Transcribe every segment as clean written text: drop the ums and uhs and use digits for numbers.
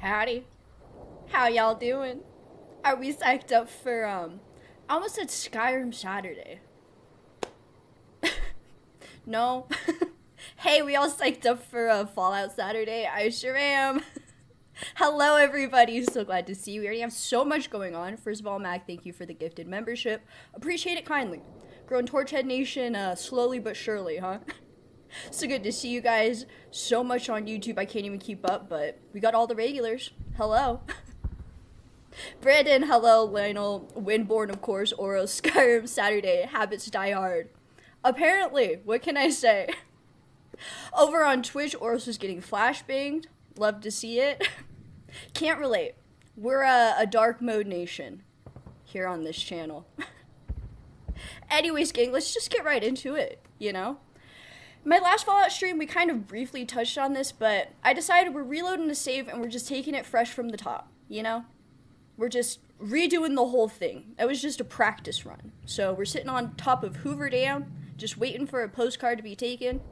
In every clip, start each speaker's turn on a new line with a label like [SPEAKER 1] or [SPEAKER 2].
[SPEAKER 1] Howdy. How y'all doing? Are we psyched up for, I almost said Skyrim Saturday. No? Hey, we all psyched up for Fallout Saturday? I sure am. Hello, everybody. So glad to see you. We already have so much going on. First of all, Mac, thank you for the gifted membership. Appreciate it kindly. Growing Torchhead Nation slowly but surely, huh? So good to see you guys. So much on YouTube, I can't even keep up, but we got all the regulars. Hello. Brandon, hello. Lionel, Windborn, of course. Oro, Skyrim, Saturday, Habits Die Hard. Apparently, what can I say? Over on Twitch, Oros is getting flashbanged. Love to see it. Can't relate. We're a dark mode nation here on this channel. Anyways, gang, let's just get right into it, you know? My last Fallout stream, we kind of briefly touched on this, but I decided we're reloading the save and we're just taking it fresh from the top, you know? We're just redoing the whole thing. It was just a practice run. So we're sitting on top of Hoover Dam, just waiting for a postcard to be taken.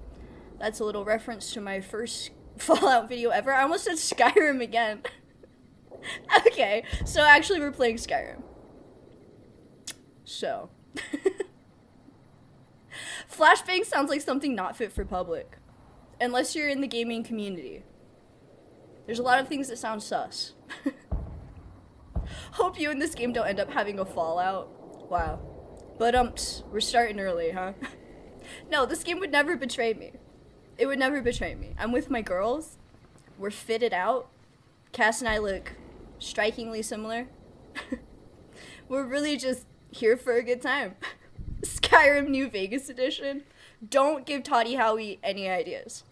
[SPEAKER 1] That's a little reference to my first Fallout video ever. I almost said Skyrim again. Okay, so actually we're playing Skyrim. So. Flashbang sounds like something not fit for public. Unless you're in the gaming community. There's a lot of things that sound sus. Hope you and this game don't end up having a fallout. Wow. But we're starting early, huh? No, this game would never betray me. It would never betray me. I'm with my girls. We're fitted out. Cass and I look strikingly similar. We're really just here for a good time. Skyrim New Vegas edition. Don't give Toddy Howie any ideas.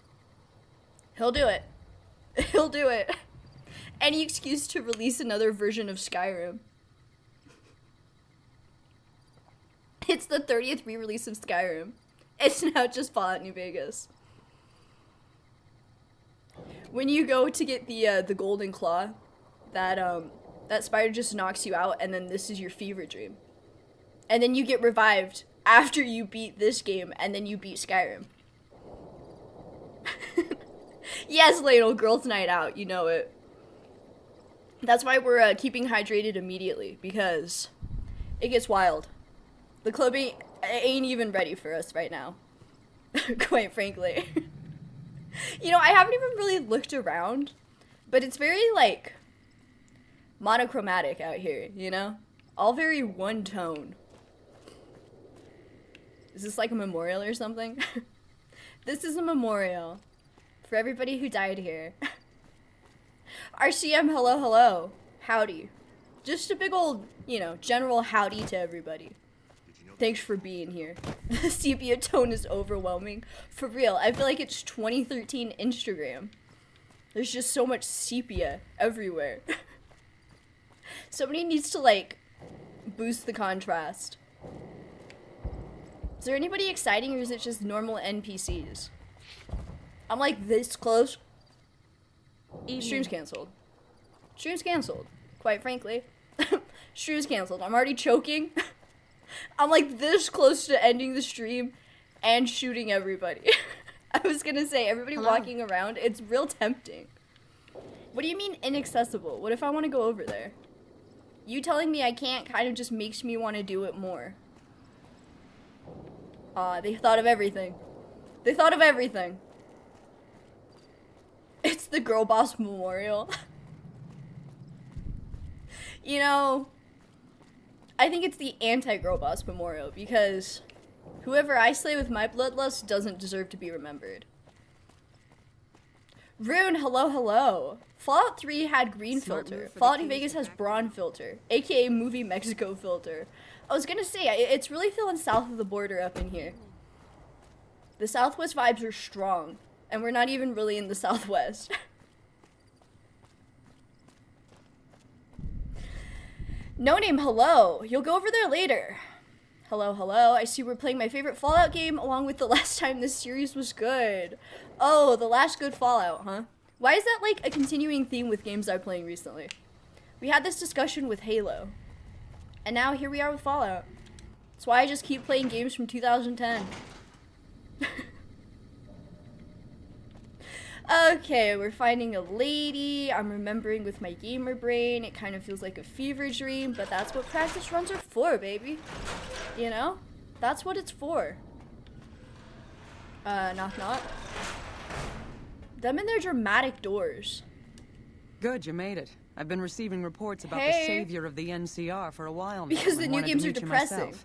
[SPEAKER 1] He'll do it. He'll do it. Any excuse to release another version of Skyrim. It's the 30th re-release of Skyrim. It's now just Fallout New Vegas. When you go to get the golden claw, that spider just knocks you out, and then this is your fever dream. And then you get revived after you beat this game, and then you beat Skyrim. Yes, Ladle, girls' night out, you know it. That's why we're keeping hydrated immediately, because it gets wild. The club ain't even ready for us right now, quite frankly. You know, I haven't even really looked around, but it's very, like, monochromatic out here, you know? All very one tone. Is this like a memorial or something? This is a memorial for everybody who died here. RCM, hello, hello. Howdy. Just a big old, you know, general howdy to everybody. Thanks for being here. The sepia tone is overwhelming. For real, I feel like it's 2013 Instagram. There's just so much sepia everywhere. Somebody needs to, like, boost the contrast. Is there anybody exciting, or is it just normal NPCs? I'm, like, this close. Stream's canceled. Stream's canceled, quite frankly. Stream's canceled. I'm already choking. I'm, like, this close to ending the stream and shooting everybody. I was gonna say, everybody walking around, it's real tempting. What do you mean inaccessible? What if I want to go over there? You telling me I can't kind of just makes me want to do it more. They thought of everything. They thought of everything. It's the Girl Boss Memorial. You know, I think it's the anti-Girl Boss Memorial, because whoever I slay with my bloodlust doesn't deserve to be remembered. Rune, hello, hello. Fallout 3 had green filter. Fallout New Vegas has brawn filter, aka Movie Mexico filter. I was gonna say, it's really feeling south of the border up in here. The Southwest vibes are strong, and we're not even really in the Southwest. No Name, hello. You'll go over there later. Hello, hello. I see we're playing my favorite Fallout game along with the last time this series was good. Oh, the last good Fallout, huh? Why is that like a continuing theme with games I'm playing recently? We had this discussion with Halo. And now here we are with Fallout. That's why I just keep playing games from 2010. Okay, we're finding a lady. I'm remembering with my gamer brain. It kind of feels like a fever dream, but that's what practice runs are for, baby. You know? That's what it's for. Knock knock. Them and their dramatic doors.
[SPEAKER 2] Good, you made it. I've been receiving reports about
[SPEAKER 1] Hey.
[SPEAKER 2] the savior of the NCR for a while now.
[SPEAKER 1] Because the
[SPEAKER 2] and
[SPEAKER 1] new
[SPEAKER 2] wanted to
[SPEAKER 1] games are
[SPEAKER 2] meet you
[SPEAKER 1] depressing.
[SPEAKER 2] myself.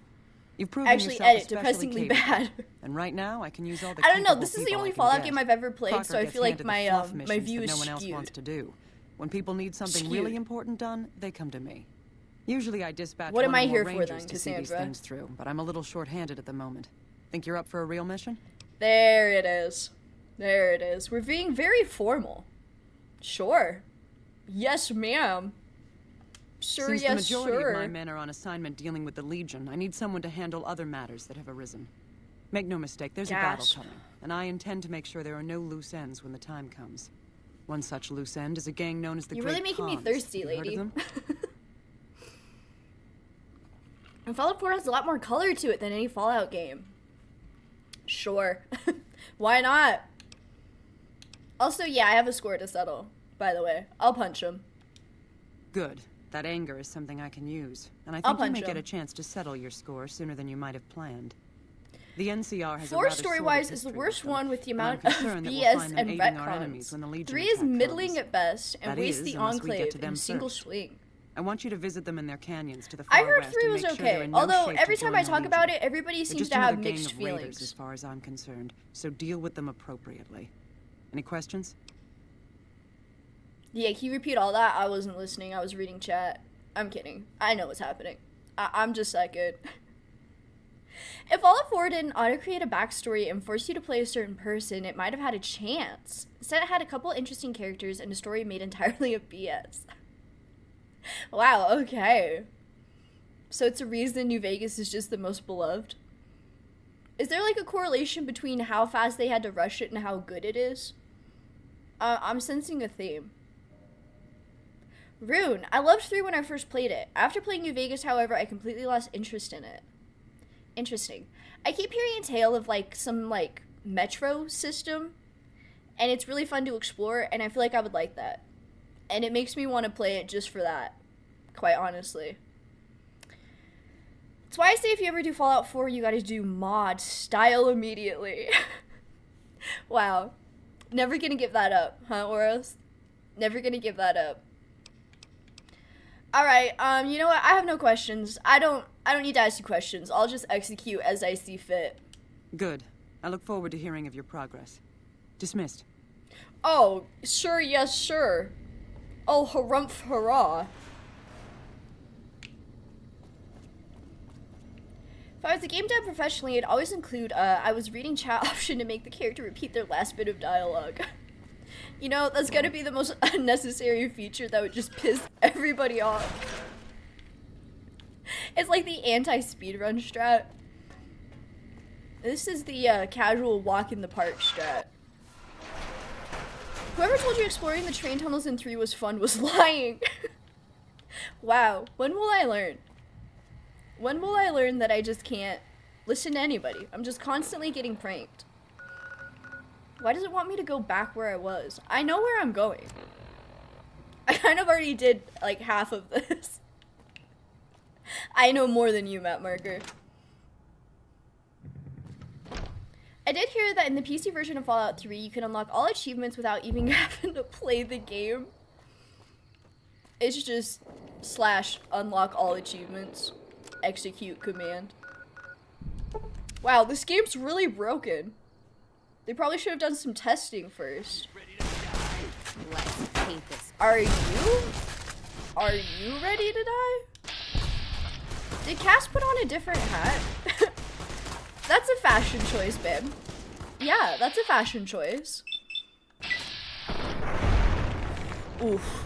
[SPEAKER 2] You've proven
[SPEAKER 1] Actually,
[SPEAKER 2] yourself
[SPEAKER 1] edit,
[SPEAKER 2] especially
[SPEAKER 1] depressingly
[SPEAKER 2] capable.
[SPEAKER 1] bad.
[SPEAKER 2] And right now, I can use all the
[SPEAKER 1] I don't know,
[SPEAKER 2] capable
[SPEAKER 1] this is the
[SPEAKER 2] people
[SPEAKER 1] only
[SPEAKER 2] I can
[SPEAKER 1] Fallout
[SPEAKER 2] get.
[SPEAKER 1] game I've ever played,
[SPEAKER 2] Crocker
[SPEAKER 1] so I
[SPEAKER 2] gets
[SPEAKER 1] feel like
[SPEAKER 2] handed the
[SPEAKER 1] my
[SPEAKER 2] fluff
[SPEAKER 1] my
[SPEAKER 2] missions
[SPEAKER 1] view
[SPEAKER 2] that
[SPEAKER 1] is
[SPEAKER 2] no one else
[SPEAKER 1] skewed.
[SPEAKER 2] wants to do. When people need something
[SPEAKER 1] Skewed.
[SPEAKER 2] really important done, they come to me. Usually I dispatch
[SPEAKER 1] What
[SPEAKER 2] one
[SPEAKER 1] am
[SPEAKER 2] or
[SPEAKER 1] I
[SPEAKER 2] more
[SPEAKER 1] here for
[SPEAKER 2] rangers
[SPEAKER 1] then,
[SPEAKER 2] to see these
[SPEAKER 1] Cassandra?
[SPEAKER 2] things through, but I'm a little short-handed at the moment. Think you're up for a real mission?
[SPEAKER 1] There it is. There it is. We're being very formal. Sure. Yes, ma'am. Sure,
[SPEAKER 2] Since
[SPEAKER 1] yes,
[SPEAKER 2] the majority
[SPEAKER 1] sure.
[SPEAKER 2] of my men are on assignment dealing with the Legion, I need someone to handle other matters that have arisen. Make no mistake, there's a battle
[SPEAKER 1] Gasp.
[SPEAKER 2] coming, and I intend to make sure there are no loose ends when the time comes. One such loose end is a gang known as the
[SPEAKER 1] You're
[SPEAKER 2] Great
[SPEAKER 1] really making me
[SPEAKER 2] Khans.
[SPEAKER 1] thirsty,
[SPEAKER 2] You heard of
[SPEAKER 1] lady.
[SPEAKER 2] them?
[SPEAKER 1] And Fallout 4 has a lot more color to it than any Fallout game. Sure. Why not? Also, yeah, I have a score to settle, by the way. I'll punch him.
[SPEAKER 2] Good. That anger is something I can use, and I
[SPEAKER 1] I'll
[SPEAKER 2] think you may
[SPEAKER 1] punch
[SPEAKER 2] get
[SPEAKER 1] him.
[SPEAKER 2] a chance to settle your score sooner than you might have planned. The NCR has a
[SPEAKER 1] 4
[SPEAKER 2] rather
[SPEAKER 1] story-wise
[SPEAKER 2] sordid
[SPEAKER 1] is the
[SPEAKER 2] history
[SPEAKER 1] worst
[SPEAKER 2] with them,
[SPEAKER 1] one with the
[SPEAKER 2] and I'm
[SPEAKER 1] amount of
[SPEAKER 2] concerned that we'll
[SPEAKER 1] BS
[SPEAKER 2] find them
[SPEAKER 1] and
[SPEAKER 2] aiding our enemies when the
[SPEAKER 1] retcons.
[SPEAKER 2] Legion
[SPEAKER 1] 3 is
[SPEAKER 2] attack
[SPEAKER 1] middling
[SPEAKER 2] comes.
[SPEAKER 1] at best and
[SPEAKER 2] That
[SPEAKER 1] wastes
[SPEAKER 2] is,
[SPEAKER 1] the
[SPEAKER 2] unless we get
[SPEAKER 1] Enclave
[SPEAKER 2] to
[SPEAKER 1] in
[SPEAKER 2] them
[SPEAKER 1] a single
[SPEAKER 2] first.
[SPEAKER 1] swing.
[SPEAKER 2] I want you to visit them in their canyons to the
[SPEAKER 1] I
[SPEAKER 2] far
[SPEAKER 1] heard
[SPEAKER 2] west
[SPEAKER 1] 3
[SPEAKER 2] and
[SPEAKER 1] was
[SPEAKER 2] make sure they're
[SPEAKER 1] okay,
[SPEAKER 2] in no
[SPEAKER 1] although
[SPEAKER 2] shape to
[SPEAKER 1] every time
[SPEAKER 2] join
[SPEAKER 1] I
[SPEAKER 2] the
[SPEAKER 1] talk about
[SPEAKER 2] Legion.
[SPEAKER 1] it, everybody
[SPEAKER 2] They're
[SPEAKER 1] seems
[SPEAKER 2] just
[SPEAKER 1] to have
[SPEAKER 2] another gang
[SPEAKER 1] mixed
[SPEAKER 2] of raiders
[SPEAKER 1] feelings.
[SPEAKER 2] as far as I'm concerned, so deal with them appropriately. Any questions?
[SPEAKER 1] Yeah, can you repeat all that? I wasn't listening, I was reading chat. I'm kidding. I know what's happening. I'm just that good. If Fallout 4 didn't auto-create a backstory and force you to play a certain person, it might have had a chance. Instead, it had a couple interesting characters and a story made entirely of BS. Wow, okay. So it's a reason New Vegas is just the most beloved? Is there like a correlation between how fast they had to rush it and how good it is? I'm sensing a theme. Rune, I loved 3 when I first played it. After playing New Vegas, however, I completely lost interest in it. Interesting. I keep hearing a tale of like some like metro system, and it's really fun to explore, and I feel like I would like that. And it makes me want to play it just for that, quite honestly. That's why I say if you ever do Fallout 4, you gotta do mod style immediately. Wow. Never gonna give that up, huh, Oros? Never gonna give that up. Alright, you know what? I have no questions. I don't need to ask you questions. I'll just execute as I see fit.
[SPEAKER 2] Good. I look forward to hearing of your progress. Dismissed.
[SPEAKER 1] Oh, sure, yes, sure. Oh, harumph hurrah. If I was a game dev professionally, I'd always include, I was reading chat option to make the character repeat their last bit of dialogue. You know, that's gonna be the most unnecessary feature that would just piss everybody off. It's like the anti-speedrun strat. This is the casual walk in the park strat. Whoever told you exploring the train tunnels in 3 was fun was lying. Wow, when will I learn? When will I learn that I just can't listen to anybody? I'm just constantly getting pranked. Why does it want me to go back where I was? I know where I'm going. I kind of already did, like, half of this. I know more than you, Matt Marker. I did hear that in the PC version of Fallout 3, you can unlock all achievements without even having to play the game. It's just / unlock all achievements, execute command. Wow, this game's really broken. They probably should have done some testing first.
[SPEAKER 3] Let's paint this.
[SPEAKER 1] Are you ready to die? Did Cass put on a different hat? That's a fashion choice, babe. Yeah, that's a fashion choice. Oof.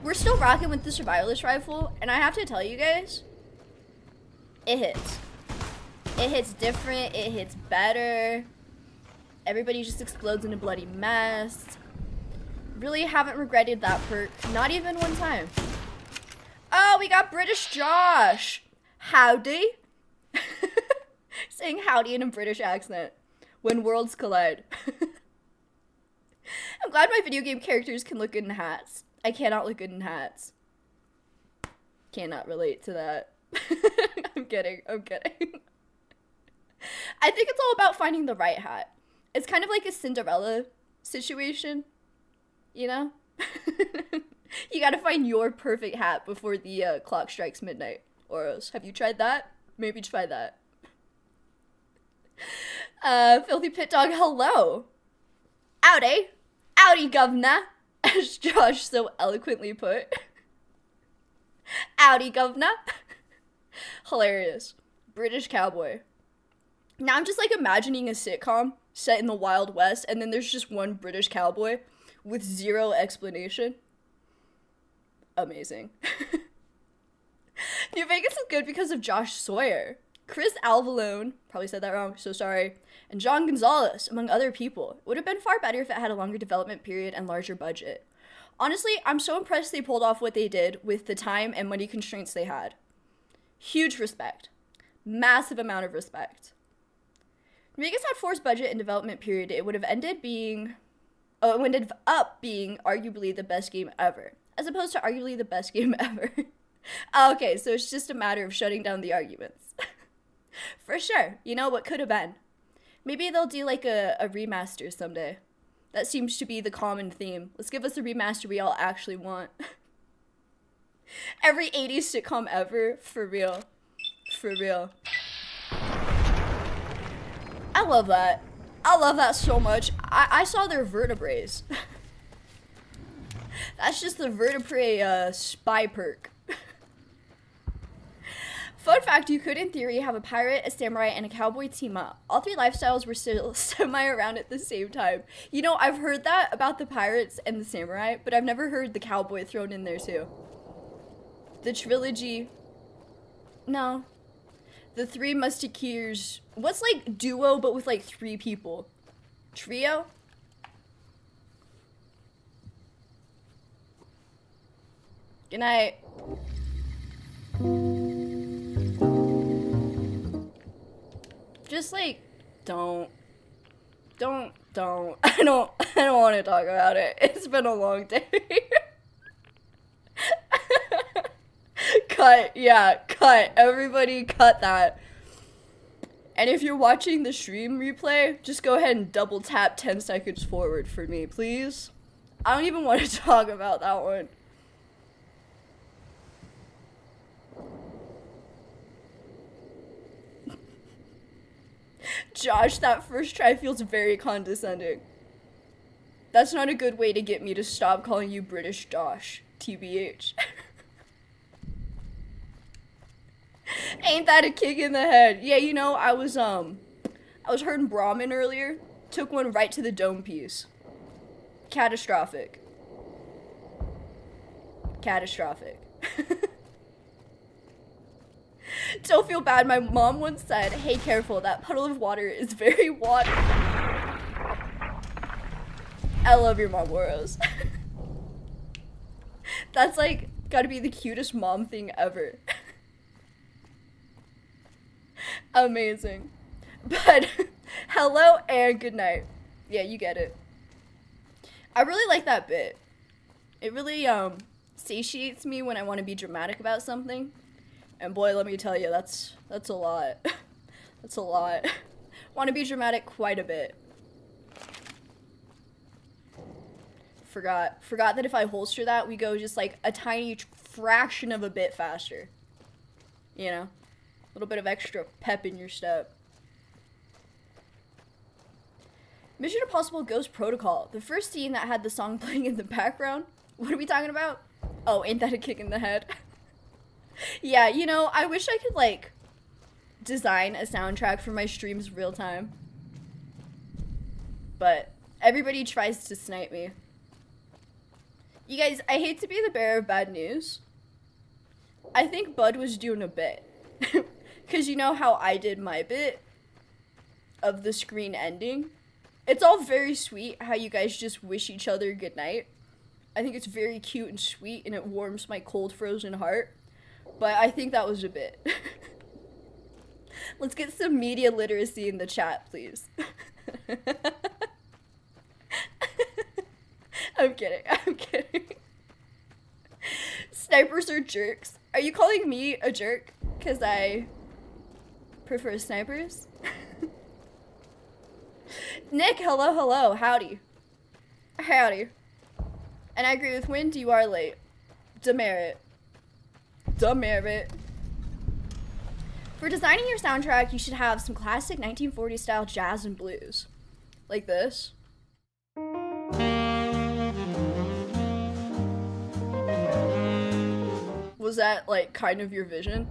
[SPEAKER 1] We're still rocking with the survivalist rifle, and I have to tell you guys, it hits. It hits different, it hits better. Everybody just explodes in a bloody mess. Really haven't regretted that perk, not even one time. Oh, we got British Josh. Howdy. Saying howdy in a British accent when worlds collide. I'm glad my video game characters can look good in hats. I cannot look good in hats. Cannot relate to that. I'm kidding. I think it's all about finding the right hat. It's kind of like a Cinderella situation, you know? You gotta find your perfect hat before the clock strikes midnight. Oros, have you tried that? Maybe try that. Filthy Pit Dog, hello. Howdy. Howdy, governor. As Josh so eloquently put. Howdy, governor. Hilarious. British cowboy. Now I'm just like imagining a sitcom set in the Wild West, and then there's just one British cowboy with zero explanation. Amazing. New Vegas is good because of Josh Sawyer, Chris Alvalone, probably said that wrong, so sorry, and John Gonzalez, among other people. It would have been far better if it had a longer development period and larger budget. Honestly, I'm so impressed they pulled off what they did with the time and money constraints they had. Huge respect. Massive amount of respect. If Vegas had 4's budget and development period, it would have ended up being arguably the best game ever, as opposed to arguably the best game ever. Okay, so it's just a matter of shutting down the arguments. For sure, you know what could have been. Maybe they'll do like a remaster someday. That seems to be the common theme. Let's give us a remaster we all actually want. Every 80s sitcom ever, for real. For real. I love that. I love that so much. I saw their vertebrae. That's just the vertebrae spy perk. Fun fact, you could in theory have a pirate, a samurai, and a cowboy team up. All three lifestyles were still semi around at the same time. You know, I've heard that about the pirates and the samurai, but I've never heard the cowboy thrown in there too. The trilogy... No. The Three Musketeers... What's like duo but with like 3 people? Trio? Good night. Just like, don't. I don't want to talk about it. It's been a long day. Cut, yeah, cut. Everybody cut that. And if you're watching the stream replay, just go ahead and double tap 10 seconds forward for me, please. I don't even want to talk about that one. Josh, that first try feels very condescending. That's not a good way to get me to stop calling you British Josh, TBH. Ain't that a kick in the head? Yeah, you know, I was hurting Brahmin earlier. Took one right to the dome piece. Catastrophic. Don't feel bad. My mom once said, hey, careful, that puddle of water is very watery. I love your mom, Woros. That's like gotta be the cutest mom thing ever. Amazing. But hello and good night. Yeah, you get it. I really like that bit. It really satiates me when I want to be dramatic about something. And boy, let me tell you, that's a lot. That's a lot. Want to be dramatic quite a bit. Forgot that if I holster that, we go just like a tiny fraction of a bit faster. You know? A little bit of extra pep in your step. Mission Impossible Ghost Protocol. The first scene that had the song playing in the background. What are we talking about? Oh, ain't that a kick in the head? Yeah, you know, I wish I could, like, design a soundtrack for my streams real time. But everybody tries to snipe me. You guys, I hate to be the bearer of bad news. I think Bud was doing a bit. Because you know how I did my bit of the screen ending? It's all very sweet how you guys just wish each other good night. I think it's very cute and sweet, and it warms my cold, frozen heart. But I think that was a bit. Let's get some media literacy in the chat, please. I'm kidding. Snipers are jerks. Are you calling me a jerk? Because I prefer snipers? Nick, hello, howdy. And I agree with Wind, you are late. Demerit. For designing your soundtrack, you should have some classic 1940s style jazz and blues. Like this. Was that, like, kind of your vision?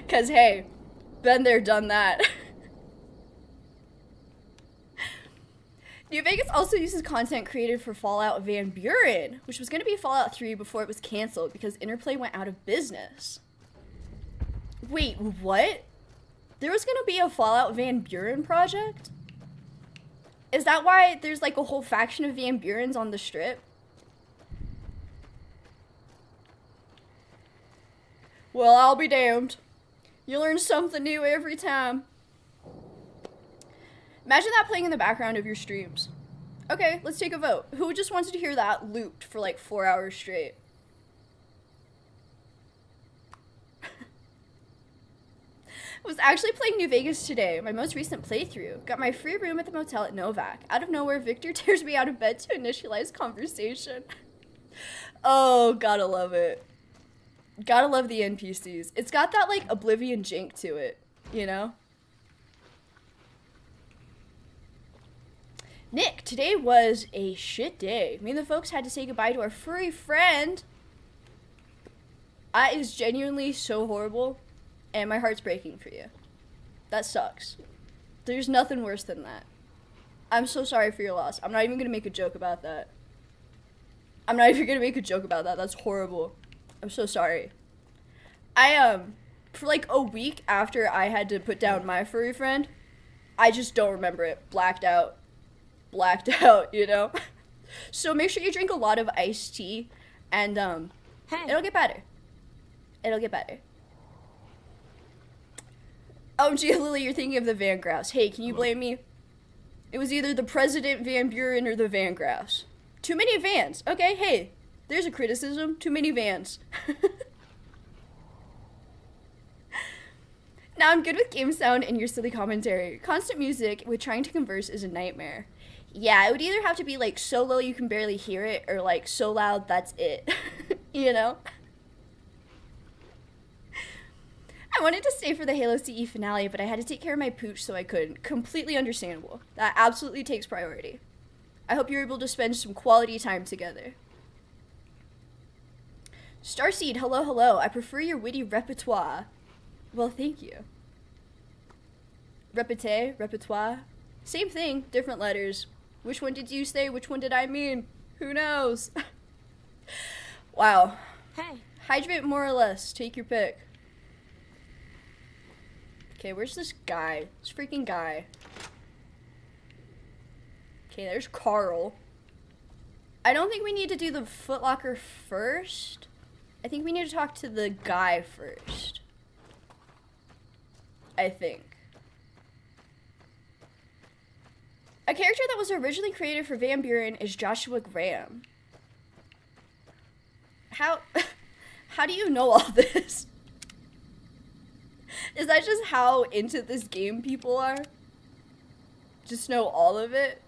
[SPEAKER 1] Because, hey, been there, done that. New Vegas also uses content created for Fallout Van Buren, which was going to be Fallout 3 before it was canceled because Interplay went out of business. Wait, what? There was going to be a Fallout Van Buren project? Is that why there's like a whole faction of Van Burens on the strip? Well, I'll be damned. You learn something new every time. Imagine that playing in the background of your streams. Okay, let's take a vote. Who just wants to hear that looped for like 4 hours straight? Was actually playing New Vegas today, my most recent playthrough. Got my free room at the motel at Novak. Out of nowhere, Victor tears me out of bed to initialize conversation. Oh, gotta love it. Gotta love the NPCs. It's got that, like, Oblivion jank to it, you know? Nick, today was a shit day. Me and the folks had to say goodbye to our furry friend. That is genuinely so horrible, and my heart's breaking for you. That sucks. There's nothing worse than that. I'm so sorry for your loss. I'm not even gonna make a joke about that. That's horrible. I'm so sorry. For like a week after I had to put down my furry friend, I just don't remember it. Blacked out, you know? So make sure you drink a lot of iced tea, and it'll get better. Oh, gee, Lily, you're thinking of the Van Graffs. Hey, can you blame me? It was either the President Van Buren or the Van Graffs. Too many vans. Okay, hey, there's a criticism. Too many vans. Now I'm good with game sound and your silly commentary. Constant music with trying to converse is a nightmare. Yeah, it would either have to be like so low you can barely hear it, or like so loud that's it. You know? I wanted to stay for the Halo CE finale, but I had to take care of my pooch, so I couldn't. Completely understandable. That absolutely takes priority. I hope you're able to spend some quality time together. Starseed, hello. I prefer your witty repertoire. Well, thank you. Repertoire. Same thing, different letters. Which one did you say? Which one did I mean? Who knows? Wow.
[SPEAKER 3] Hey.
[SPEAKER 1] Hydrate more or less. Take your pick. Okay, where's this guy? This freaking guy. Okay, there's Carl. I don't think we need to do the Foot Locker first. I think we need to talk to the guy first. I think. A character that was originally created for Van Buren is Joshua Graham. How do you know all this? Is that just how into this game people are? Just know all of it?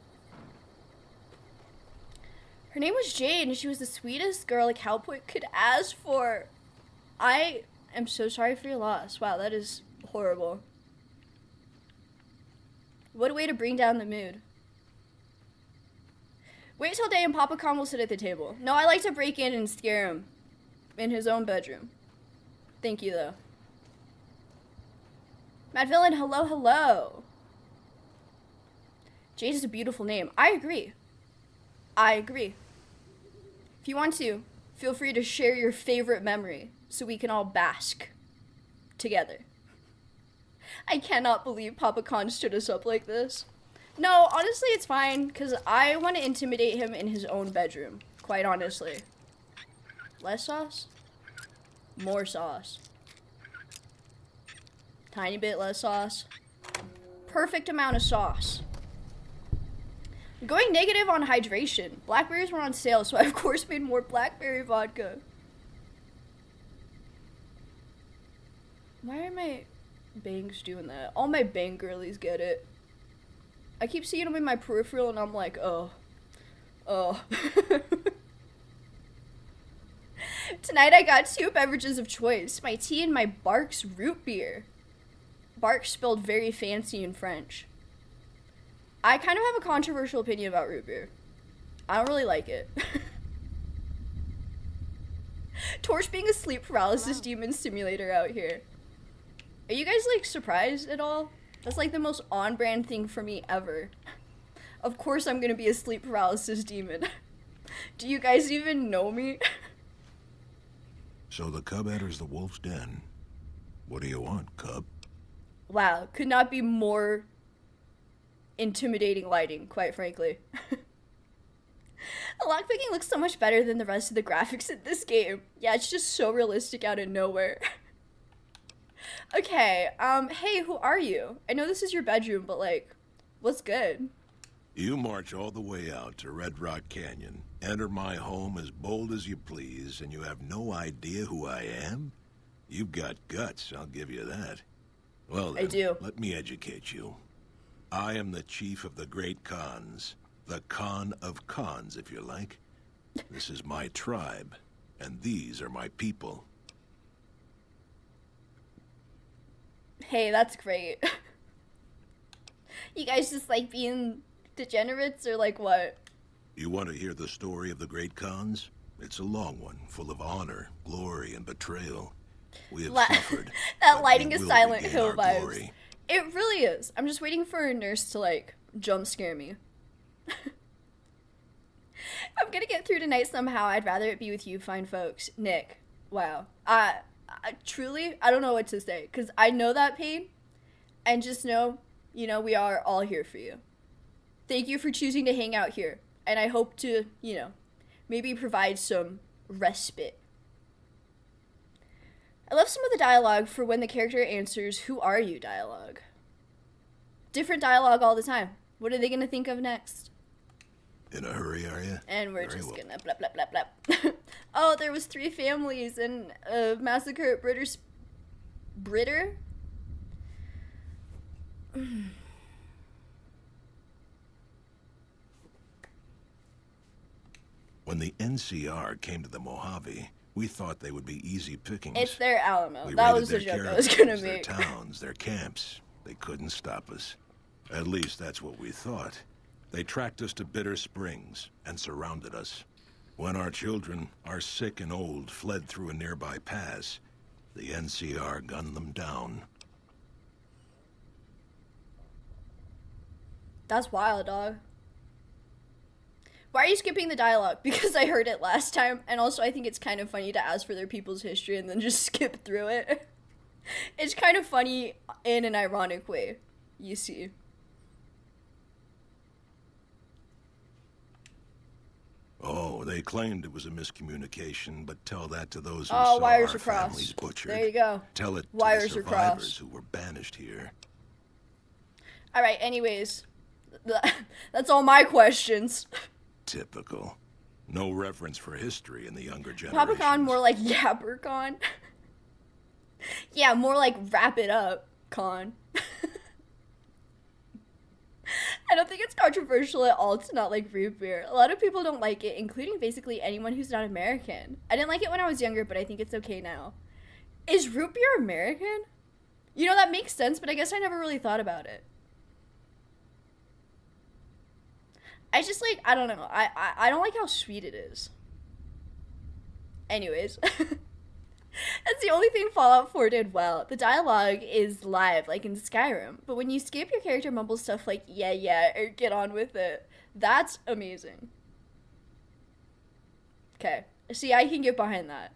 [SPEAKER 1] Her name was Jade, and she was the sweetest girl a cowboy could ask for. I am so sorry for your loss. Wow, that is horrible. What a way to bring down the mood. Wait till day and Papa Khan will sit at the table. No, I like to break in and scare him in his own bedroom. Thank you, though. Mad Villain, hello. Jade is a beautiful name. I agree. If you want to, feel free to share your favorite memory so we can all bask together. I cannot believe Papa Khan stood us up like this. No, honestly, it's fine, because I want to intimidate him in his own bedroom, quite honestly. Less sauce? More sauce. Tiny bit less sauce. Perfect amount of sauce. I'm going negative on hydration. Blackberries were on sale, so I of course made more blackberry vodka. Why are my bangs doing that? All my bang girlies get it. I keep seeing them in my peripheral and I'm like, oh. Tonight I got 2 beverages of choice. My tea and my Barks root beer. Barks spelled very fancy in French. I kind of have a controversial opinion about root beer. I don't really like it. Torch being a sleep paralysis demon simulator out here. Are you guys, like, surprised at all? That's, like, the most on-brand thing for me ever. Of course I'm gonna be a sleep paralysis demon. Do you guys even know me?
[SPEAKER 4] So the cub enters the wolf's den. What do you want, cub?
[SPEAKER 1] Wow, could not be more intimidating lighting, quite frankly. The lockpicking looks so much better than the rest of the graphics in this game. Yeah, it's just so realistic out of nowhere. Okay, hey, who are you? I know this is your bedroom, but, like, what's good?
[SPEAKER 4] You march all the way out to Red Rock Canyon, enter my home as bold as you please, and you have no idea who I am? You've got guts, I'll give you that. Well
[SPEAKER 1] I
[SPEAKER 4] then,
[SPEAKER 1] do.
[SPEAKER 4] let me educate you. I am the chief of the Great Khans. The Khan of Khans, if you like. This is my tribe, and these are my people.
[SPEAKER 1] Hey, that's great. You guys just like being degenerates or like what?
[SPEAKER 4] You want to hear the story of the Great Khans? It's a long one, full of honor, glory, and betrayal. We have suffered.
[SPEAKER 1] That
[SPEAKER 4] but
[SPEAKER 1] lighting
[SPEAKER 4] we
[SPEAKER 1] a
[SPEAKER 4] will
[SPEAKER 1] Silent
[SPEAKER 4] regain
[SPEAKER 1] Hill
[SPEAKER 4] our
[SPEAKER 1] vibes.
[SPEAKER 4] glory.
[SPEAKER 1] It really is. I'm just waiting for a nurse to like jump scare me. If I'm gonna get through tonight somehow, I'd rather it be with you fine folks. Nick, wow. I truly, I don't know what to say, because I know that pain, and just know, you know, we are all here for you. Thank you for choosing to hang out here, and I hope to, you know, maybe provide some respite. I left some of the dialogue for when the character answers, "Who are you?" dialogue. Different dialogue all the time. What are they gonna think of next?
[SPEAKER 4] In a hurry, are you?
[SPEAKER 1] And we're
[SPEAKER 4] Very
[SPEAKER 1] just
[SPEAKER 4] well.
[SPEAKER 1] gonna blah blah blah blah. Oh, there was 3 families and a massacre at Britter?
[SPEAKER 4] When the NCR came to the Mojave, we thought they would be easy pickings.
[SPEAKER 1] It's their Alamo.
[SPEAKER 4] We
[SPEAKER 1] That
[SPEAKER 4] raided
[SPEAKER 1] was the
[SPEAKER 4] their
[SPEAKER 1] joke I was gonna
[SPEAKER 4] caravans, their
[SPEAKER 1] make.
[SPEAKER 4] towns, their camps. They couldn't stop us. At least that's what we thought. They tracked us to Bitter Springs and surrounded us. When our children, our sick and old, fled through a nearby pass, the NCR gunned them down.
[SPEAKER 1] That's wild, dog. Why are you skipping the dialogue? Because I heard it last time, and also I think it's kind of funny to ask for their people's history and then just skip through it. It's kind of funny in an ironic way, you see.
[SPEAKER 4] Oh, they claimed it was a miscommunication, but tell that to those who
[SPEAKER 1] Oh,
[SPEAKER 4] saw
[SPEAKER 1] wires
[SPEAKER 4] our
[SPEAKER 1] are crossed.
[SPEAKER 4] families butchered.
[SPEAKER 1] There you go.
[SPEAKER 4] Tell it to
[SPEAKER 1] Wires
[SPEAKER 4] the
[SPEAKER 1] are crossed.
[SPEAKER 4] survivors who were banished here.
[SPEAKER 1] Alright, anyways. That's all my questions.
[SPEAKER 4] Typical. No reference for history in the younger generation.
[SPEAKER 1] Papacon more like Yappercon. Yeah, more like wrap it up, con. I don't think it's controversial at all to not like root beer. A lot of people don't like it, including basically anyone who's not American. I didn't like it when I was younger, but I think it's okay now. Is root beer American? You know, that makes sense, but I guess I never really thought about it. I just like, I don't know. I don't like how sweet it is. Anyways. That's the only thing Fallout 4 did well. The dialogue is live, like in Skyrim. But when you skip, your character mumbles stuff like, yeah, yeah, or get on with it. That's amazing. Okay. See, I can get behind that.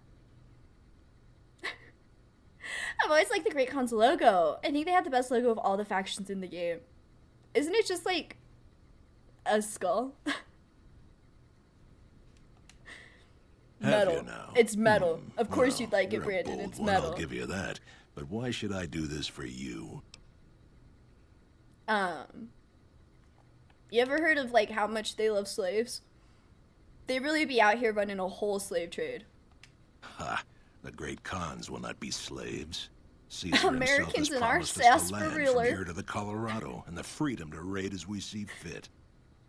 [SPEAKER 1] I've always liked the Great Khans logo. I think they had the best logo of all the factions in the game. Isn't it just like a skull?
[SPEAKER 4] Have
[SPEAKER 1] Metal.
[SPEAKER 4] you now?
[SPEAKER 1] It's metal. Of course
[SPEAKER 4] Well,
[SPEAKER 1] you'd like it,
[SPEAKER 4] you're a
[SPEAKER 1] Brandon.
[SPEAKER 4] bold
[SPEAKER 1] It's
[SPEAKER 4] one,
[SPEAKER 1] metal.
[SPEAKER 4] I'll give you that. But why should I do this for you?
[SPEAKER 1] You ever heard of like how much they love slaves? They really be out here running a whole slave trade.
[SPEAKER 4] Ha! The Great Khans will not be slaves. Caesar
[SPEAKER 1] Americans
[SPEAKER 4] himself
[SPEAKER 1] in our
[SPEAKER 4] has promised us the land
[SPEAKER 1] sarsaparilla.
[SPEAKER 4] from here to the Colorado and the freedom to raid as we see fit.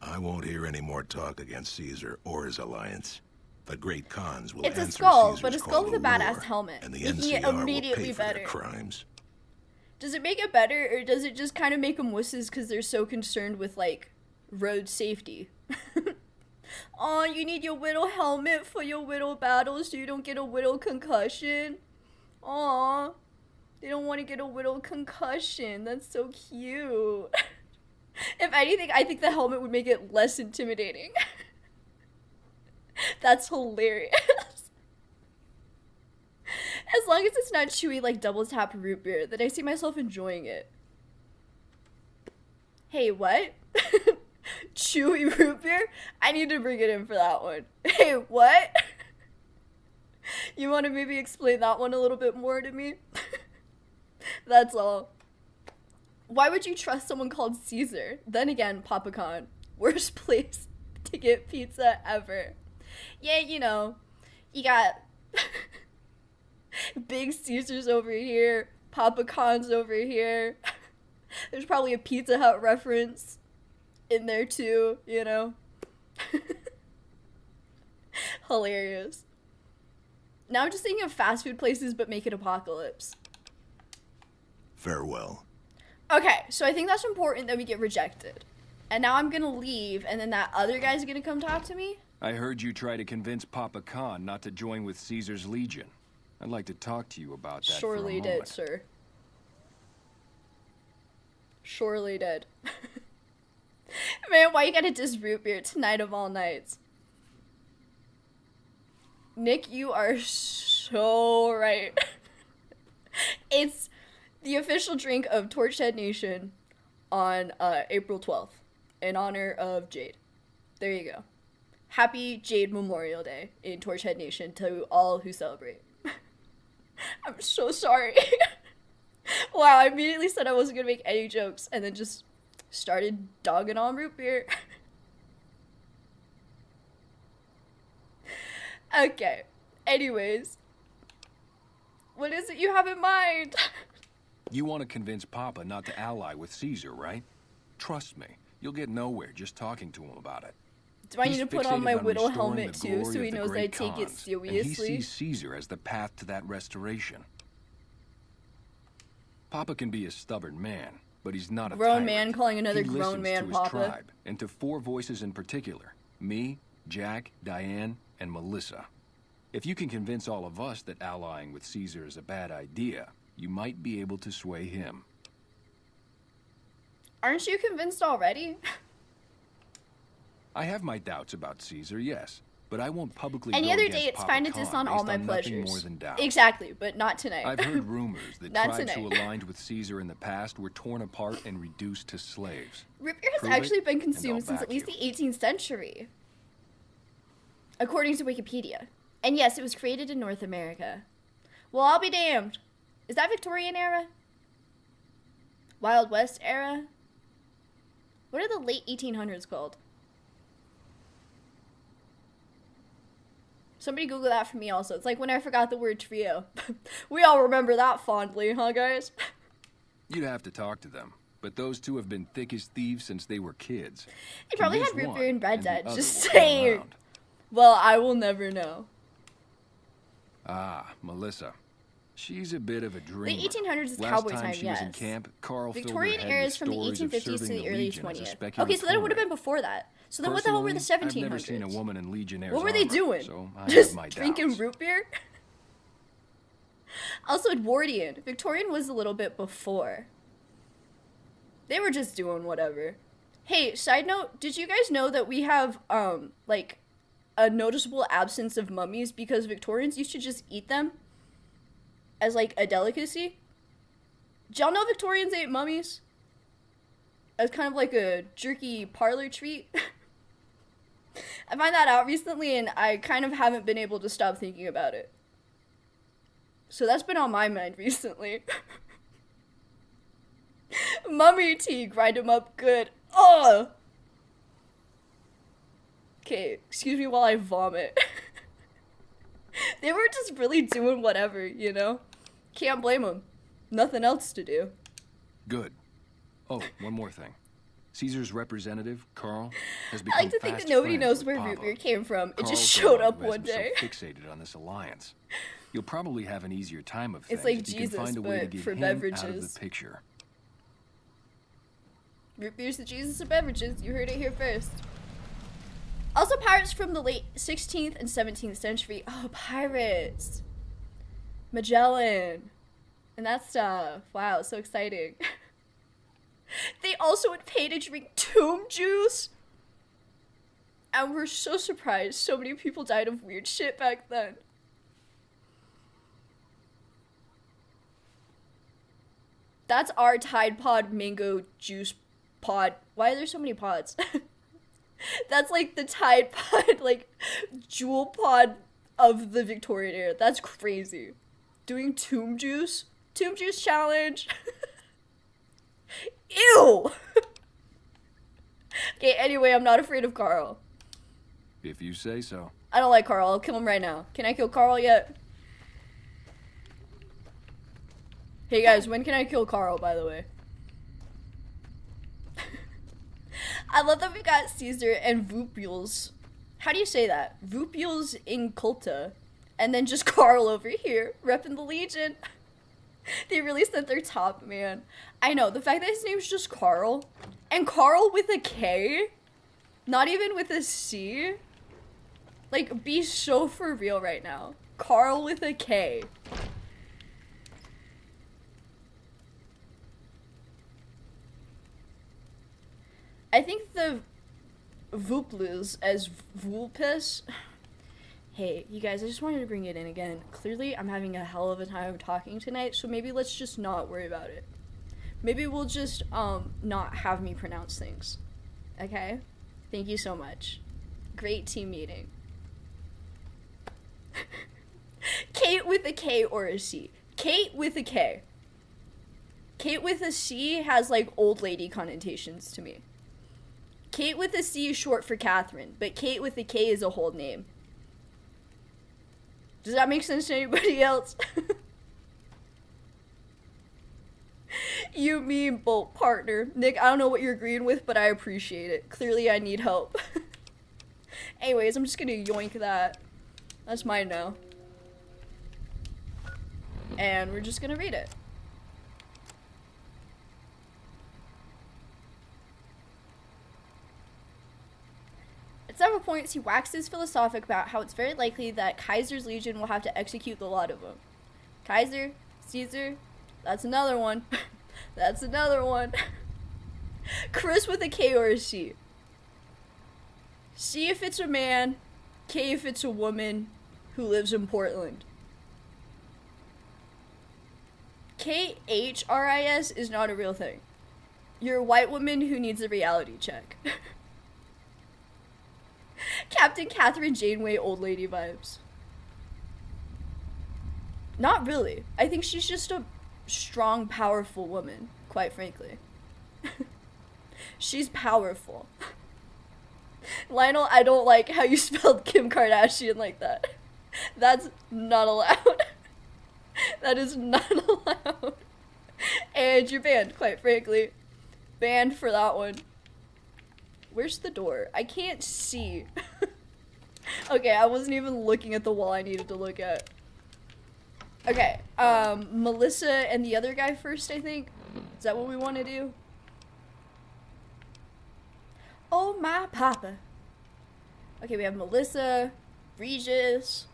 [SPEAKER 4] I won't hear any more talk against Caesar or his alliance. The Great Khans will
[SPEAKER 1] It's a
[SPEAKER 4] answer
[SPEAKER 1] skull,
[SPEAKER 4] Caesar's
[SPEAKER 1] but a skull
[SPEAKER 4] call
[SPEAKER 1] with a
[SPEAKER 4] to
[SPEAKER 1] badass
[SPEAKER 4] war,
[SPEAKER 1] helmet,
[SPEAKER 4] and the
[SPEAKER 1] making it
[SPEAKER 4] NCR will
[SPEAKER 1] immediately
[SPEAKER 4] pay for their
[SPEAKER 1] better.
[SPEAKER 4] crimes.
[SPEAKER 1] Does it make it better, or does it just kind of make them wusses because they're so concerned with like road safety? Oh, you need your Whittle helmet for your Whittle battles so you don't get a Whittle concussion. Aw, they don't want to get a Whittle concussion. That's so cute. If anything, I think the helmet would make it less intimidating. That's hilarious. As long as it's not chewy like double tap root beer, then I see myself enjoying it. Hey, what? Chewy root beer? I need to bring it in for that one. Hey, what? You want to maybe explain that one a little bit more to me? That's all. Why would you trust someone called Caesar? Then again, Papacon. Worst place to get pizza ever. Yeah, you know, you got Big Caesars over here, Papa Khan's over here. There's probably a Pizza Hut reference in there too, you know? Hilarious. Now I'm just thinking of fast food places, but make it apocalypse.
[SPEAKER 4] Farewell.
[SPEAKER 1] Okay, so I think that's important that we get rejected. And now I'm gonna leave, and then that other guy's gonna come talk to me?
[SPEAKER 5] I heard you try to convince Papa Khan not to join with Caesar's Legion. I'd like to talk to you about that
[SPEAKER 1] Surely
[SPEAKER 5] for a moment.
[SPEAKER 1] did, sir. Surely did. Man, why you gotta diss root beer tonight of all nights? Nick, you are so right. It's the official drink of Torchhead Nation on April 12th in honor of Jade. There you go. Happy Jade Memorial Day in Torchhead Nation to all who celebrate. I'm so sorry. Wow, I immediately said I wasn't gonna make any jokes and then just started dogging on root beer. Okay. Anyways. What is it you have in mind?
[SPEAKER 5] You want to convince Papa not to ally with Caesar, right? Trust me, you'll get nowhere just talking to him about it.
[SPEAKER 1] Do I need
[SPEAKER 5] He's
[SPEAKER 1] to put on my
[SPEAKER 5] fixated
[SPEAKER 1] Whittle
[SPEAKER 5] restoring
[SPEAKER 1] helmet
[SPEAKER 5] the
[SPEAKER 1] too
[SPEAKER 5] glory
[SPEAKER 1] so
[SPEAKER 5] of
[SPEAKER 1] he
[SPEAKER 5] the
[SPEAKER 1] knows that I
[SPEAKER 5] great
[SPEAKER 1] take it
[SPEAKER 5] Khans, and he
[SPEAKER 1] seriously?
[SPEAKER 5] sees Caesar as the path to that restoration. Papa can be a stubborn man, but he's not a
[SPEAKER 1] Grown
[SPEAKER 5] tyrant.
[SPEAKER 1] man calling another
[SPEAKER 5] He
[SPEAKER 1] grown
[SPEAKER 5] listens
[SPEAKER 1] man
[SPEAKER 5] to his
[SPEAKER 1] Papa.
[SPEAKER 5] tribe, and to 4 voices in particular: me, Jack, Diane, and Melissa. If you can convince all of us that allying with Caesar is a bad idea, you might be able to sway him.
[SPEAKER 1] Aren't you convinced already?
[SPEAKER 5] I have my doubts about Caesar, yes, but I won't publicly
[SPEAKER 1] Any
[SPEAKER 5] go
[SPEAKER 1] other
[SPEAKER 5] against
[SPEAKER 1] day, it's
[SPEAKER 5] Papa
[SPEAKER 1] fine to
[SPEAKER 5] Khan
[SPEAKER 1] diss on
[SPEAKER 5] based
[SPEAKER 1] all my
[SPEAKER 5] nothing
[SPEAKER 1] pleasures.
[SPEAKER 5] more than doubt.
[SPEAKER 1] Exactly, but not tonight.
[SPEAKER 5] I've heard rumors that
[SPEAKER 1] Not
[SPEAKER 5] tribes who
[SPEAKER 1] tonight.
[SPEAKER 5] aligned with Caesar in the past were torn apart and reduced to slaves.
[SPEAKER 1] Root beer has
[SPEAKER 5] Prove it,
[SPEAKER 1] actually been
[SPEAKER 5] and I'll
[SPEAKER 1] consumed since at
[SPEAKER 5] back
[SPEAKER 1] least
[SPEAKER 5] you.
[SPEAKER 1] the 18th century. According to Wikipedia. And yes, it was created in North America. Well, I'll be damned. Is that Victorian era? Wild West era? What are the late 1800s called? Somebody Google that for me also. It's like when I forgot the word trio. We all remember that fondly, huh guys?
[SPEAKER 5] You'd have to talk to them, but those two have been thick as thieves since they were kids.
[SPEAKER 1] They probably had
[SPEAKER 5] Convince
[SPEAKER 1] root
[SPEAKER 5] one,
[SPEAKER 1] beer and bread
[SPEAKER 5] and the
[SPEAKER 1] dead.
[SPEAKER 5] other
[SPEAKER 1] Just
[SPEAKER 5] will come
[SPEAKER 1] saying.
[SPEAKER 5] around.
[SPEAKER 1] Well, I will never know.
[SPEAKER 5] Ah, Melissa. She's a bit of a dreamer.
[SPEAKER 1] 1800s is
[SPEAKER 5] Last
[SPEAKER 1] cowboy
[SPEAKER 5] time
[SPEAKER 1] time,
[SPEAKER 5] she was in
[SPEAKER 1] yes.
[SPEAKER 5] camp, Carl
[SPEAKER 1] Victorian
[SPEAKER 5] filled her
[SPEAKER 1] era
[SPEAKER 5] head
[SPEAKER 1] is
[SPEAKER 5] with
[SPEAKER 1] from the
[SPEAKER 5] stories of
[SPEAKER 1] 1850s to
[SPEAKER 5] serving
[SPEAKER 1] the early
[SPEAKER 5] Legion as a
[SPEAKER 1] 20th. Okay, so then it would have been
[SPEAKER 5] speculative
[SPEAKER 1] before that. So then what the hell were the
[SPEAKER 5] Personally,
[SPEAKER 1] 1700s?
[SPEAKER 5] I've never seen a woman in Legionnaires'
[SPEAKER 1] What were they
[SPEAKER 5] armor,
[SPEAKER 1] doing?
[SPEAKER 5] So I
[SPEAKER 1] Just
[SPEAKER 5] have my
[SPEAKER 1] drinking
[SPEAKER 5] doubts.
[SPEAKER 1] root beer? Also, Edwardian. Victorian was a little bit before. They were just doing whatever. Hey, side note, did you guys know that we have, like, a noticeable absence of mummies because Victorians used to just eat them as, like, a delicacy? Did y'all know Victorians ate mummies? As kind of like a jerky parlor treat? I found that out recently and I kind of haven't been able to stop thinking about it. So that's been on my mind recently. Mummy tea, grind them up good. Ugh! Okay, excuse me while I vomit. They were just really doing whatever, you know? Can't blame them. Nothing else to do.
[SPEAKER 5] Good. Oh, one more thing. Caesar's representative, Carl, has
[SPEAKER 1] I
[SPEAKER 5] become
[SPEAKER 1] like to think
[SPEAKER 5] fast
[SPEAKER 1] that nobody
[SPEAKER 5] friends
[SPEAKER 1] knows
[SPEAKER 5] with
[SPEAKER 1] where
[SPEAKER 5] Papa.
[SPEAKER 1] root beer came from. It
[SPEAKER 5] Carl's
[SPEAKER 1] just
[SPEAKER 5] the
[SPEAKER 1] showed
[SPEAKER 5] one
[SPEAKER 1] up
[SPEAKER 5] who has
[SPEAKER 1] one
[SPEAKER 5] been
[SPEAKER 1] day.
[SPEAKER 5] So fixated on this alliance. You'll probably have an easier time of
[SPEAKER 1] It's
[SPEAKER 5] things
[SPEAKER 1] like
[SPEAKER 5] if you
[SPEAKER 1] Jesus,
[SPEAKER 5] can find a way to
[SPEAKER 1] but
[SPEAKER 5] get
[SPEAKER 1] for
[SPEAKER 5] him out of
[SPEAKER 1] beverages.
[SPEAKER 5] the picture.
[SPEAKER 1] Root beer's the Jesus of beverages. You heard it here first. Also, pirates from the late 16th and 17th century. Oh, pirates. Magellan. And that stuff. Wow, so exciting. They also would pay to drink tomb juice. And we're so surprised so many people died of weird shit back then. That's our Tide Pod mango juice pod. Why are there so many pods? That's like the Tide Pod, like, jewel pod of the Victorian era. That's crazy. Doing tomb juice? Tomb juice challenge? Ew! Okay, anyway, I'm not afraid of Carl.
[SPEAKER 5] If you say so.
[SPEAKER 1] I don't like Carl. I'll kill him right now. Can I kill Carl yet? Hey guys, when can I kill Carl, by the way? I love that we got Caesar and Vupules. How do you say that? Vupules in Culta. And then just Carl over here, repping the Legion. They really sent their top, man. I know, the fact that his name's just Carl, and Carl with a K, not even with a C. Like, be so for real right now. Carl with a K. I think the Vuplus as Vulpes. Hey, you guys, I just wanted to bring it in again. Clearly, I'm having a hell of a time talking tonight, so maybe let's just not worry about it. Maybe we'll just, not have me pronounce things. Okay? Thank you so much. Great team meeting. Kate with a K or a C. Kate with a K. Kate with a C has, like, old lady connotations to me. Kate with a C is short for Catherine, but Kate with a K is a whole name. Does that make sense to anybody else? You, me, bolt partner. Nick, I don't know what you're agreeing with, but I appreciate it. Clearly I need help. Anyways, I'm just gonna yoink that. That's mine now. And we're just gonna read it. At several points, he waxes philosophic about how it's very likely that Kaiser's Legion will have to execute the lot of them. Kaiser, Caesar, that's another one. That's another one. Chris with a K or a C. C if it's a man, K if it's a woman who lives in Portland. KHRIS is not a real thing. You're a white woman who needs a reality check. Captain Catherine Janeway old lady vibes. Not really. I think she's just a strong, powerful woman, quite frankly. She's powerful. Lionel, I don't like how you spelled Kim Kardashian like that. That's not allowed. That is not allowed. And you're banned, quite frankly. Banned for that one. Where's the door? I can't see. Okay, I wasn't even looking at the wall I needed to look at. Okay, Melissa and the other guy first, I think. Is that what we want to do? Oh my papa. Okay, we have Melissa, Regis,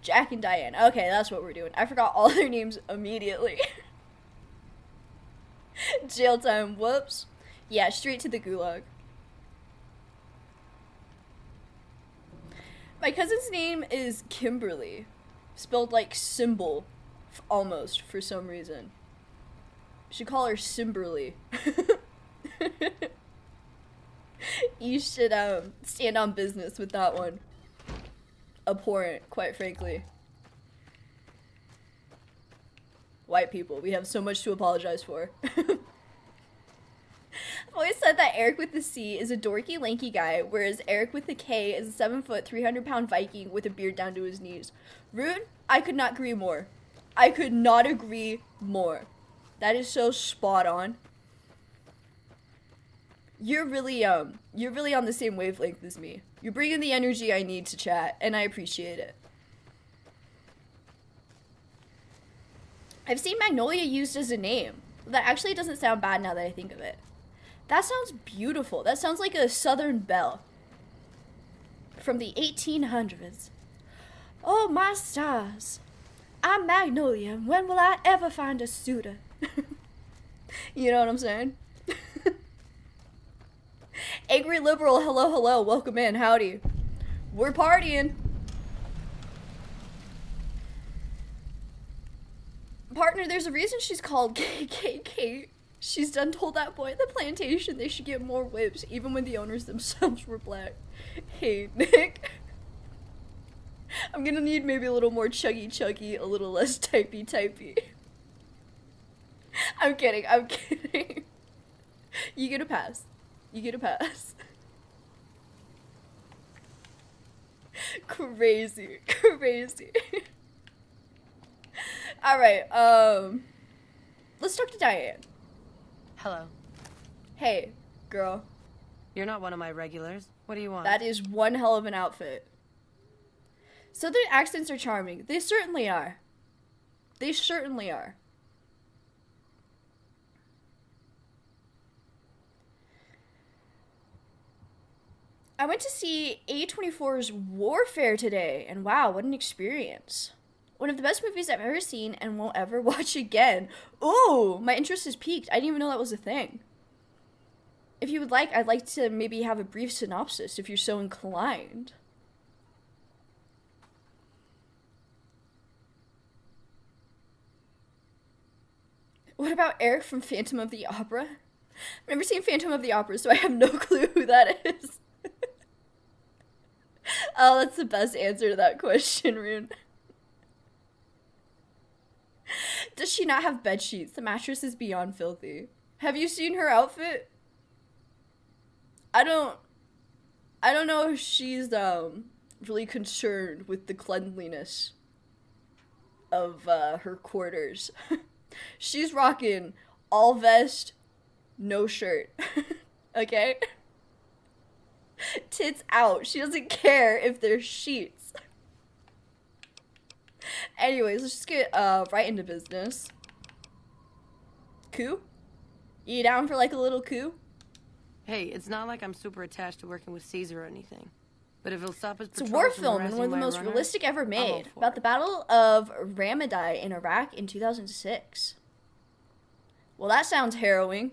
[SPEAKER 1] Jack, and Diane. Okay, that's what we're doing. I forgot all their names immediately. Jail time, whoops. Yeah, straight to the gulag. My cousin's name is Kimberly. Spelled like symbol, almost, for some reason. Should call her Simberly. You should, stand on business with that one. Abhorrent, quite frankly. White people, we have so much to apologize for. I've always said that Eric with the C is a dorky, lanky guy, whereas Eric with the K is a 7-foot, 300-pound Viking with a beard down to his knees. Rude? I could not agree more. I could not agree more. That is so spot on. You're really on the same wavelength as me. You're bringing the energy I need to chat, and I appreciate it. I've seen Magnolia used as a name. That actually doesn't sound bad now that I think of it. That sounds beautiful. That sounds like a Southern belle. From the 1800s. Oh, my stars. I'm Magnolia. When will I ever find a suitor? You know what I'm saying? Angry Liberal, hello, hello. Welcome in. Howdy. We're partying. Partner, there's a reason she's called KKK. She's done told that boy at the plantation they should get more whips, even when the owners themselves were black. Hey, Nick. I'm gonna need maybe a little more chuggy, a little less typey. I'm kidding. You get a pass. Crazy. Alright, let's talk to Diane.
[SPEAKER 6] Hello.
[SPEAKER 1] Hey, girl.
[SPEAKER 6] You're not one of my regulars. What do you want?
[SPEAKER 1] That is one hell of an outfit. Southern accents are charming. They certainly are. They certainly are. I went to see A24's Warfare today, and wow, what an experience. One of the best movies I've ever seen and won't ever watch again. Ooh, my interest is piqued. I didn't even know that was a thing. If you would like, I'd like to maybe have a brief synopsis if you're so inclined. What about Eric from Phantom of the Opera? I've never seen Phantom of the Opera, so I have no clue who that is. Oh, that's the best answer to that question, Rune. Does she not have bed sheets? The mattress is beyond filthy. Have you seen her outfit? I don't know if she's really concerned with the cleanliness of her quarters. She's rocking all vest, no shirt. Okay? Tits out. She doesn't care if there's sheets. Anyways, let's just get right into business. Coup? You down for like a little coup?
[SPEAKER 6] Hey, it's not like I'm super attached to working with Caesar or anything. But if it'll stop us
[SPEAKER 1] It's a war film and one of the most realistic ever made about the Battle of Ramadi in Iraq in 2006. Well, that sounds harrowing.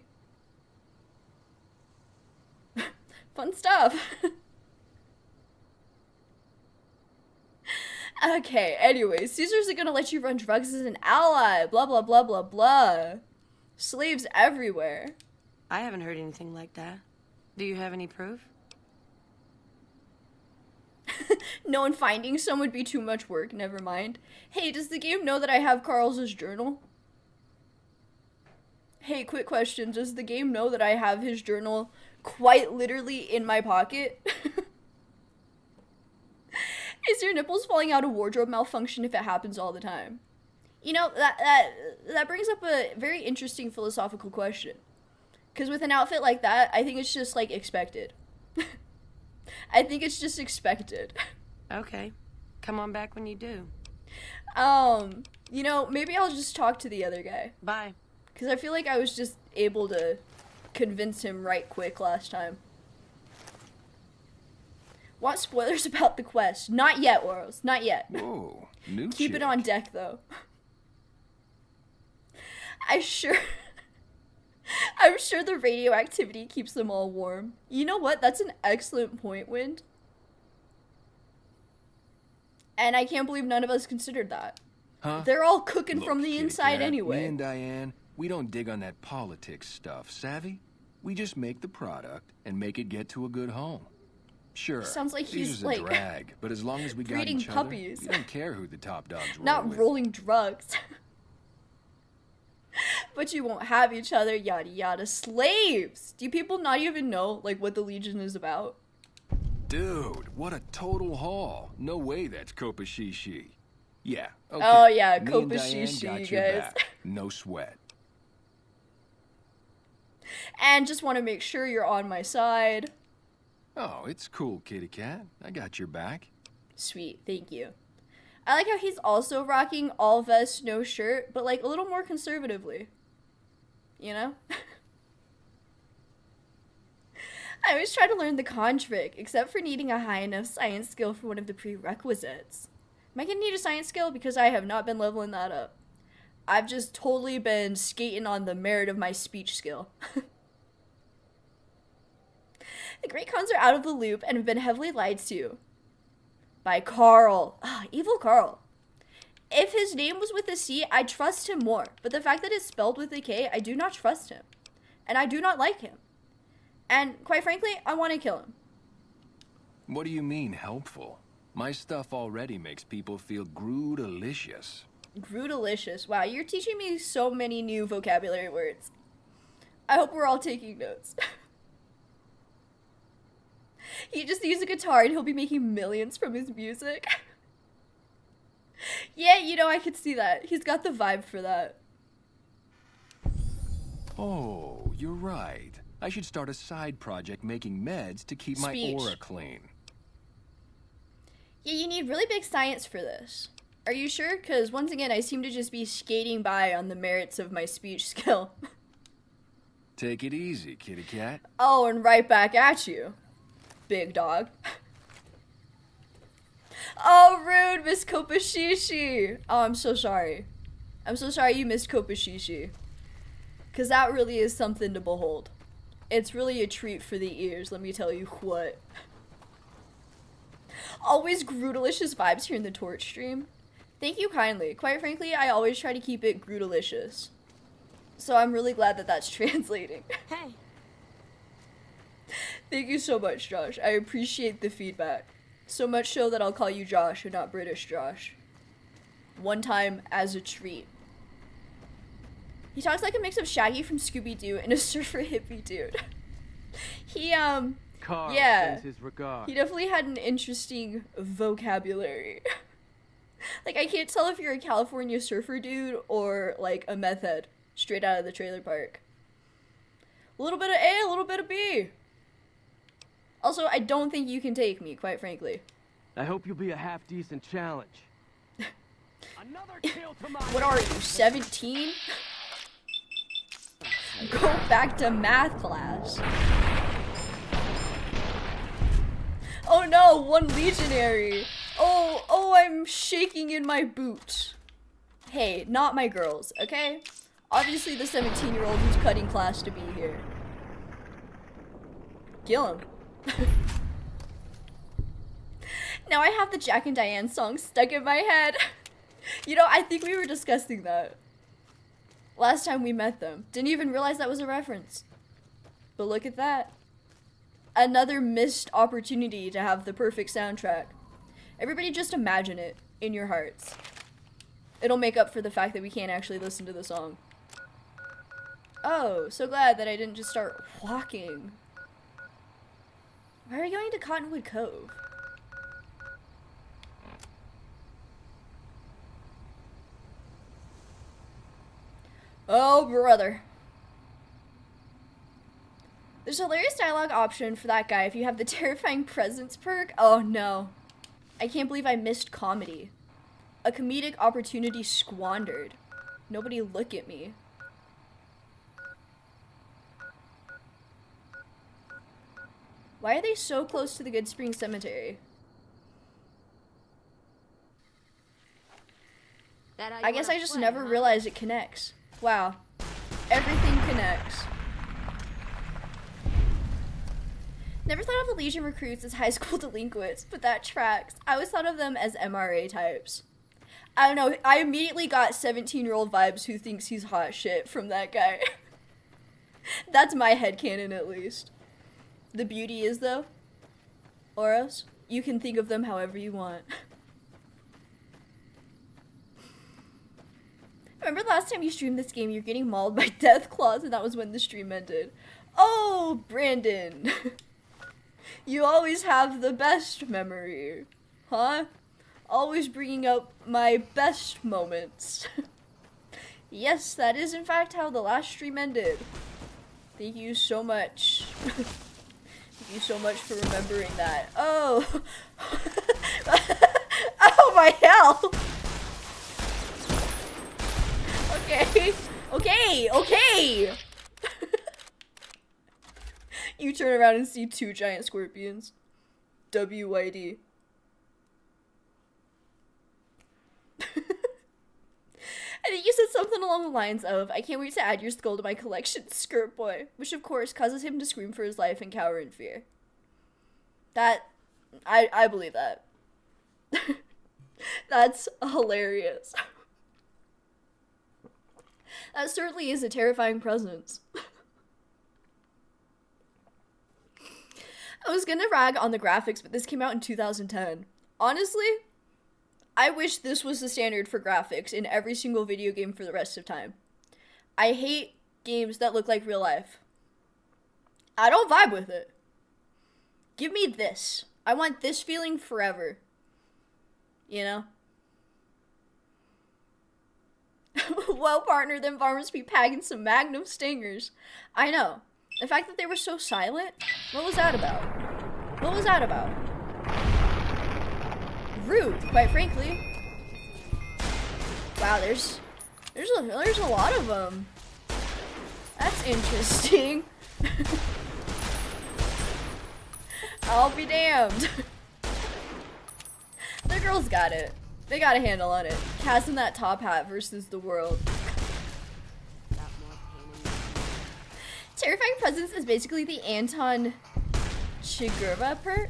[SPEAKER 1] Fun stuff. Okay, anyway, Caesar's gonna let you run drugs as an ally, blah blah blah blah blah. Slaves everywhere.
[SPEAKER 6] I haven't heard anything like that. Do you have any proof?
[SPEAKER 1] No one finding some would be too much work, never mind. Hey, does the game know that I have Carl's journal? Hey, quick question, does the game know that I have his journal quite literally in my pocket? Is your nipples falling out of wardrobe malfunction if it happens all the time? You know, that brings up a very interesting philosophical question. Because with an outfit like that, I think it's just, like, expected. I think it's just expected.
[SPEAKER 6] Okay. Come on back when you do.
[SPEAKER 1] You know, maybe I'll just talk to the other guy.
[SPEAKER 6] Bye.
[SPEAKER 1] Because I feel like I was just able to convince him right quick last time. Want spoilers about the quest? Not yet, Oros. Not yet.
[SPEAKER 5] Whoa, new
[SPEAKER 1] Keep it
[SPEAKER 5] chick.
[SPEAKER 1] on deck, though. I'm sure the radioactivity keeps them all warm. You know what? That's an excellent point, Wind. And I can't believe none of us considered that.
[SPEAKER 5] Huh?
[SPEAKER 1] They're all cooking
[SPEAKER 5] Look,
[SPEAKER 1] from the
[SPEAKER 5] kitty
[SPEAKER 1] inside
[SPEAKER 5] cat,
[SPEAKER 1] anyway.
[SPEAKER 5] Me and Diane, we don't dig on that politics stuff, savvy? We just make the product and make it get to a good home. Sure,
[SPEAKER 1] Sounds like he's,
[SPEAKER 5] Caesar's
[SPEAKER 1] like,
[SPEAKER 5] a drag, but as long as we got
[SPEAKER 1] breeding
[SPEAKER 5] each other,
[SPEAKER 1] puppies.
[SPEAKER 5] we don't care who the top dogs roll
[SPEAKER 1] Not
[SPEAKER 5] with.
[SPEAKER 1] rolling drugs. But you won't have each other, yada yada. Slaves! Do people not even know, like, what the Legion is about?
[SPEAKER 5] Dude, what a total haul. No way that's Kopashishi. Yeah, okay.
[SPEAKER 1] Oh, yeah,
[SPEAKER 5] Me and Diane
[SPEAKER 1] Kopashishi,
[SPEAKER 5] got
[SPEAKER 1] you
[SPEAKER 5] your
[SPEAKER 1] guys.
[SPEAKER 5] back. No sweat.
[SPEAKER 1] And just want to make sure you're on my side.
[SPEAKER 5] Oh, it's cool, kitty cat. I got your back.
[SPEAKER 1] Sweet, thank you. I like how he's also rocking all vest, no shirt, but like a little more conservatively. You know? I always try to learn the con trick, except for needing a high enough science skill for one of the prerequisites. Am I gonna need a science skill? Because I have not been leveling that up. I've just totally been skating on the merit of my speech skill. The Great Khans are out of the loop and have been heavily lied to. By Carl. Ah, evil Carl. If his name was with a C, I'd trust him more. But the fact that it's spelled with a K, I do not trust him. And I do not like him. And quite frankly, I want to kill him.
[SPEAKER 5] What do you mean, helpful? My stuff already makes people feel Groot-alicious.
[SPEAKER 1] Groot-alicious. Wow, you're teaching me so many new vocabulary words. I hope we're all taking notes. He just needs a guitar and he'll be making millions from his music. Yeah, you know, I could see that. He's got the vibe for that.
[SPEAKER 5] Oh, you're right. I should start a side project making meds to keep my
[SPEAKER 1] Speech.
[SPEAKER 5] aura clean.
[SPEAKER 1] Yeah, you need really big science for this. Are you sure? Because once again, I seem to just be skating by on the merits of my speech skill.
[SPEAKER 5] Take it easy, kitty cat.
[SPEAKER 1] Oh, and right back at you, big dog. Oh, rude, Miss Kopashishi. Oh, I'm so sorry. I'm so sorry you missed Kopashishi. Because that really is something to behold. It's really a treat for the ears, let me tell you what. Always Grootalicious vibes here in the Torch stream. Thank you kindly. Quite frankly, I always try to keep it Grootalicious. So I'm really glad that that's translating.
[SPEAKER 3] Hey.
[SPEAKER 1] Thank you so much, Josh. I appreciate the feedback. So much so that I'll call you Josh and not British Josh. One time as a treat. He talks like a mix of Shaggy from Scooby-Doo and a surfer hippie dude. He,
[SPEAKER 7] Carl
[SPEAKER 1] yeah.
[SPEAKER 7] sends his regards.
[SPEAKER 1] He definitely had an interesting vocabulary. Like, I can't tell if you're a California surfer dude or, like, a meth head straight out of the trailer park. A little bit of A, a little bit of B. Also, I don't think you can take me, quite frankly.
[SPEAKER 7] I hope you'll be a half-decent challenge. Another kill to my
[SPEAKER 1] What are you, 17? Go back to math class. Oh no, one legionary. Oh, I'm shaking in my boots. Hey, not my girls, okay? Obviously the 17-year-old who's cutting class to be here. Kill him. Now I have the Jack and Diane song stuck in my head. You know, I think we were discussing that last time we met them. Didn't even realize that was a reference. But look at that. Another missed opportunity to have the perfect soundtrack. Everybody just imagine it in your hearts. It'll make up for the fact that we can't actually listen to the song. Oh, so glad that I didn't just start walking. Why are we going to Cottonwood Cove? Oh, brother. There's a hilarious dialogue option for that guy if you have the terrifying presence perk. Oh no. I can't believe I missed comedy. A comedic opportunity squandered. Nobody look at me. Why are they so close to the Good Spring Cemetery? I guess I just never realized it connects. Wow. Everything connects. Never thought of the Legion recruits as high school delinquents, but that tracks. I always thought of them as MRA types. I don't know, I immediately got 17-year-old vibes who thinks he's hot shit from that guy. That's my headcanon at least. The beauty is though, Oros, you can think of them however you want. Remember the last time you streamed this game, you're getting mauled by death claws and that was when the stream ended. Oh, Brandon. You always have the best memory, huh? Always bringing up my best moments. Yes, that is in fact how the last stream ended. Thank you so much. Thank you so much for remembering that. Oh. Oh my hell. Okay. Okay. You turn around and see two giant scorpions. WYD. I think you said something along the lines of, I can't wait to add your skull to my collection, Skirt Boy, which of course causes him to scream for his life and cower in fear. That, I believe that. That's hilarious. That certainly is a terrifying presence. I was gonna rag on the graphics, but this came out in 2010. Honestly, I wish this was the standard for graphics in every single video game for the rest of time. I hate games that look like real life. I don't vibe with it. Give me this. I want this feeling forever. You know? Well, partner, them farmers be packing some Magnum stingers. I know. The fact that they were so silent, what was that about? What was that about? Rude, quite frankly. Wow, there's a lot of them. That's interesting. I'll be damned. The girls got it. They got a handle on it. Kaz in that top hat versus the world. Terrifying Presence is basically the Anton Chigurh perk.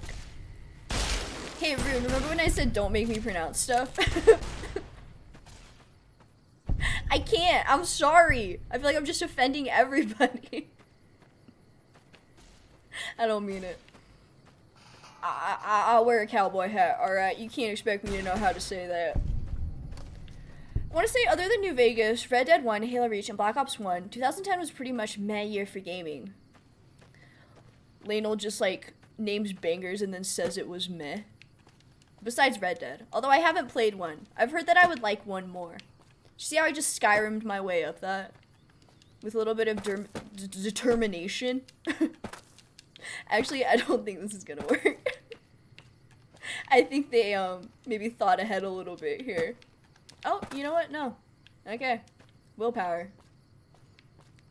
[SPEAKER 1] Hey Rune, remember when I said don't make me pronounce stuff? I can't. I'm sorry. I feel like I'm just offending everybody. I don't mean it. I'll wear a cowboy hat, alright? You can't expect me to know how to say that. I want to say, other than New Vegas, Red Dead 1, Halo Reach, and Black Ops 1, 2010 was pretty much meh year for gaming. Lionel just, like, names bangers and then says it was meh. Besides Red Dead. Although I haven't played one. I've heard that I would like one more. See how I just Skyrim'd my way up that? With a little bit of determination. Actually, I don't think this is gonna work. I think they, maybe thought ahead a little bit here. Oh, you know what? No. Okay. Willpower.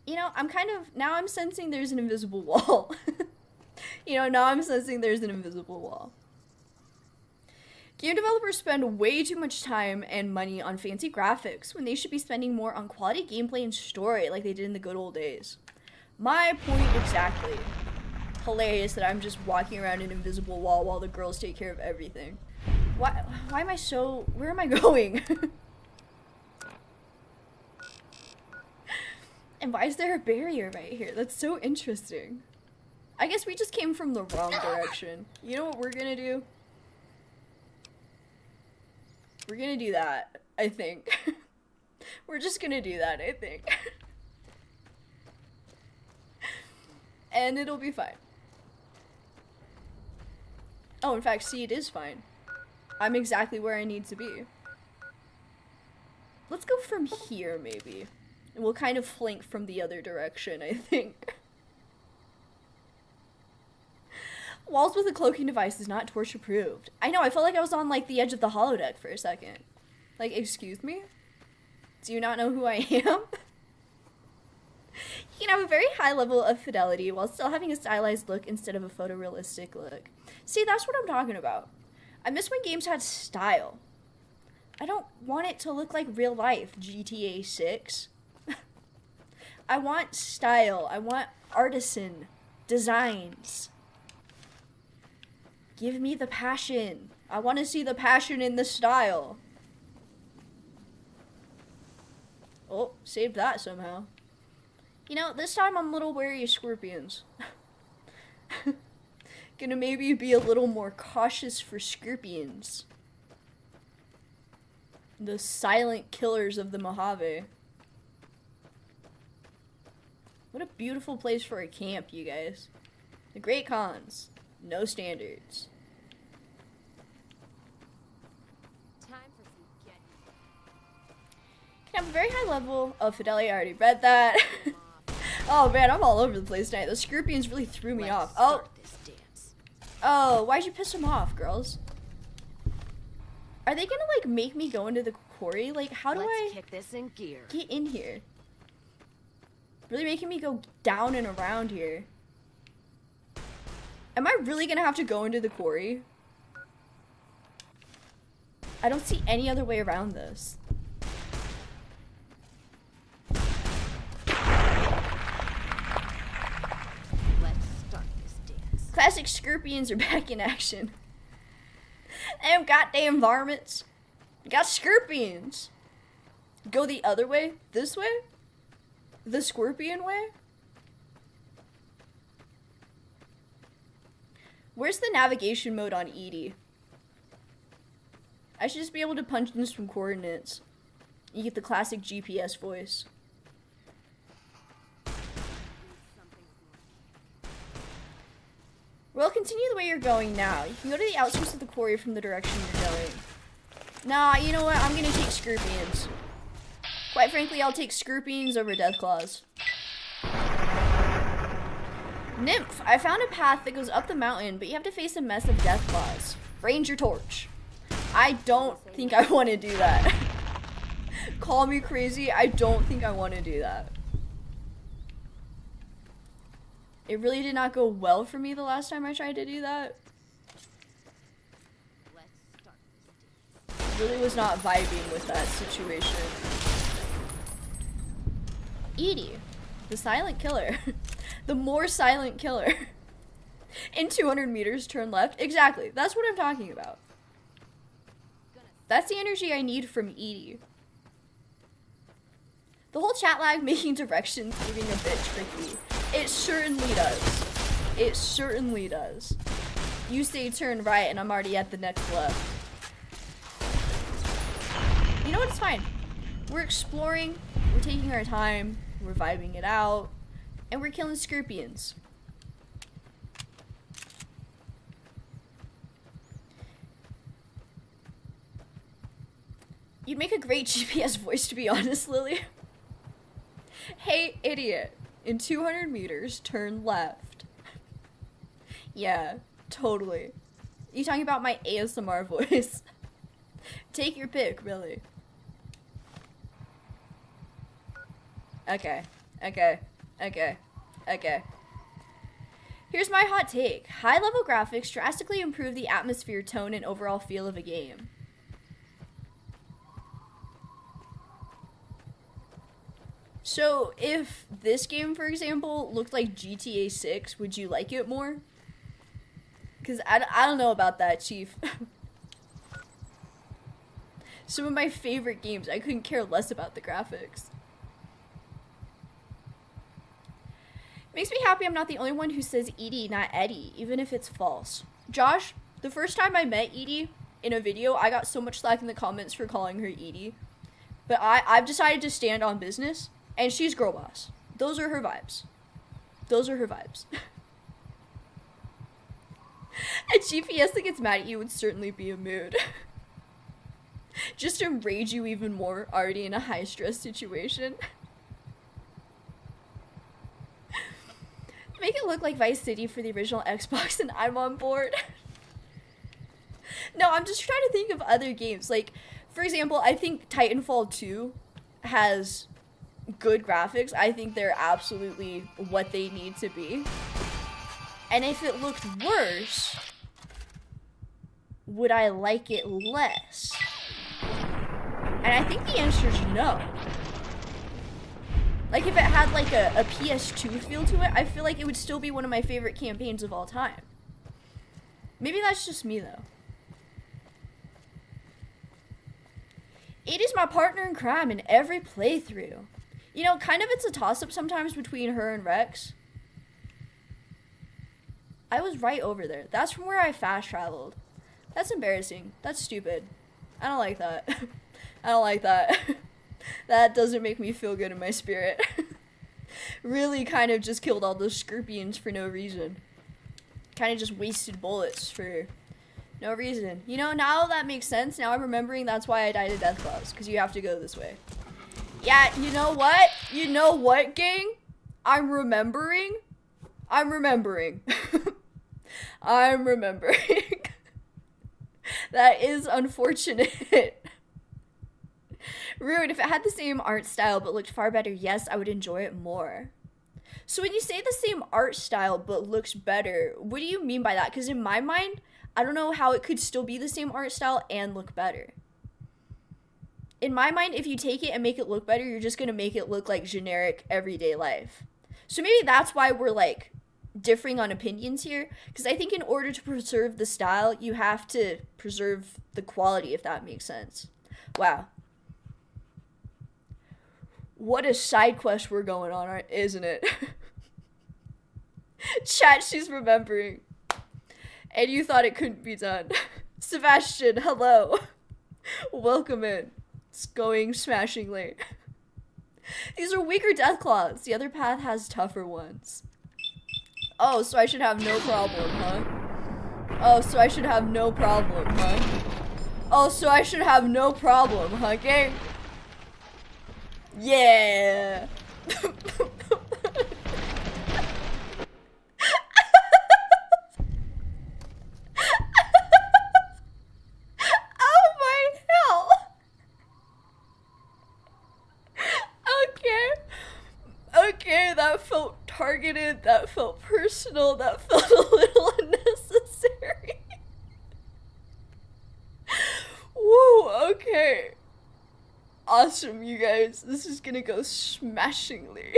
[SPEAKER 1] You know, now I'm sensing there's an invisible wall. You know, now I'm sensing there's an invisible wall. Game developers spend way too much time and money on fancy graphics when they should be spending more on quality gameplay and story like they did in the good old days. My point exactly. Hilarious that I'm just walking around an invisible wall while the girls take care of everything. Why am I so... Where am I going? And why is there a barrier right here? That's so interesting. I guess we just came from the wrong direction. You know what we're gonna do? We're gonna do that, I think. We're just gonna do that, I think. And it'll be fine. Oh, in fact, see, it is fine. I'm exactly where I need to be. Let's go from here, maybe. And we'll kind of flank from the other direction, I think. Walls with a cloaking device is not torch approved. I know, I felt like I was on, like, the edge of the holodeck for a second. Like, excuse me? Do you not know who I am? You can have a very high level of fidelity while still having a stylized look instead of a photorealistic look. See, that's what I'm talking about. I miss when games had style. I don't want it to look like real life, GTA 6. I want style. I want artisan designs. Give me the passion. I want to see the passion in the style. Oh, saved that somehow. You know, this time I'm a little wary of scorpions. Gonna maybe be a little more cautious for scorpions. The silent killers of the Mojave. What a beautiful place for a camp, you guys. The Great Khans. No standards.
[SPEAKER 3] Time for some getting.
[SPEAKER 1] Can have a very high level of fidelity. I already read that. Oh man, I'm all over the place tonight. Those scorpions really threw me off. Oh.
[SPEAKER 3] This dance.
[SPEAKER 1] Oh, why'd you piss them off, girls? Are they gonna, like, make me go into the quarry? Like, how do I
[SPEAKER 3] kick this in gear?
[SPEAKER 1] get in here? Really making me go down and around here. Am I really gonna have to go into the quarry? I don't see any other way around this.
[SPEAKER 3] Let's start this dance.
[SPEAKER 1] Classic scorpions are back in action. Them goddamn varmints. Got scorpions. Go the other way? This way? The scorpion way? Where's the navigation mode on Edie? I should just be able to punch in some coordinates. You get the classic GPS voice. Well, continue the way you're going now. You can go to the outskirts of the quarry from the direction you're going. Nah, you know what? I'm gonna take scorpions. Quite frankly, I'll take Scorpions over Deathclaws. Nymph, I found a path that goes up the mountain, but you have to face a mess of Deathclaws. Ranger Torch. I don't think I want to do that. Call me crazy, I don't think I want to do that. It really did not go well for me the last time I tried to do that.
[SPEAKER 3] Let's start this dance.
[SPEAKER 1] Really was not vibing with that situation. Edie, the silent killer. The more silent killer. In 200 meters, turn left. Exactly, that's what I'm talking about. That's the energy I need from Edie. The whole chat lag making directions giving a bit tricky. It certainly does. It certainly does. You say turn right and I'm already at the next left. You know what, it's fine. We're exploring, we're taking our time, we're vibing it out, and we're killing Scorpions. You'd make a great GPS voice, to be honest, Lily. Hey, idiot. In 200 meters, turn left. Yeah, totally. You talking about my ASMR voice? Take your pick, really. Okay. Here's my hot take. High-level graphics drastically improve the atmosphere, tone, and overall feel of a game. So, if this game, for example, looked like GTA 6, would you like it more? Because I don't know about that, Chief. Some of my favorite games, I couldn't care less about the graphics. Makes me happy I'm not the only one who says Edie, not Eddie, even if it's false. Josh, the first time I met Edie in a video, I got so much slack in the comments for calling her Edie. But I've decided to stand on business. And she's girl boss. Those are her vibes. Those are her vibes. A GPS that gets mad at you would certainly be a mood. Just to enrage you even more, already in a high stress situation. Make it look like Vice City for the original Xbox and I'm on board. No, I'm just trying to think of other games. Like, for example, I think Titanfall 2 has good graphics. I think they're absolutely what they need to be. And if it looked worse, would I like it less? And I think the answer is no. Like, if it had like a PS2 feel to it, I feel like it would still be one of my favorite campaigns of all time. Maybe that's just me though. It is my partner in crime in every playthrough. You know, kind of it's a toss-up sometimes between her and Rex. I was right over there. That's from where I fast traveled. That's embarrassing. That's stupid. I don't like that. I don't like that. That doesn't make me feel good in my spirit. Really kind of just killed all those Scorpions for no reason. Kind of just wasted bullets for no reason. You know, now that makes sense. Now I'm remembering that's why I died of Deathclaws. Because you have to go this way. Yeah, you know what? You know what, gang? I'm remembering. I'm remembering. That is unfortunate. Rude, if it had the same art style but looked far better, yes, I would enjoy it more. So when you say the same art style but looks better, what do you mean by that? Because in my mind, I don't know how it could still be the same art style and look better. In my mind, if you take it and make it look better, you're just going to make it look like generic everyday life. So maybe that's why we're like differing on opinions here. Because I think in order to preserve the style, you have to preserve the quality, if that makes sense. Wow. What a side quest we're going on, isn't it? Chat, she's remembering. And you thought it couldn't be done. Sebastian, hello. Welcome in. It's going smashingly. These are weaker Deathclaws. The other path has tougher ones. Oh, so I should have no problem, huh? Oh, so I should have no problem, huh? Oh, so I should have no problem, huh, gang? Yeah. Oh my hell. Okay, that felt targeted, that felt personal, that felt a little unnecessary. Woo, okay. Awesome, you guys. This is gonna go smashingly.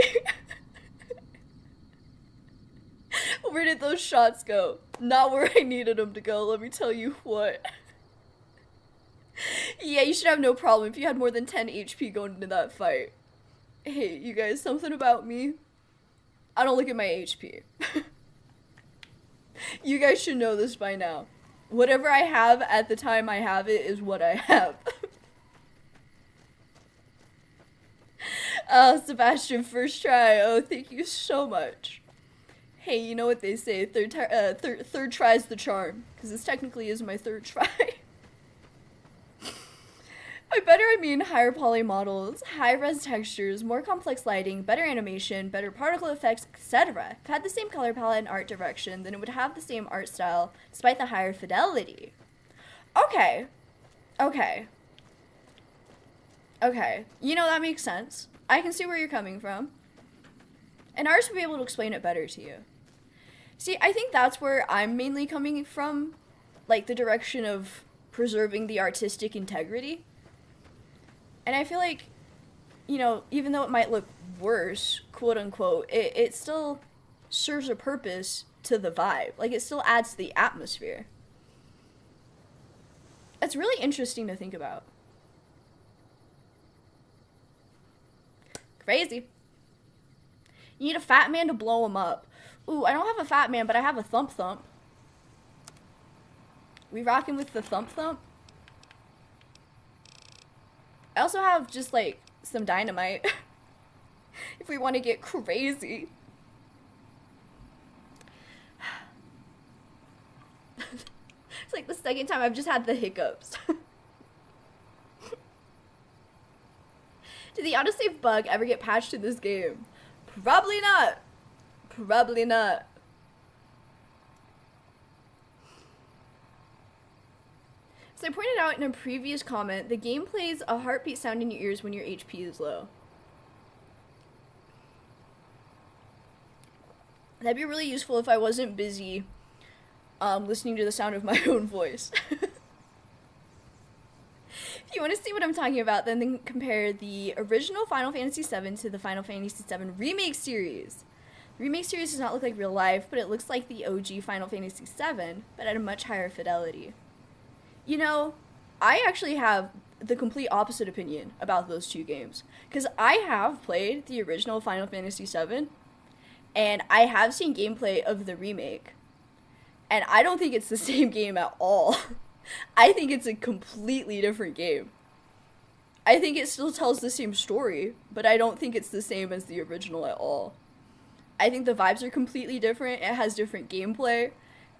[SPEAKER 1] Where did those shots go? Not where I needed them to go, let me tell you what. Yeah, you should have no problem if you had more than 10 HP going into that fight. Hey, you guys, something about me. I don't look at my HP. You guys should know this by now. Whatever I have at the time I have it is what I have. Sebastian, first try. Oh, thank you so much. Hey, you know what they say, third try's the charm. Because this technically is my third try. By better, I mean higher poly models, high-res textures, more complex lighting, better animation, better particle effects, etc. If it had the same color palette and art direction, then it would have the same art style, despite the higher fidelity. Okay. Okay. Okay. You know, that makes sense. I can see where you're coming from. And ours would be able to explain it better to you. See, I think that's where I'm mainly coming from, like the direction of preserving the artistic integrity. And I feel like, you know, even though it might look worse, quote unquote, it still serves a purpose to the vibe. Like, it still adds to the atmosphere. It's really interesting to think about. Crazy. You need a fat man to blow him up. Ooh, I don't have a fat man, but I have a thump thump. We rocking with the thump thump? I also have just like some dynamite if we want to get crazy. It's like the second time I've just had the hiccups. Did the autosave bug ever get patched in this game? Probably not. Probably not. As I pointed out in a previous comment, the game plays a heartbeat sound in your ears when your HP is low. That'd be really useful if I wasn't busy listening to the sound of my own voice. If you want to see what I'm talking about, then compare the original Final Fantasy VII to the Final Fantasy VII Remake series. The Remake series does not look like real life, but it looks like the OG Final Fantasy VII, but at a much higher fidelity. You know, I actually have the complete opposite opinion about those two games. Because I have played the original Final Fantasy VII, and I have seen gameplay of the remake. And I don't think it's the same game at all. I think it's a completely different game. I think it still tells the same story, but I don't think it's the same as the original at all. I think the vibes are completely different. It has different gameplay.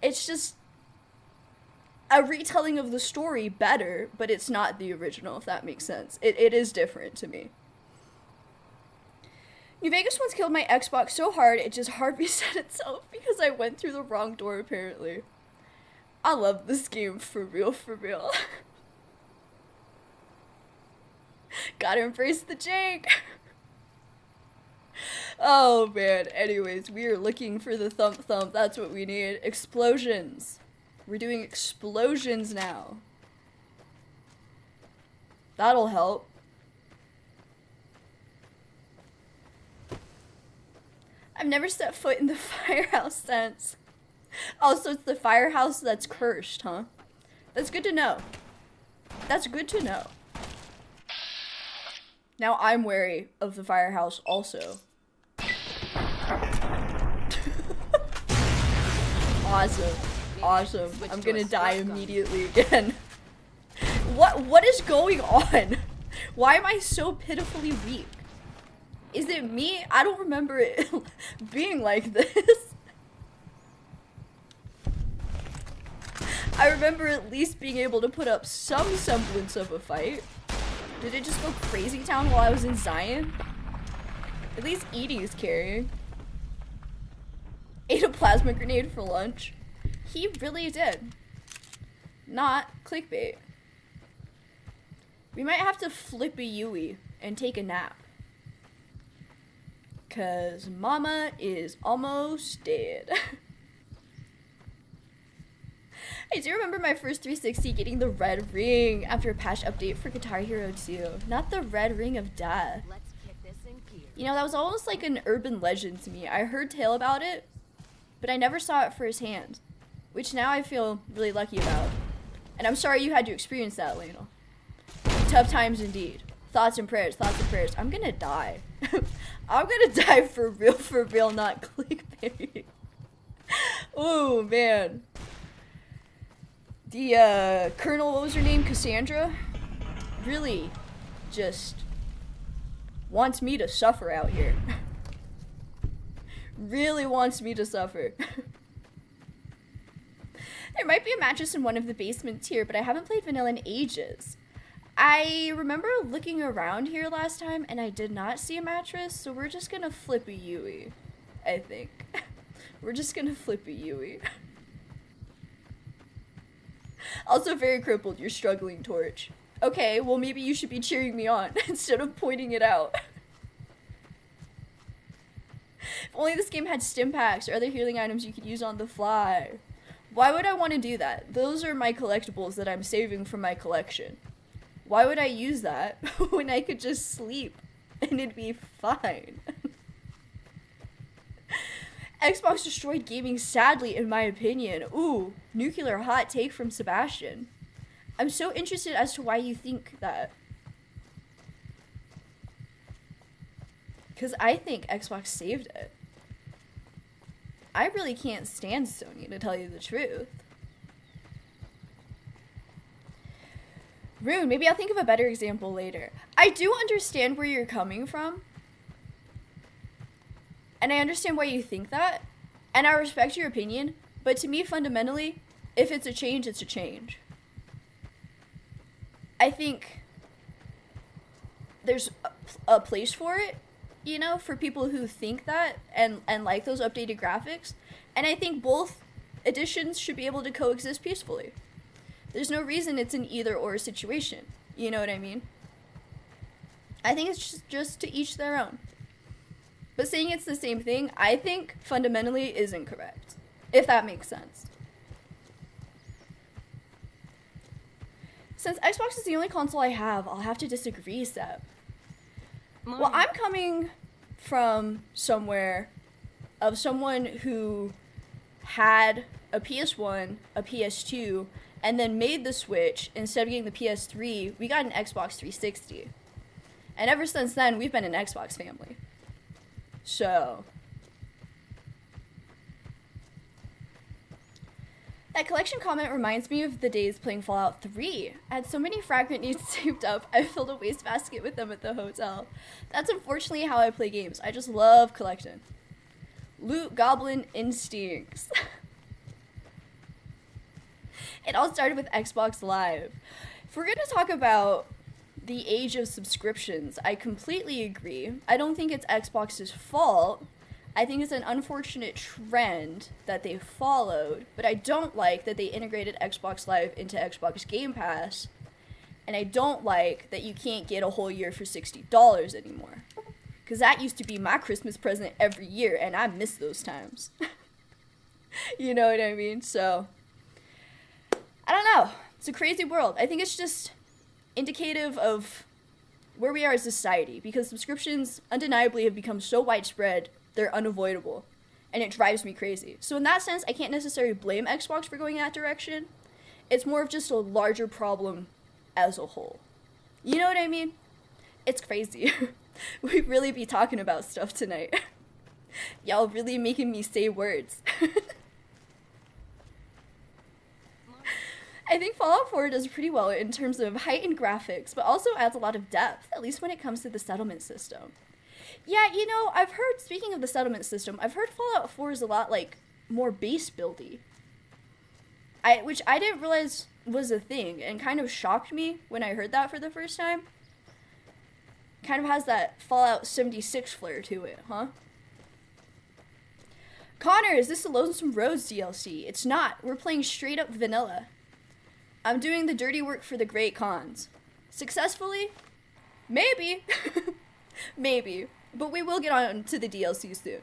[SPEAKER 1] It's just a retelling of the story better, but it's not the original, if that makes sense. It is different to me. New Vegas once killed my Xbox so hard it just hard reset itself because I went through the wrong door, apparently. I love this game, for real, for real. Gotta embrace the jank. Oh man, anyways, we are looking for the thump thump. That's what we need. Explosions. We're doing explosions now. That'll help. I've never set foot in the firehouse since. Oh, so it's the firehouse that's cursed, huh? That's good to know. That's good to know. Now I'm wary of the firehouse also. Awesome. Awesome. I'm gonna die immediately again. What is going on? Why am I so pitifully weak? Is it me? I don't remember it being like this. I remember at least being able to put up some semblance of a fight. Did it just go crazy town while I was in Zion? At least Edie's carrying. Ate a plasma grenade for lunch. He really did. Not clickbait. We might have to flip a Yui and take a nap. Cause Mama is almost dead. I do remember my first 360 getting the red ring after a patch update for Guitar Hero 2. Not the red ring of death.
[SPEAKER 3] Let's kick this in gear.
[SPEAKER 1] You know, that was almost like an urban legend to me. I heard tale about it, but I never saw it firsthand, which now I feel really lucky about. And I'm sorry you had to experience that, Lionel. Tough times indeed. Thoughts and prayers, thoughts and prayers. I'm gonna die. I'm gonna die for real, not clickbait. Oh, man. The, Colonel, what was her name? Cassandra? Really just wants me to suffer out here. Really wants me to suffer. There might be a mattress in one of the basements here, but I haven't played vanilla in ages. I remember looking around here last time and I did not see a mattress, so we're just gonna flip a Yui, I think. We're just gonna flip a Yui. Also very crippled, you're struggling, Torch. Okay, well maybe you should be cheering me on instead of pointing it out. If only this game had stim packs or other healing items you could use on the fly. Why would I want to do that? Those are my collectibles that I'm saving from my collection. Why would I use that when I could just sleep and it'd be fine? Xbox destroyed gaming sadly, in my opinion. Ooh, nuclear hot take from Sebastian. I'm so interested as to why you think that. Because I think Xbox saved it. I really can't stand Sony, to tell you the truth. Rune, maybe I'll think of a better example later. I do understand where you're coming from. And I understand why you think that. And I respect your opinion. But to me, fundamentally, if it's a change, it's a change. I think there's a place for it, you know, for people who think that and like those updated graphics. And I think both editions should be able to coexist peacefully. There's no reason it's an either or situation. You know what I mean? I think it's just to each their own. But saying it's the same thing, I think, fundamentally is incorrect. If that makes sense. Since Xbox is the only console I have, I'll have to disagree, Seb. Well, I'm coming from somewhere of someone who had a PS1, a PS2, and then made the switch. Instead of getting the PS3, we got an Xbox 360. And ever since then, we've been an Xbox family. So, that collection comment reminds me of the days playing Fallout 3. I had so many frag grenades saved up, I filled a wastebasket with them at the hotel. That's unfortunately how I play games. I just love collecting. Loot Goblin instincts. It all started with Xbox Live. If we're going to talk about the age of subscriptions, I completely agree. I don't think it's Xbox's fault. I think it's an unfortunate trend that they followed, but I don't like that they integrated Xbox Live into Xbox Game Pass, and I don't like that you can't get a whole year for $60 anymore. Because that used to be my Christmas present every year, and I miss those times. You know what I mean? So, I don't know. It's a crazy world. I think it's just indicative of where we are as a society, because subscriptions undeniably have become so widespread, they're unavoidable, and it drives me crazy. So in that sense, I can't necessarily blame Xbox for going that direction. It's more of just a larger problem as a whole. You know what I mean? It's crazy. We'd really be talking about stuff tonight. Y'all really making me say words. I think Fallout 4 does pretty well in terms of heightened graphics, but also adds a lot of depth, at least when it comes to the settlement system. Yeah, you know, I've heard, speaking of the settlement system, I've heard Fallout 4 is a lot, like, more base buildy. Which I didn't realize was a thing, and kind of shocked me when I heard that for the first time. Kind of has that Fallout 76 flair to it, huh? Connor, is this the Lonesome Roads DLC? It's not. We're playing straight up vanilla. I'm doing the dirty work for the great cons. Successfully? Maybe. Maybe. But we will get on to the DLC soon.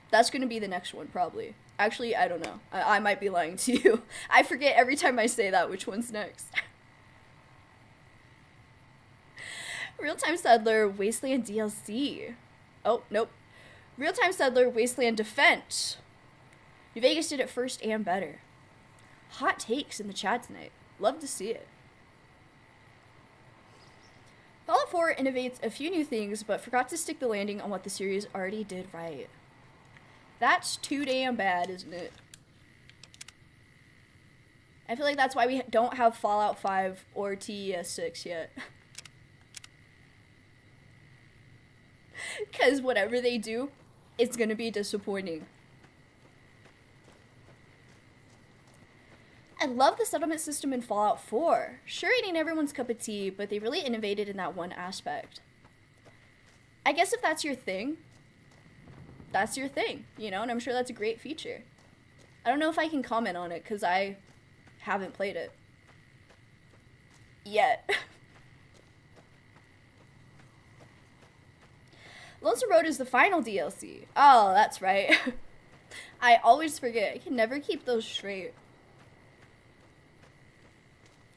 [SPEAKER 1] That's going to be the next one, probably. Actually, I don't know. I might be lying to you. I forget every time I say that which one's next. Real-Time Settler Wasteland DLC. Oh, nope. Real-Time Settler Wasteland Defense. New Vegas did it first and better. Hot takes in the chat tonight. Love to see it. Fallout 4 innovates a few new things, but forgot to stick the landing on what the series already did right. That's too damn bad, isn't it? I feel like that's why we don't have Fallout 5 or TES 6 yet. Because whatever they do, it's gonna be disappointing. I love the settlement system in Fallout 4. Sure, it ain't everyone's cup of tea, but they really innovated in that one aspect. I guess if that's your thing, that's your thing, you know, and I'm sure that's a great feature. I don't know if I can comment on it, because I haven't played it. Yet. Lonesome Road is the final DLC. Oh, that's right. I always forget. I can never keep those straight.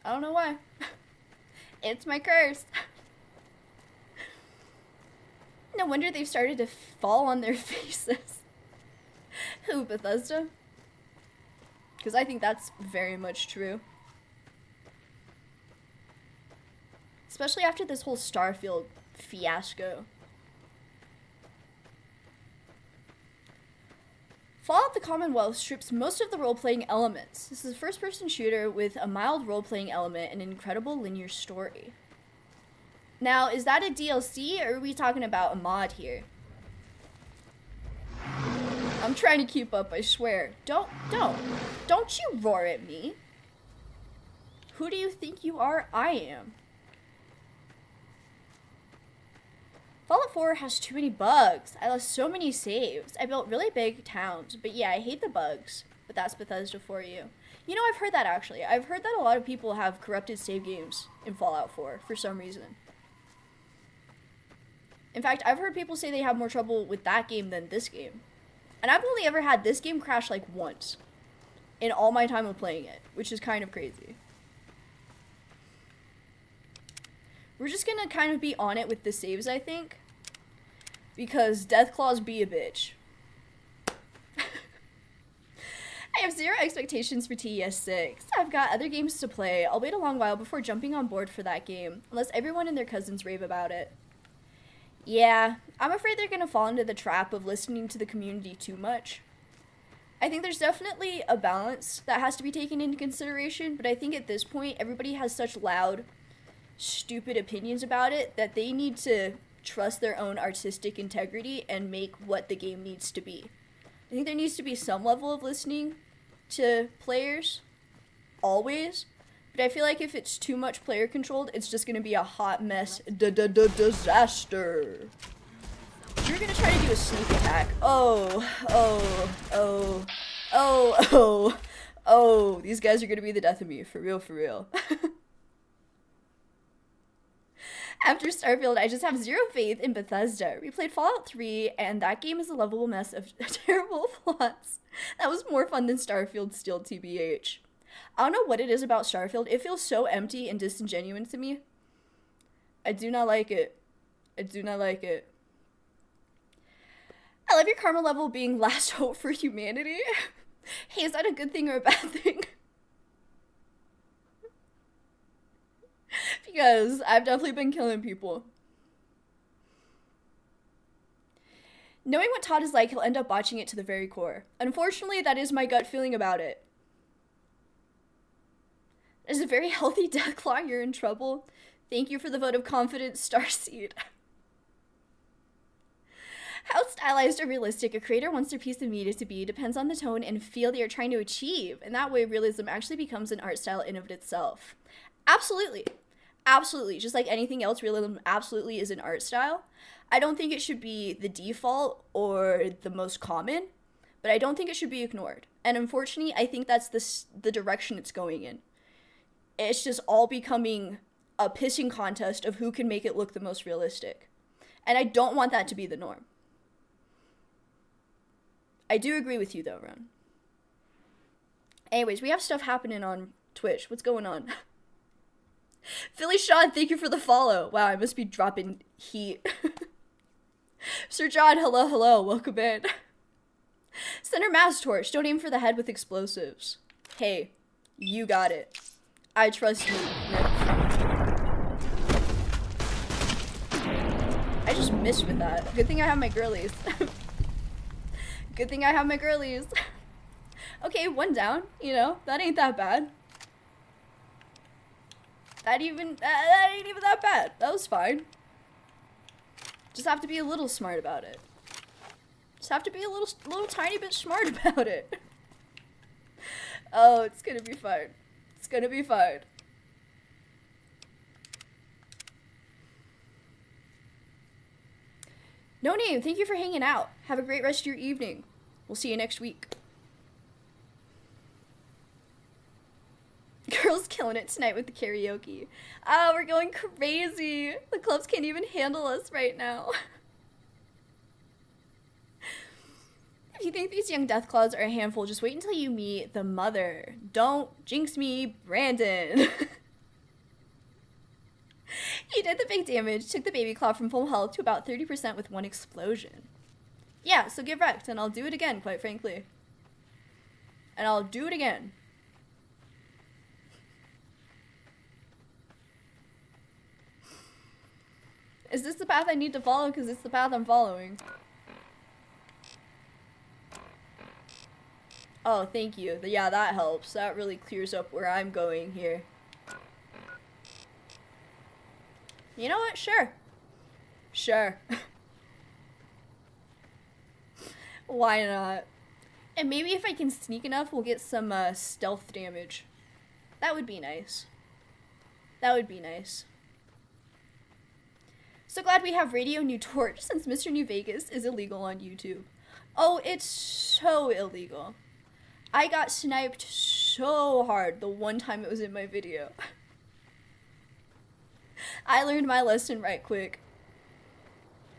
[SPEAKER 1] I don't know why. It's my curse. No wonder they've started to fall on their faces. Who, Bethesda? Because I think that's very much true. Especially after this whole Starfield fiasco. Fallout: The Commonwealth strips most of the role-playing elements. This is a first-person shooter with a mild role-playing element and an incredible linear story. Now, is that a DLC, or are we talking about a mod here? I'm trying to keep up, I swear. Don't you roar at me. Who do you think you are? I am. Fallout 4 has too many bugs. I lost so many saves. I built really big towns, but yeah, I hate the bugs. But that's Bethesda for you. You know, I've heard that actually. I've heard that a lot of people have corrupted save games in Fallout 4 for some reason. In fact, I've heard people say they have more trouble with that game than this game. And I've only ever had this game crash like once in all my time of playing it, which is kind of crazy. We're just gonna kind of be on it with the saves, I think. Because Deathclaws be a bitch. I have zero expectations for TES 6. I've got other games to play. I'll wait a long while before jumping on board for that game, unless everyone and their cousins rave about it. Yeah, I'm afraid they're gonna fall into the trap of listening to the community too much. I think there's definitely a balance that has to be taken into consideration, but I think at this point, everybody has such loud, stupid opinions about it that they need to trust their own artistic integrity and make what the game needs to be. I think there needs to be some level of listening to players, always, but I feel like if it's too much player controlled, it's just gonna be a hot mess disaster. You're gonna try to do a sneak attack. Oh, these guys are gonna be the death of me, for real. After Starfield, I just have zero faith in Bethesda. We played Fallout 3, and that game is a lovable mess of terrible plots. That was more fun than Starfield, still TBH. I don't know what it is about Starfield. It feels so empty and disingenuous to me. I do not like it. I love your karma level being last hope for humanity. Hey, is that a good thing or a bad thing? Because I've definitely been killing people. Knowing what Todd is like, he'll end up botching it to the very core. Unfortunately, that is my gut feeling about it. As a very healthy Deathclaw, you're in trouble. Thank you for the vote of confidence, Starseed. How stylized or realistic a creator wants their piece of media to be depends on the tone and feel they are trying to achieve, and that way realism actually becomes an art style in of itself. Absolutely. Absolutely. Just like anything else, realism absolutely is an art style. I don't think it should be the default or the most common, but I don't think it should be ignored. And unfortunately, I think that's the direction it's going in. It's just all becoming a pissing contest of who can make it look the most realistic. And I don't want that to be the norm. I do agree with you though, Ron. Anyways, we have stuff happening on Twitch. What's going on? Philly Sean, thank you for the follow. Wow, I must be dropping heat. Sir John, hello, hello, welcome in. Senator Mass Torch, don't aim for the head with explosives. Hey, you got it. I trust you, Nick. I just missed with that. Good thing I have my girlies. Good thing I have my girlies. Okay, one down, you know, that ain't that bad. That ain't even that bad. That was fine. Just have to be a little smart about it. Just have to be a little tiny bit smart about it. Oh, it's gonna be fine. It's gonna be fine. No Name, thank you for hanging out. Have a great rest of your evening. We'll see you next week. Girls killing it tonight with the karaoke. Ah, we're going crazy. The clubs can't even handle us right now. If you think these young Deathclaws are a handful, just wait until you meet the mother. Don't jinx me, Brandon. He did the big damage, took the baby claw from full health to about 30% with one explosion. Yeah, so get wrecked, and I'll do it again, quite frankly. And I'll do it again. Is this the path I need to follow? Because it's the path I'm following. Oh, thank you. Yeah, that helps. That really clears up where I'm going here. You know what? Sure. Sure. Why not? And maybe if I can sneak enough, we'll get some stealth damage. That would be nice. That would be nice. So glad we have Radio New Torch since Mr. New Vegas is illegal on YouTube. Oh, it's so illegal. I got sniped so hard the one time it was in my video. I learned my lesson right quick.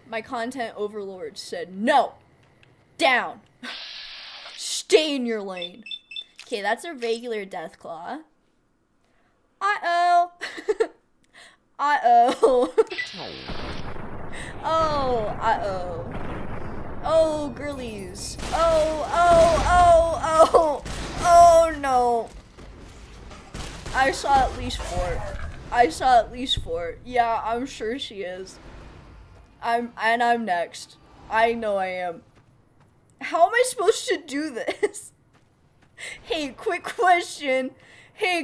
[SPEAKER 1] My content overlord said, no! Down! Stay in your lane. Okay, that's a regular Deathclaw. Uh-oh! Uh-oh. Oh, uh-oh. Oh, girlies. Oh, no. I saw at least 4. Yeah, I'm sure she is. I'm next. I know I am. How am I supposed to do this? Hey, quick question. Hey,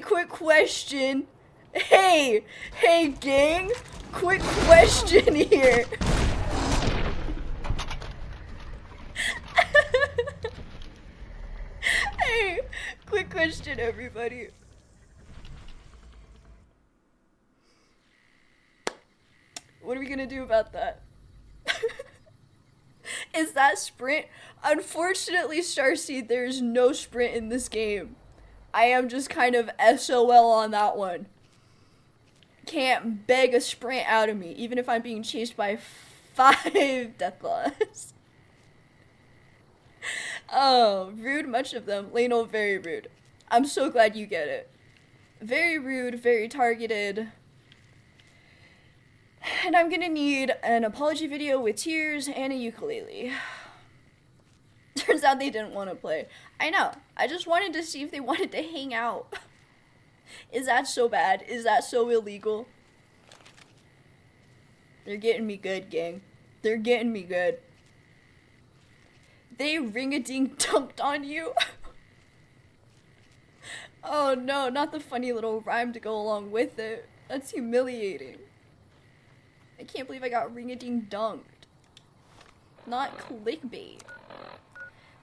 [SPEAKER 1] gang. Quick question here. Hey, quick question, everybody. What are we gonna do about that? Is that sprint? Unfortunately, Starseed, there's no sprint in this game. I am just kind of SOL on that one. Can't beg a sprint out of me, even if I'm being chased by 5 Deathclaws. Oh, rude, much of them. Leno, very rude. I'm so glad you get it. Very rude, very targeted. And I'm gonna need an apology video with tears and a ukulele. Turns out they didn't want to play. I know. I just wanted to see if they wanted to hang out. Is that so bad? Is that so illegal? They're getting me good, gang. They're getting me good. They ring-a-ding dunked on you? Oh no, not the funny little rhyme to go along with it. That's humiliating. I can't believe I got ring-a-ding dunked. Not clickbait.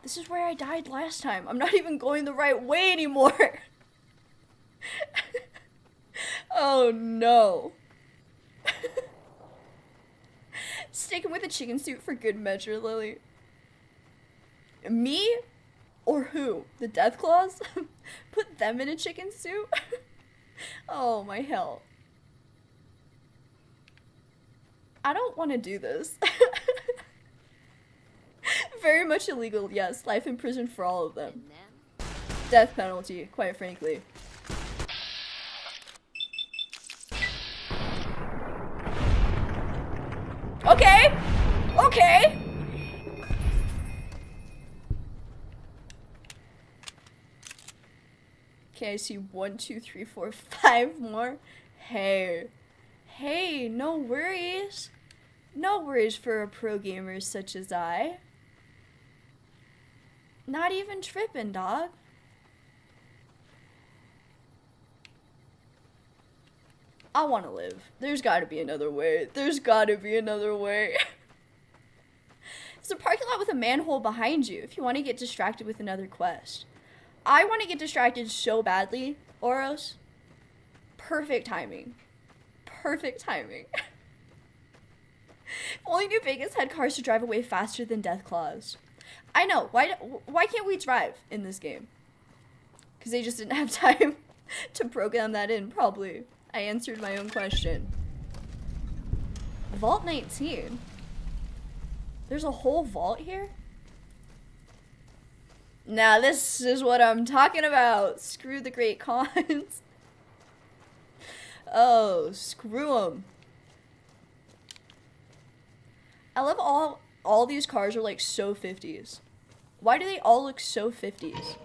[SPEAKER 1] This is where I died last time. I'm not even going the right way anymore. Oh no. Sticking with a chicken suit for good measure, Lily. Me? Or who? The Deathclaws? Put them in a chicken suit? Oh my hell. I don't want to do this. Very much illegal, yes. Life in prison for all of them. Death penalty, quite frankly. Okay! Okay! Okay, I see 1, 2, 3, 4, 5 more. Hey. Hey, no worries. No worries for a pro gamer such as I. Not even tripping, dog. I want to live. There's got to be another way. There's got to be another way. There's a parking lot with a manhole behind you if you want to get distracted with another quest. I want to get distracted so badly, Oros. Perfect timing. Perfect timing. Only New Vegas had cars to drive away faster than Deathclaws. I know. Why can't we drive in this game? Because they just didn't have time to program that in, probably. I answered my own question. Vault 19? There's a whole vault here? Now this is what I'm talking about. Screw the Great Khans. Oh, screw them. I love all these cars are like so 50s. Why do they all look so 50s?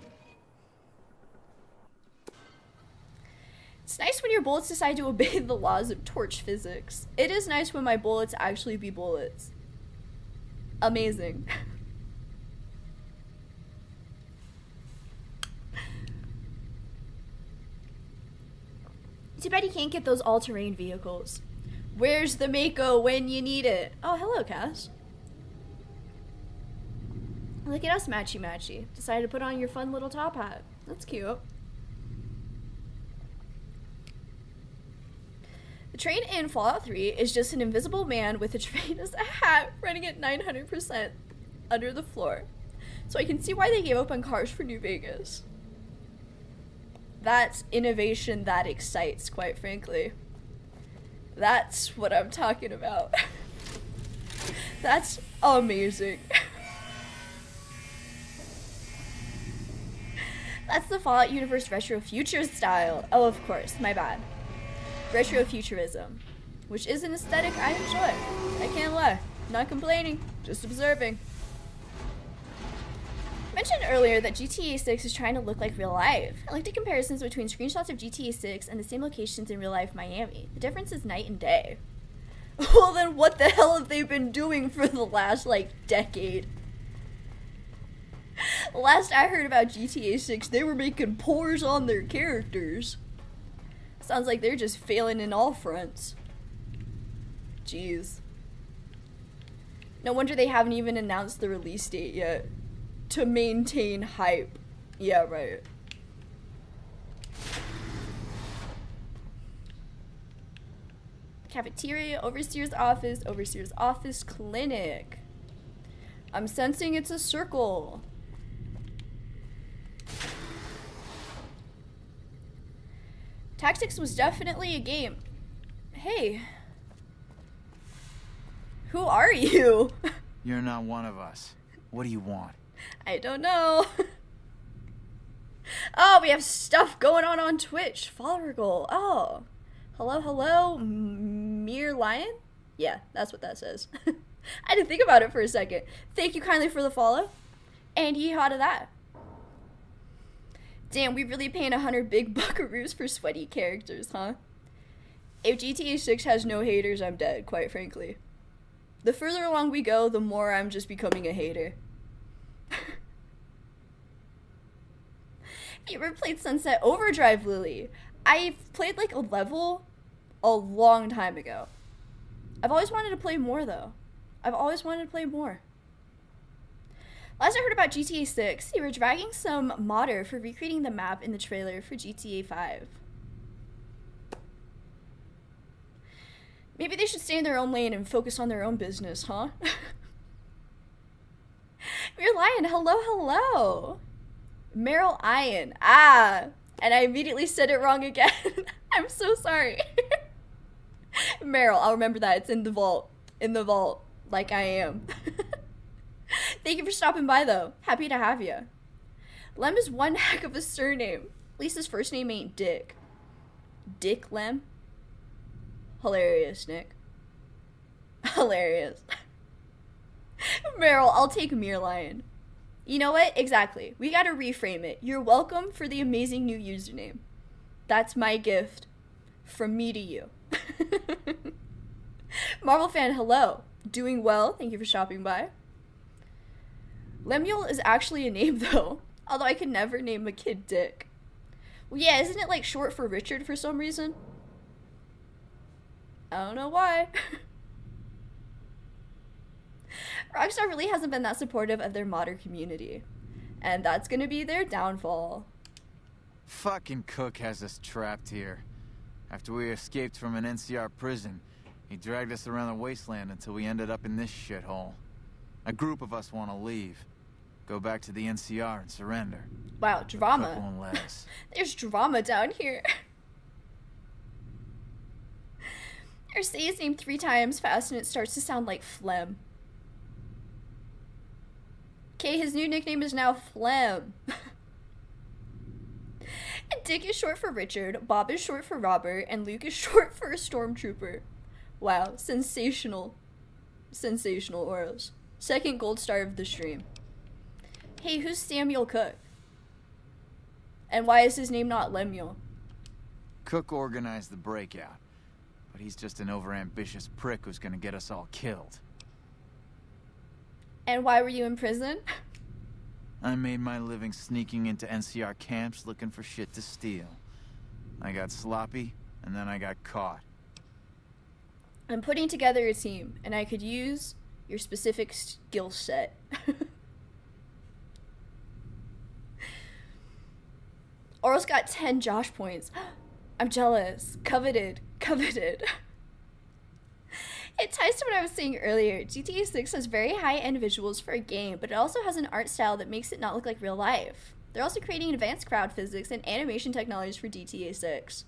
[SPEAKER 1] It's nice when your bullets decide to obey the laws of torch physics. It is nice when my bullets actually be bullets. Amazing. Too bad you can't get those all-terrain vehicles. Where's the Mako when you need it? Oh, hello, Cass. Look at us, matchy-matchy. Decided to put on your fun little top hat. That's cute. The train in Fallout 3 is just an invisible man with a train as a hat running at 900% under the floor. So I can see why they gave up on cars for New Vegas. That's innovation that excites, quite frankly. That's what I'm talking about. That's amazing. That's the Fallout universe retro future style. Oh, of course, my bad. Retrofuturism, which is an aesthetic I enjoy. I can't lie. Not complaining, just observing. I mentioned earlier that GTA 6 is trying to look like real life. I looked at comparisons between screenshots of GTA 6 and the same locations in real life Miami. The difference is night and day. Well then what the hell have they been doing for the last, decade? Last I heard about GTA 6, they were making pores on their characters. Sounds like they're just failing in all fronts. Jeez. No wonder they haven't even announced the release date yet. To maintain hype. Yeah, right. Cafeteria, overseer's office, clinic. I'm sensing it's a circle. Tactics was definitely a game. Hey. Who are you?
[SPEAKER 8] You're not one of us. What do you want?
[SPEAKER 1] I don't know. Oh, we have stuff going on Twitch. Follower goal. Oh. Hello, Mere Lion? Yeah, that's what that says. I didn't think about it for a second. Thank you kindly for the follow. And yeehaw to that. Damn, we really paying 100 big buckaroos for sweaty characters, huh? If GTA 6 has no haters, I'm dead, quite frankly. The further along we go, the more I'm just becoming a hater. You ever played Sunset Overdrive, Lily? I've played a level a long time ago. I've always wanted to play more, though. I've always wanted to play more. Last I heard about GTA 6, they were dragging some modder for recreating the map in the trailer for GTA 5. Maybe they should stay in their own lane and focus on their own business, huh? You're lying. Hello, hello. Meryl Ian. Ah. And I immediately said it wrong again. I'm so sorry. Meryl, I'll remember that. It's in the vault. In the vault. Like I am. Thank you for stopping by, though. Happy to have you. Lem is one heck of a surname. At least his first name ain't Dick. Dick Lem? Hilarious, Nick. Hilarious. Meryl, I'll take Meerlion. You know what? Exactly. We gotta reframe it. You're welcome for the amazing new username. That's my gift. From me to you. Marvel fan, hello. Doing well. Thank you for stopping by. Lemuel is actually a name, though. Although I could never name a kid Dick. Well, yeah, isn't it like short for Richard for some reason? I don't know why. Rockstar really hasn't been that supportive of their modder community. And that's gonna be their downfall.
[SPEAKER 8] Fucking Cook has us trapped here. After we escaped from an NCR prison, he dragged us around the wasteland until we ended up in this shithole. A group of us want to leave. Go back to the NCR and surrender.
[SPEAKER 1] Wow,
[SPEAKER 8] But Cook
[SPEAKER 1] drama.
[SPEAKER 8] won't let us.
[SPEAKER 1] There's drama down here. Or say his name 3 times fast and it starts to sound like phlegm. Okay, his new nickname is now Phlegm. Dick is short for Richard, Bob is short for Robert, and Luke is short for a stormtrooper. Wow, sensational. Sensational, Oros. Second gold star of the stream. Hey, who's Samuel Cook? And why is his name not Lemuel?
[SPEAKER 8] Cook organized the breakout, but he's just an overambitious prick who's gonna get us all killed.
[SPEAKER 1] And why were you in prison?
[SPEAKER 8] I made my living sneaking into NCR camps looking for shit to steal. I got sloppy, and then I got caught.
[SPEAKER 1] I'm putting together a team, and I could use your specific skill set. Oral's got 10 Josh points. I'm jealous. Coveted. Coveted. It ties to what I was saying earlier. GTA 6 has very high-end visuals for a game, but it also has an art style that makes it not look like real life. They're also creating advanced crowd physics and animation technologies for GTA 6.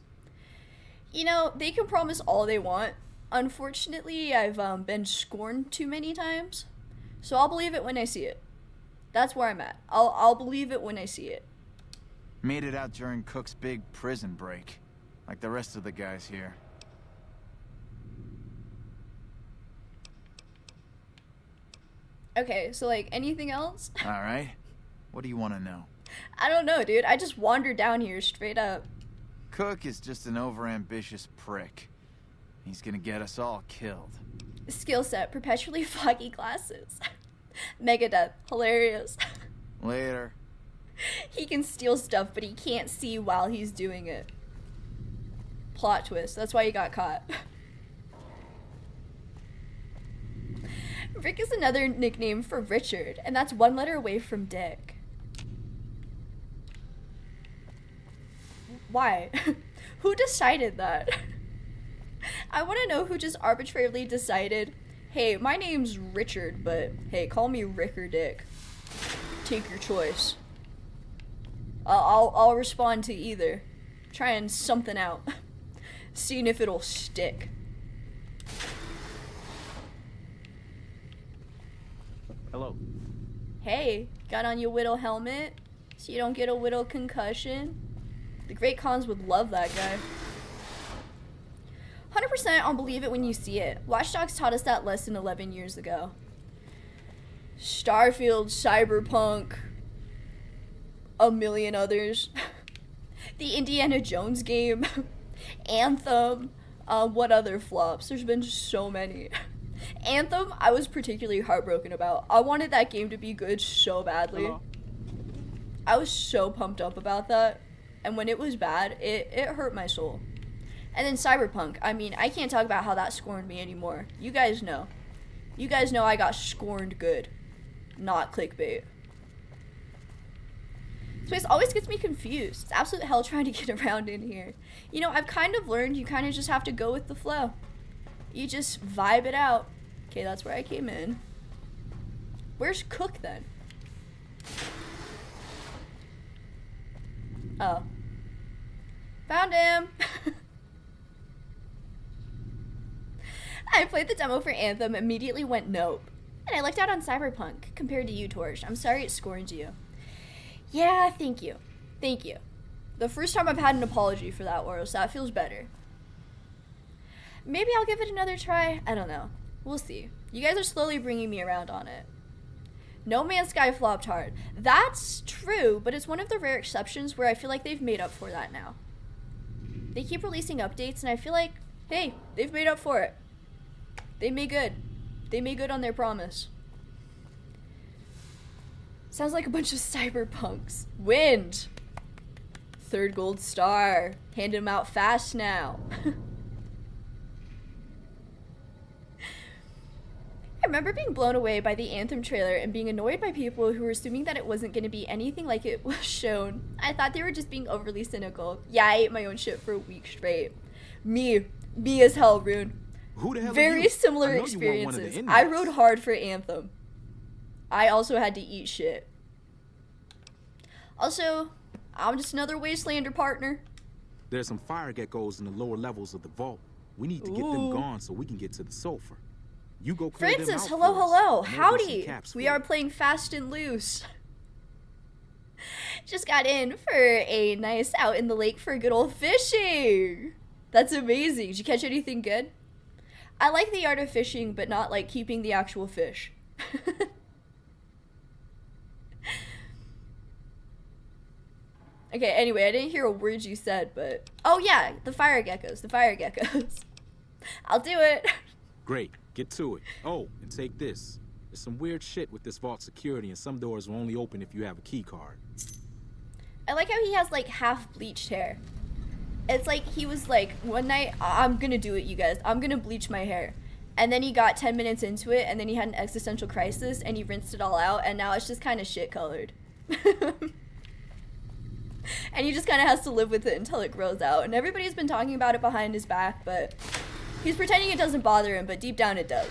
[SPEAKER 1] You know, they can promise all they want. Unfortunately, I've been scorned too many times, so I'll believe it when I see it. That's where I'm at. I'll believe it when I see it.
[SPEAKER 8] Made it out during Cook's big prison break, like the rest of the guys here.
[SPEAKER 1] Okay, so like anything else?
[SPEAKER 8] All right. What do you want to know?
[SPEAKER 1] I don't know, dude. I just wandered down here straight up.
[SPEAKER 8] Cook is just an overambitious prick. He's gonna get us all killed.
[SPEAKER 1] Skill set, perpetually foggy glasses. Megadeth, hilarious.
[SPEAKER 8] Later.
[SPEAKER 1] He can steal stuff, but he can't see while he's doing it. Plot twist, that's why he got caught. Rick is another nickname for Richard, and that's 1 letter away from Dick. Why? Who decided that? I want to know who just arbitrarily decided, hey, my name's Richard, but hey, call me Rick or Dick. Take your choice. I'll respond to either. Trying something out. Seeing if it'll stick.
[SPEAKER 7] Hello.
[SPEAKER 1] Hey, got on your Whittle helmet so you don't get a Whittle concussion? The Great Khans would love that guy. 100% I'll believe it when you see it. Watch Dogs taught us that lesson 11 years ago. Starfield, Cyberpunk, a million others. The Indiana Jones game, Anthem, what other flops? There's been so many. Anthem, I was particularly heartbroken about. I wanted that game to be good so badly.
[SPEAKER 7] Hello.
[SPEAKER 1] I was so pumped up about that. And when it was bad, it hurt my soul. And then Cyberpunk, I mean, I can't talk about how that scorned me anymore. You guys know. You guys know I got scorned good. Not clickbait. This place always gets me confused. It's absolute hell trying to get around in here. You know, I've kind of learned you kind of just have to go with the flow. You just vibe it out. Okay, that's where I came in. Where's Cook then? Oh. Found him! I played the demo for Anthem, immediately went nope. And I looked out on Cyberpunk, compared to you, Torch. I'm sorry it scorned you. Yeah, thank you. Thank you. The first time I've had an apology for that, Oros. That feels better. Maybe I'll give it another try. I don't know. We'll see. You guys are slowly bringing me around on it. No Man's Sky flopped hard. That's true, but it's one of the rare exceptions where I feel like they've made up for that now. They keep releasing updates, and I feel like, hey, they've made up for it. They made good. They made good on their promise. Sounds like a bunch of cyberpunks. Wind! Third gold star. Hand him out fast now. I remember being blown away by the Anthem trailer and being annoyed by people who were assuming that it wasn't going to be anything like it was shown. I thought they were just being overly cynical. Yeah, I ate my own shit for a week straight. Me as hell, Rune.
[SPEAKER 9] Who the hell
[SPEAKER 1] Very
[SPEAKER 9] are you?
[SPEAKER 1] similar
[SPEAKER 9] I know you want one of the
[SPEAKER 1] experiences.
[SPEAKER 9] inmates.
[SPEAKER 1] I rode hard for Anthem. I also had to eat shit. Also, I'm just another Wastelander partner.
[SPEAKER 9] There's some fire geckos in the lower levels of the vault. We need to get them
[SPEAKER 1] Ooh.
[SPEAKER 9] gone so we can get to the sulfur. You go clear them
[SPEAKER 1] Francis,
[SPEAKER 9] out
[SPEAKER 1] hello,
[SPEAKER 9] for us,
[SPEAKER 1] hello.
[SPEAKER 9] and there'll be some
[SPEAKER 1] Howdy.
[SPEAKER 9] caps
[SPEAKER 1] We
[SPEAKER 9] for
[SPEAKER 1] are
[SPEAKER 9] you.
[SPEAKER 1] playing fast and loose. Just got in for a nice out in the lake for good old fishing. That's amazing. Did you catch anything good? I like the art of fishing, but not like keeping the actual fish. Okay, anyway, I didn't hear a word you said, but... Oh yeah, the fire geckos, I'll do it.
[SPEAKER 9] Great, get to it. Oh, and take this. There's some weird shit with this vault security, and some doors will only open if you have a key card.
[SPEAKER 1] I like how he has like half bleached hair. It's like he was like, one night, I'm gonna do it, you guys. I'm gonna bleach my hair. And then he got 10 minutes into it, and then he had an existential crisis, and he rinsed it all out, and now it's just kind of shit colored. And he just kind of has to live with it until it grows out. And everybody's been talking about it behind his back, but he's pretending it doesn't bother him, but deep down it does.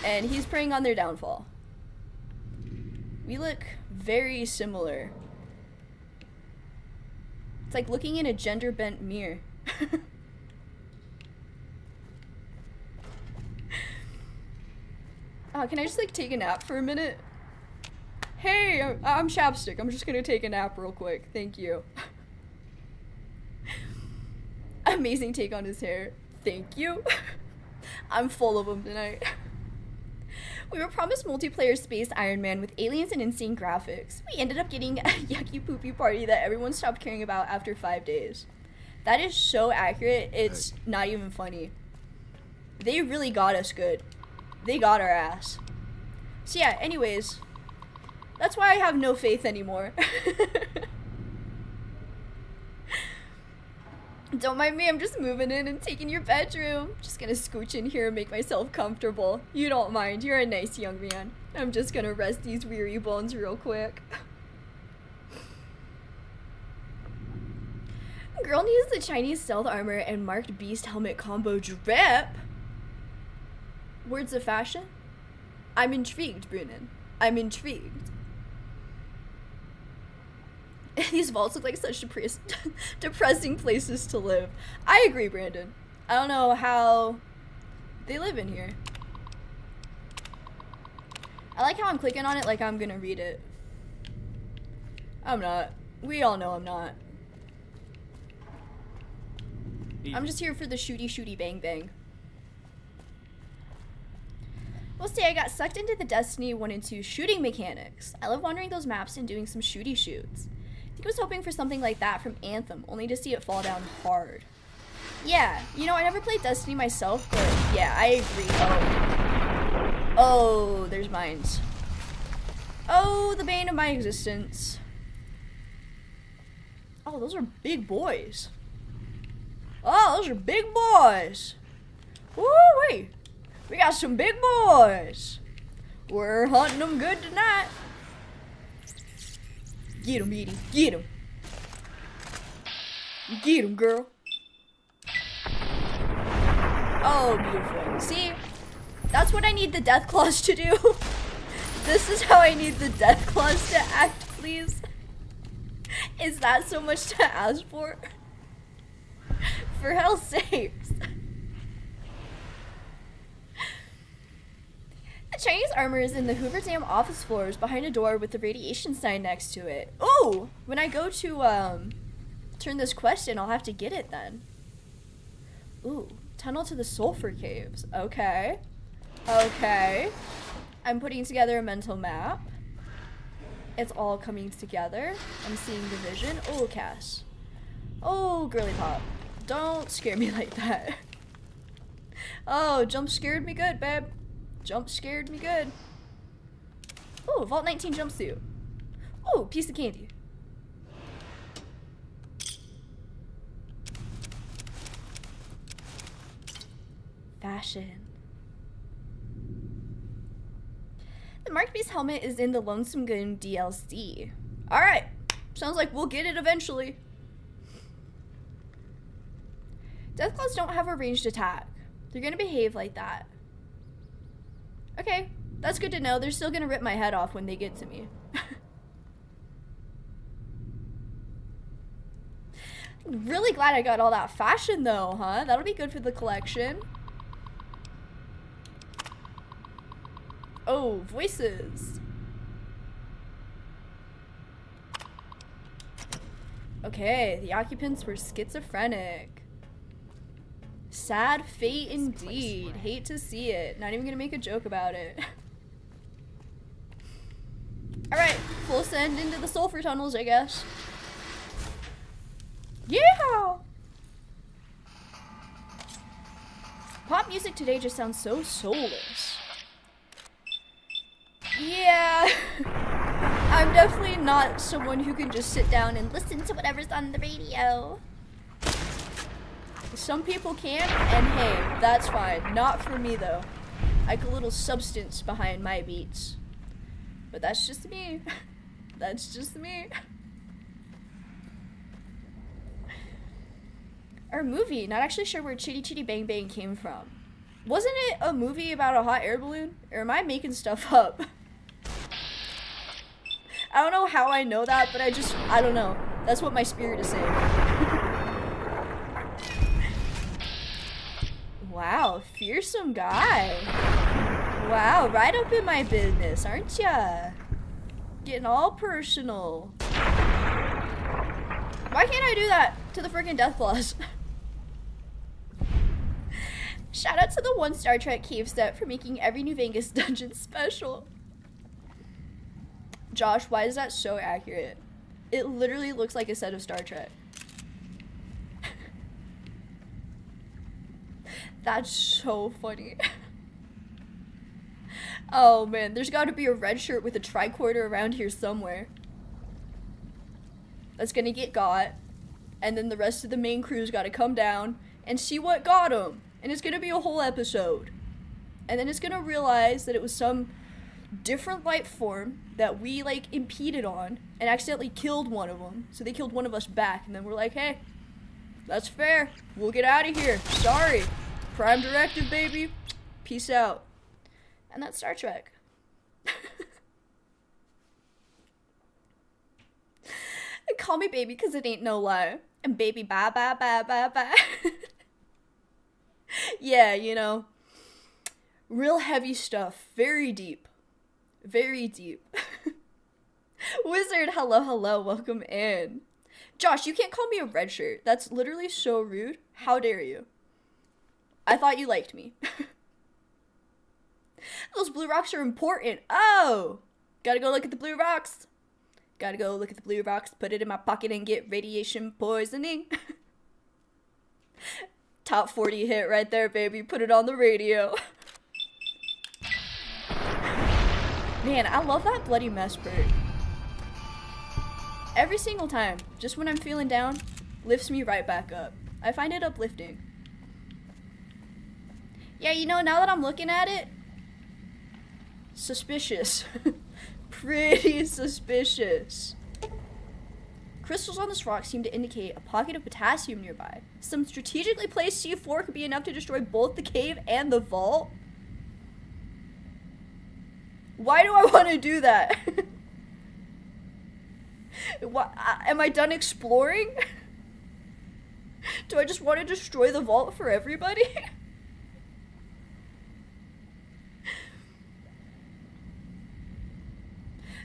[SPEAKER 1] And he's preying on their downfall. We look very similar. It's like looking in a gender-bent mirror. Oh, can I just like take a nap for a minute? Hey, I'm Chapstick. I'm just gonna take a nap real quick. Thank you. Amazing take on his hair. Thank you. I'm full of them tonight. We were promised multiplayer Space Iron Man with aliens and insane graphics. We ended up getting a yucky poopy party that everyone stopped caring about after 5 days. That is so accurate, it's not even funny. They really got us good. They got our ass. So yeah, anyways, that's why I have no faith anymore. Don't mind me, I'm just moving in and taking your bedroom. Just gonna scooch in here and make myself comfortable. You don't mind, you're a nice young man. I'm just gonna rest these weary bones real quick. Girl needs the Chinese stealth armor and marked beast helmet combo drip. Words of fashion? I'm intrigued, Brunin. I'm intrigued. These vaults look like such depressing places to live. I agree, Brandon. I don't know how they live in here. I like how I'm clicking on it like I'm gonna read it. I'm not. We all know I'm not. I'm just here for the shooty bang bang. We'll say I got sucked into the Destiny 1 and 2 shooting mechanics. I love wandering those maps and doing some shooty shoots. I think I was hoping for something like that from Anthem, only to see it fall down hard. Yeah, you know, I never played Destiny myself, but yeah, I agree. Oh, there's mines. Oh, the bane of my existence. Oh, those are big boys. Oh, those are big boys. Woo-wee. We got some big boys. We're hunting them good tonight. Get him, Edie. Get him. Get him, girl. Oh, beautiful. See? That's what I need the death claws to do. This is how I need the death claws to act, please. Is that so much to ask for? For hell's sakes. The Chinese armor is in the Hoover Dam office floors behind a door with the radiation sign next to it. Oh! When I go to, turn this quest in, I'll have to get it then. Ooh. Tunnel to the sulfur caves. Okay. Okay. I'm putting together a mental map. It's all coming together. I'm seeing the vision. Oh, Cass. Oh, girly pop. Don't scare me like that. Oh, jump scared me good, babe. Jump scared me good. Oh, Vault 19 jumpsuit. Oh, piece of candy. Fashion. The Mark Beast helmet is in the Lonesome Gun DLC. Alright. Sounds like we'll get it eventually. Deathclaws don't have a ranged attack. They're gonna behave like that. Okay, that's good to know. They're still gonna rip my head off when they get to me. Really glad I got all that fashion though, huh? That'll be good for the collection. Oh, voices. Okay, the occupants were schizophrenic. Sad fate indeed. Hate to see it. Not even gonna make a joke about it. Alright, full send into the sulfur tunnels, I guess. Yeah! Pop music today just sounds so soulless. Yeah. I'm definitely not someone who can just sit down and listen to whatever's on the radio. Some people can, and hey, that's fine. Not for me though. I like a little substance behind my beats. But that's just me. That's just me. Our movie, not actually sure where Chitty Chitty Bang Bang came from. Wasn't it a movie about a hot air balloon? Or am I making stuff up? I don't know how I know that, but I don't know. That's what my spirit is saying. Wow, fearsome guy. Wow, right up in my business, aren't ya? Getting all personal. Why can't I do that to the freaking Deathclaws? Shout out to the one Star Trek cave set for making every New Vegas dungeon special. Josh, why is that so accurate? It literally looks like a set of Star Trek. That's so funny. Oh man, there's gotta be a red shirt with a tricorder around here somewhere. That's gonna get got. And then the rest of the main crew's gotta come down and see what got him. And it's gonna be a whole episode. And then it's gonna realize that it was some different life form that we like impeded on and accidentally killed one of them. So they killed one of us back, and then we're like, hey, that's fair. We'll get out of here. Sorry. Prime directive, baby. Peace out. And that's Star Trek. And call me baby because it ain't no lie. And baby bye bye bye bye bye. Yeah, you know. Real heavy stuff. Very deep. Very deep. Wizard, hello, hello, welcome in. Josh, you can't call me a red shirt. That's literally so rude. How dare you? I thought you liked me. Those blue rocks are important. Oh! Gotta go look at the blue rocks. Gotta go look at the blue rocks, put it in my pocket and get radiation poisoning. Top 40 hit right there, baby. Put it on the radio. Man, I love that bloody mess bird. Every single time, just when I'm feeling down, lifts me right back up. I find it uplifting. Yeah, you know, now that I'm looking at it, suspicious. Pretty suspicious. crystals on this rock seem to indicate a pocket of potassium nearby. Some strategically placed C4 could be enough to destroy both the cave and the vault. Why do I want to do that? Am I done exploring? Do I just want to destroy the vault for everybody?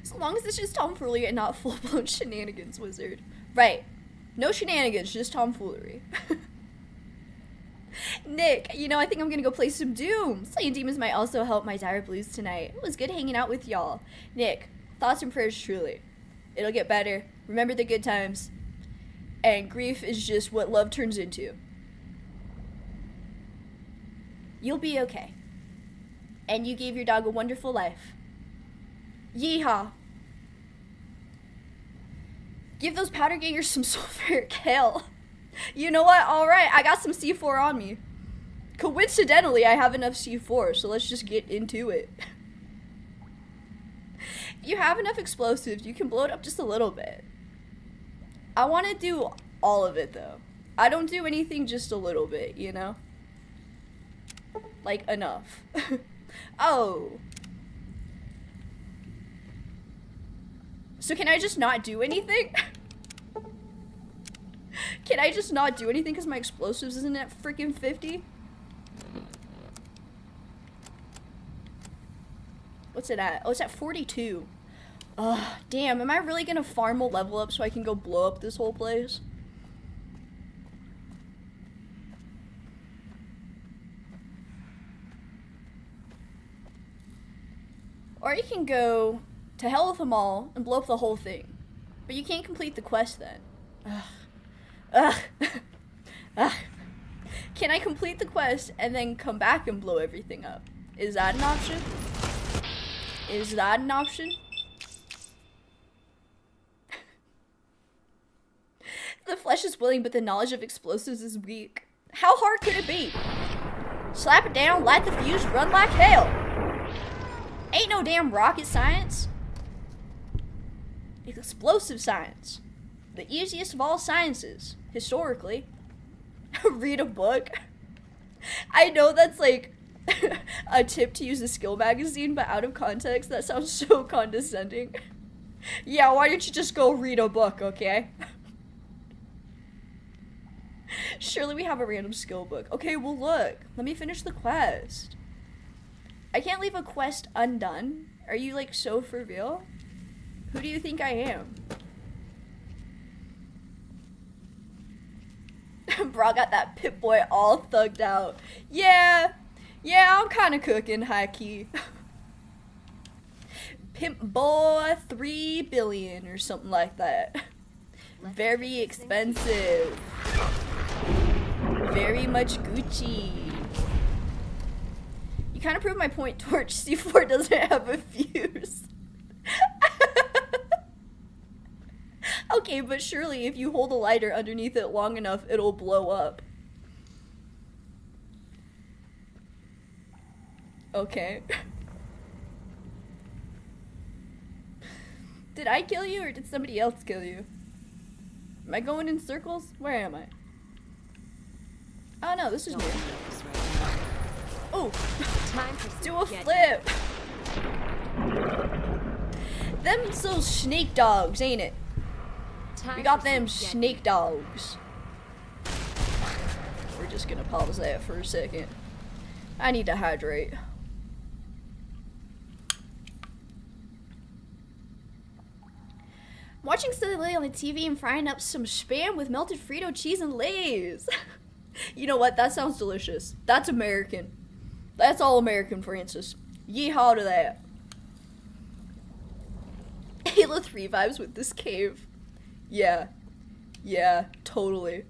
[SPEAKER 1] As long as it's just tomfoolery and not full-blown shenanigans, Wizard. Right. No shenanigans, just tomfoolery. Nick, you know, I think I'm gonna go play some Doom. Slaying demons might also help my dire blues tonight. It was good hanging out with y'all. Nick, thoughts and prayers truly. It'll get better. Remember the good times. And grief is just what love turns into. You'll be okay. And you gave your dog a wonderful life. Yeehaw. Give those powder gangers some sulfuric hail. You know what? Alright, I got some C4 on me. Coincidentally, I have enough C4, so let's just get into it. If you have enough explosives, you can blow it up just a little bit. I want to do all of it, though. I don't do anything just a little bit, you know? Like, enough. Oh. So can I just not do anything? Can I just not do anything because my explosives isn't at freaking 50? What's it at? Oh, it's at 42. Ugh, damn, am I really gonna farm a level up so I can go blow up this whole place? Or you can go to hell with them all and blow up the whole thing. But you can't complete the quest then. Ugh. Ugh. Ugh. Can I complete the quest and then come back and blow everything up? Is that an option? Is that an option? The flesh is willing, but the knowledge of explosives is weak. How hard could it be? Slap it down, light the fuse, run like hell. Ain't no damn rocket science. It's explosive science. The easiest of all sciences, historically. Read a book. I know that's like a tip to use a skill magazine, but out of context, that sounds so condescending. Yeah, why don't you just go read a book, okay? Surely we have a random skill book. Okay, well look, let me finish the quest. I can't leave a quest undone. Are you like so for real? Who do you think I am? Bro got that Pip-Boy all thugged out. Yeah, I'm kind of cooking high key. Pimp Boy 3 billion or something like that. Very expensive. Very much Gucci. You kind of proved my point, Torch. C4 doesn't have a fuse. Okay, but surely if you hold a lighter underneath it long enough, it'll blow up. Okay. Did I kill you or did somebody else kill you? Am I going in circles? Where am I? Oh no, this is new. Oh, do a flip. Them's those snake dogs, ain't it? We got them snake dogs. We're just gonna pause that for a second. I need to hydrate. Watching Silly Lily on the TV and frying up some Spam with melted Frito cheese and Lay's. You know what? That sounds delicious. That's American. That's all American, Francis. Yeehaw to that. Halo 3 vibes with this cave. Yeah, totally.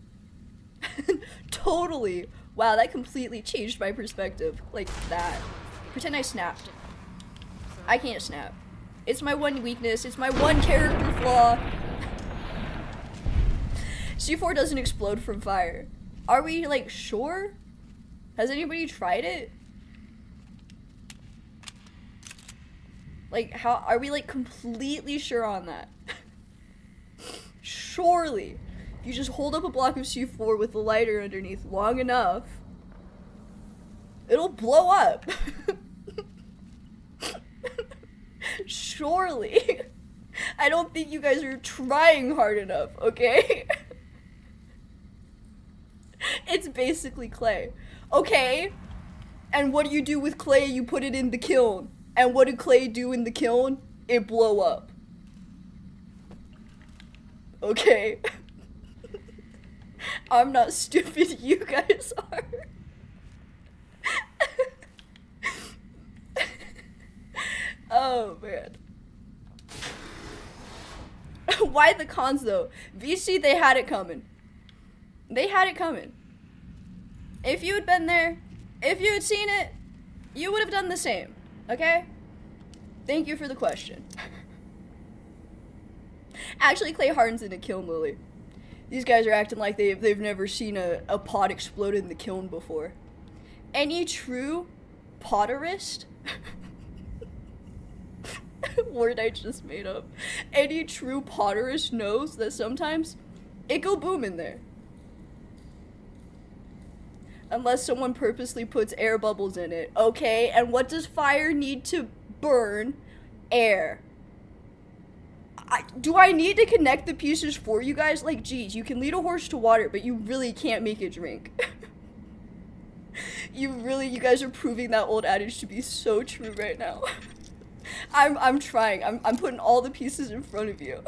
[SPEAKER 1] Totally. Wow, that completely changed my perspective. Like that. Pretend I snapped. I can't snap. It's my one weakness. It's my one character flaw. C4 doesn't explode from fire. Are we, like, sure? Has anybody tried it? Like, how are we, like, completely sure on that? surely, if you just hold up a block of C4 with a lighter underneath long enough, it'll blow up. Surely. I don't think you guys are trying hard enough, okay? It's basically clay. Okay? And what do you do with clay? You put it in the kiln. And what did clay do in the kiln? It blow up. Okay? I'm not stupid, you guys are. Oh, man. Why the cons, though? VC, they had it coming. They had it coming. If you had been there, if you had seen it, you would have done the same. Okay? Thank you for the question. Actually, Clay Harden's in a kiln, Lily. These guys are acting like they've never seen a pot explode in the kiln before. Any true potterist... word I just made up. Any true potterist knows that sometimes it go boom in there. Unless someone purposely puts air bubbles in it. Okay, and what does fire need to burn? Air. Do I need to connect the pieces for you guys? Like, geez, you can lead a horse to water, but you really can't make it drink. You guys are proving that old adage to be so true right now. I'm trying. I'm putting all the pieces in front of you.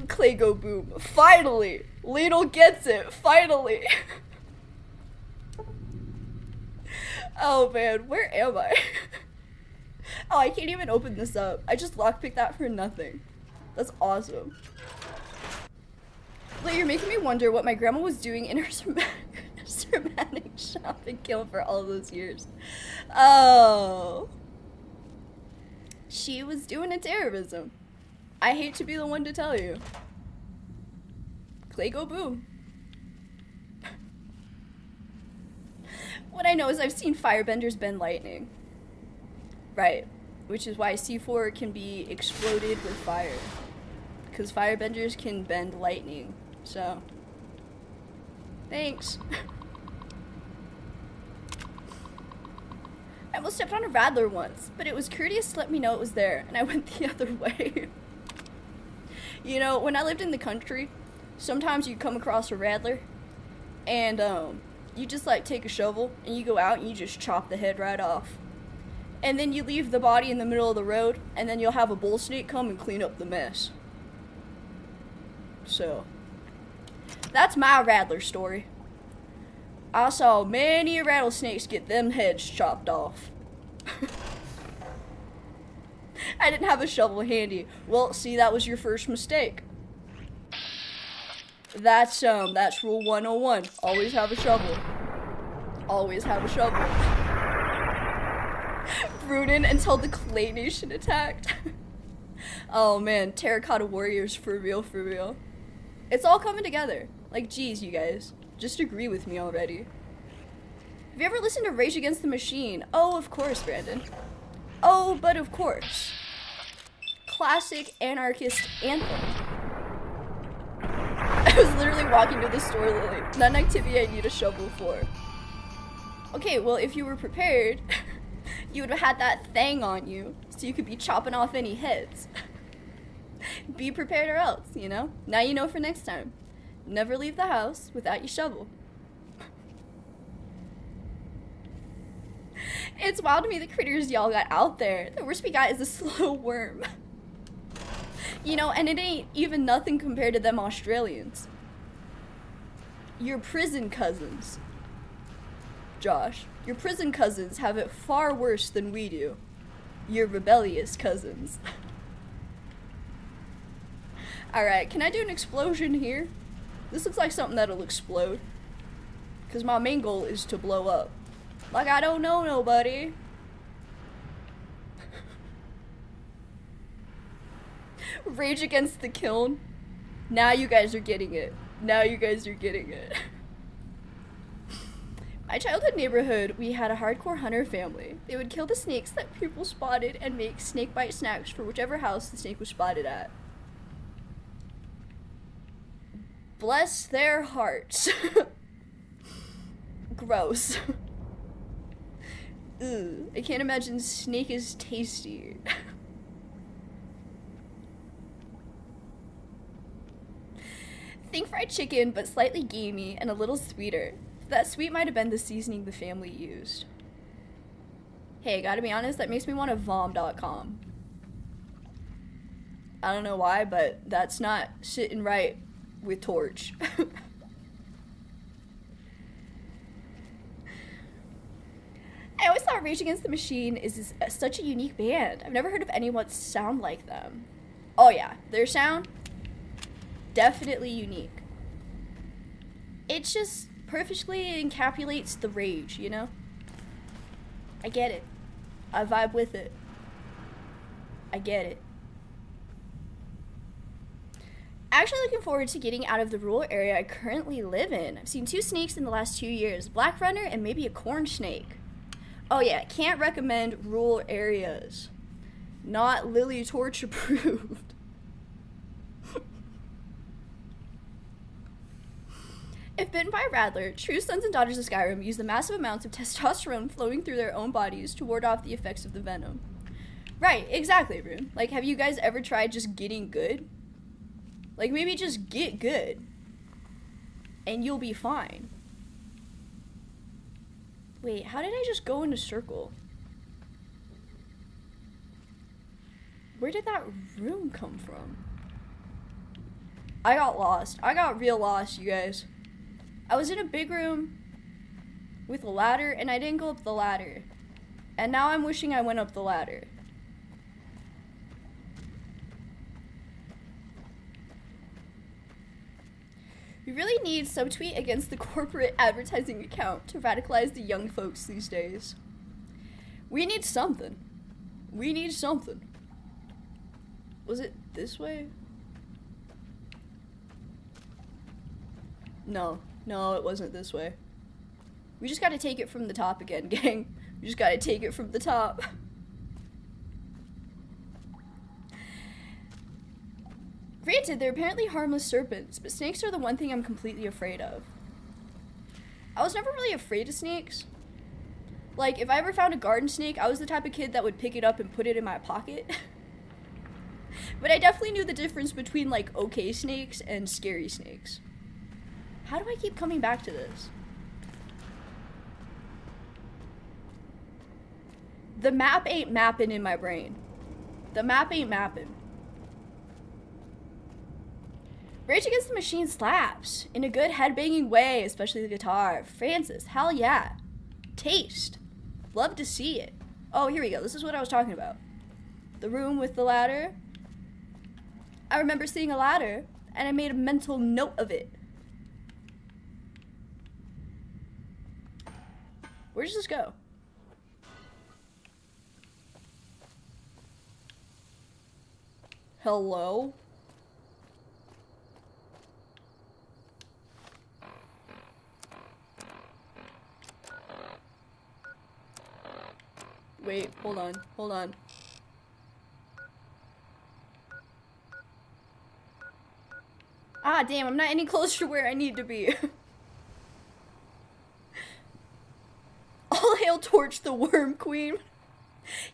[SPEAKER 1] Clay go boom. Finally! Ladle gets it. Finally! Oh man, where am I? Oh, I can't even open this up. I just lockpicked that for nothing. That's awesome. Like, you're making me wonder what my grandma was doing in her ceramic shop and kiln for all those years. Oh. She was doing a terrorism. I hate to be the one to tell you. Clay go boom. What I know is I've seen firebenders bend lightning. Right. Which is why C4 can be exploded with fire. Because firebenders can bend lightning. So. Thanks. I almost stepped on a rattler once, but it was courteous to let me know it was there, and I went the other way. You know, when I lived in the country, sometimes you come across a rattler, and you just like take a shovel, and you go out and you just chop the head right off. And then you leave the body in the middle of the road, and then you'll have a bull snake come and clean up the mess. So, that's my rattler story. I saw many rattlesnakes get them heads chopped off. I didn't have a shovel handy. Well, see, that was your first mistake. That's rule 101. Always have a shovel. Always have a shovel. Brooding until the Clay Nation attacked. Oh man, Terracotta Warriors for real, for real. It's all coming together. Like, geez, you guys. Just agree with me already. Have you ever listened to Rage Against the Machine? Oh, of course, Brandon. Oh, but of course. Classic anarchist anthem. I was literally walking to the store, Lily. Not an activity I need a shovel for. Okay, well, if you were prepared, you would have had that thing on you, so you could be chopping off any heads. Be prepared or else, you know? Now you know for next time. Never leave the house without your shovel. It's wild to me the critters y'all got out there. The worst we got is a slow worm. You know, and it ain't even nothing compared to them Australians. Your prison cousins. Josh, your prison cousins have it far worse than we do. Your rebellious cousins. Alright, can I do an explosion here? This looks like something that'll explode. Because my main goal is to blow up. Like I don't know nobody. Rage Against the Kiln. Now you guys are getting it. Now you guys are getting it. My childhood neighborhood, we had a hardcore hunter family. They would kill the snakes that people spotted and make snake bite snacks for whichever house the snake was spotted at. Bless their hearts. Gross. Ugh, I can't imagine snake is tasty. Think fried chicken, but slightly gamey and a little sweeter. That sweet might have been the seasoning the family used. Hey, gotta be honest, that makes me want to vom.com. I don't know why, but that's not sitting right with Torch. I always thought Rage Against the Machine is such a unique band. I've never heard of anyone sound like them. Oh yeah, their sound, definitely unique. It's just perfectly encapsulates the rage, you know? I get it. I vibe with it. I get it. Actually looking forward to getting out of the rural area I currently live in. I've seen 2 snakes in the last 2 years, black runner and maybe a corn snake. Oh yeah, can't recommend rural areas. Not Lily Torch approved. If bitten by a rattler, true sons and daughters of Skyrim use the massive amounts of testosterone flowing through their own bodies to ward off the effects of the venom. Right, exactly, Rune. Like, have you guys ever tried just getting good? Like, maybe just get good. And you'll be fine. Wait, how did I just go in a circle? Where did that room come from? I got lost. I got real lost, you guys. I was in a big room with a ladder, and I didn't go up the ladder. And now I'm wishing I went up the ladder. We really need subtweet against the corporate advertising account to radicalize the young folks these days. We need something. We need something. Was it this way? No, it wasn't this way. We just gotta take it from the top again, gang. We just gotta take it from the top. Granted, they're apparently harmless serpents, but snakes are the one thing I'm completely afraid of. I was never really afraid of snakes. Like, if I ever found a garden snake, I was the type of kid that would pick it up and put it in my pocket. But I definitely knew the difference between, like, okay snakes and scary snakes. How do I keep coming back to this? The map ain't mapping in my brain. The map ain't mapping. Rage Against the Machine slaps. In a good headbanging way, especially the guitar. Francis, hell yeah. Taste. Love to see it. Oh, here we go. This is what I was talking about. The room with the ladder. I remember seeing a ladder, and I made a mental note of it. Where does this go? Hello? Wait, hold on. Ah, damn, I'm not any closer to where I need to be. All hail Torch the Worm Queen.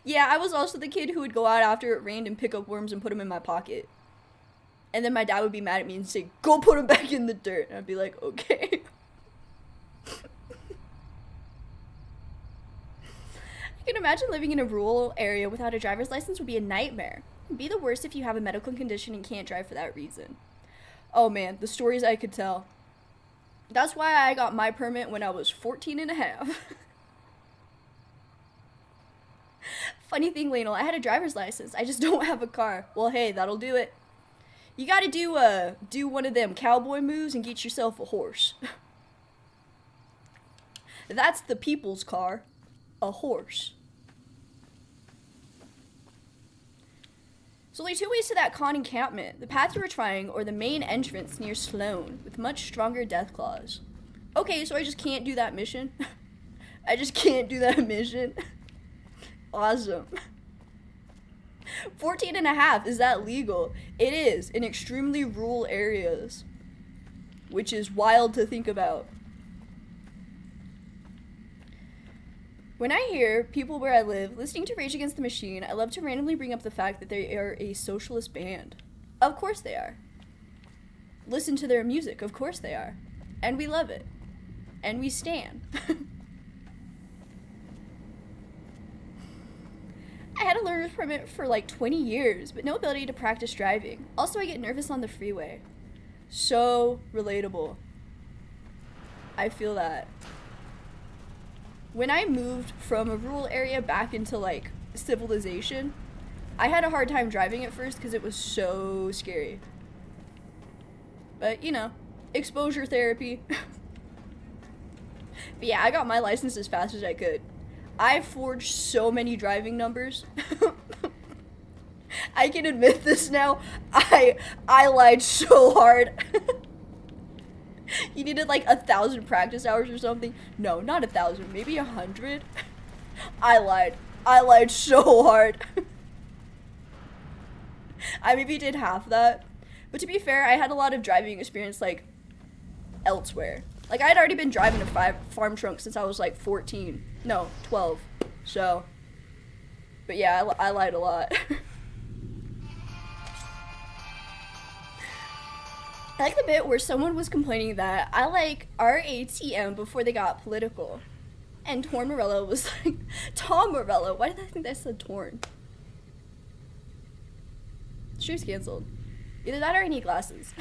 [SPEAKER 1] Yeah, I was also the kid who would go out after it rained and pick up worms and put them in my pocket. And then my dad would be mad at me and say, go put them back in the dirt. And I'd be like, okay. I can imagine living in a rural area without a driver's license would be a nightmare. It'd be the worst if you have a medical condition and can't drive for that reason. Oh man, the stories I could tell. That's why I got my permit when I was 14 and a half. Funny thing, Lionel, I had a driver's license. I just don't have a car. Well, hey, that'll do it. You gotta do one of them cowboy moves and get yourself a horse. That's the people's car. A horse. There's only 2 ways to that con encampment. The path you were trying, or the main entrance near Sloan, with much stronger death claws. Okay, so I just can't do that mission? I just can't do that mission. Awesome. 14 and a half, is that legal? It is, in extremely rural areas. Which is wild to think about. When I hear people where I live listening to Rage Against the Machine, I love to randomly bring up the fact that they are a socialist band. Of course they are. Listen to their music, of course they are. And we love it. And we stan. I had a learner's permit for like 20 years, but no ability to practice driving. Also, I get nervous on the freeway. So relatable. I feel that. When I moved from a rural area back into like civilization, I had a hard time driving at first because it was so scary. But you know, exposure therapy. But yeah, I got my license as fast as I could. I forged so many driving numbers. I can admit this now. I lied so hard. You needed like 1,000 practice hours or something. No, not 1,000, maybe 100. I lied so hard. I maybe did half that. But to be fair, I had a lot of driving experience like elsewhere. Like I had already been driving a farm truck since I was like 14. No, 12. So, but yeah, I lied a lot. I like the bit where someone was complaining that I like RATM before they got political. And Torn Morello was like, Tom Morello. Why did I think that said Torn? Stream's canceled. Either that or I need glasses.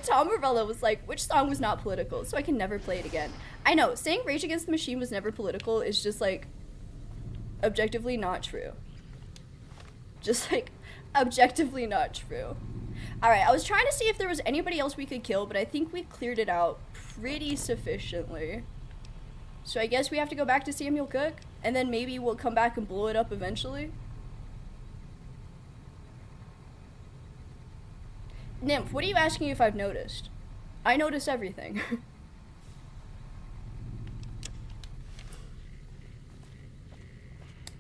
[SPEAKER 1] Tom Morello was like, which song was not political, so I can never play it again. I know, saying Rage Against the Machine was never political is just like, objectively not true. Just like, objectively not true. Alright, I was trying to see if there was anybody else we could kill, but I think we cleared it out pretty sufficiently. So I guess we have to go back to Samuel Cook, and then maybe we'll come back and blow it up eventually. Nymph, what are you asking if I've noticed? I notice everything.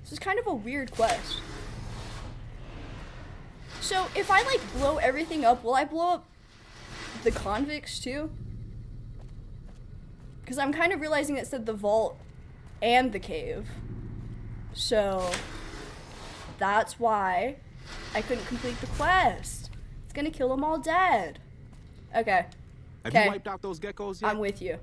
[SPEAKER 1] This is kind of a weird quest. So, if I, like, blow everything up, will I blow up the convicts, too? Because I'm kind of realizing it said the vault and the cave. So, that's why I couldn't complete the quest. It's gonna kill them all dead. Okay.
[SPEAKER 9] Have you wiped out those geckos yet?
[SPEAKER 1] I'm with you.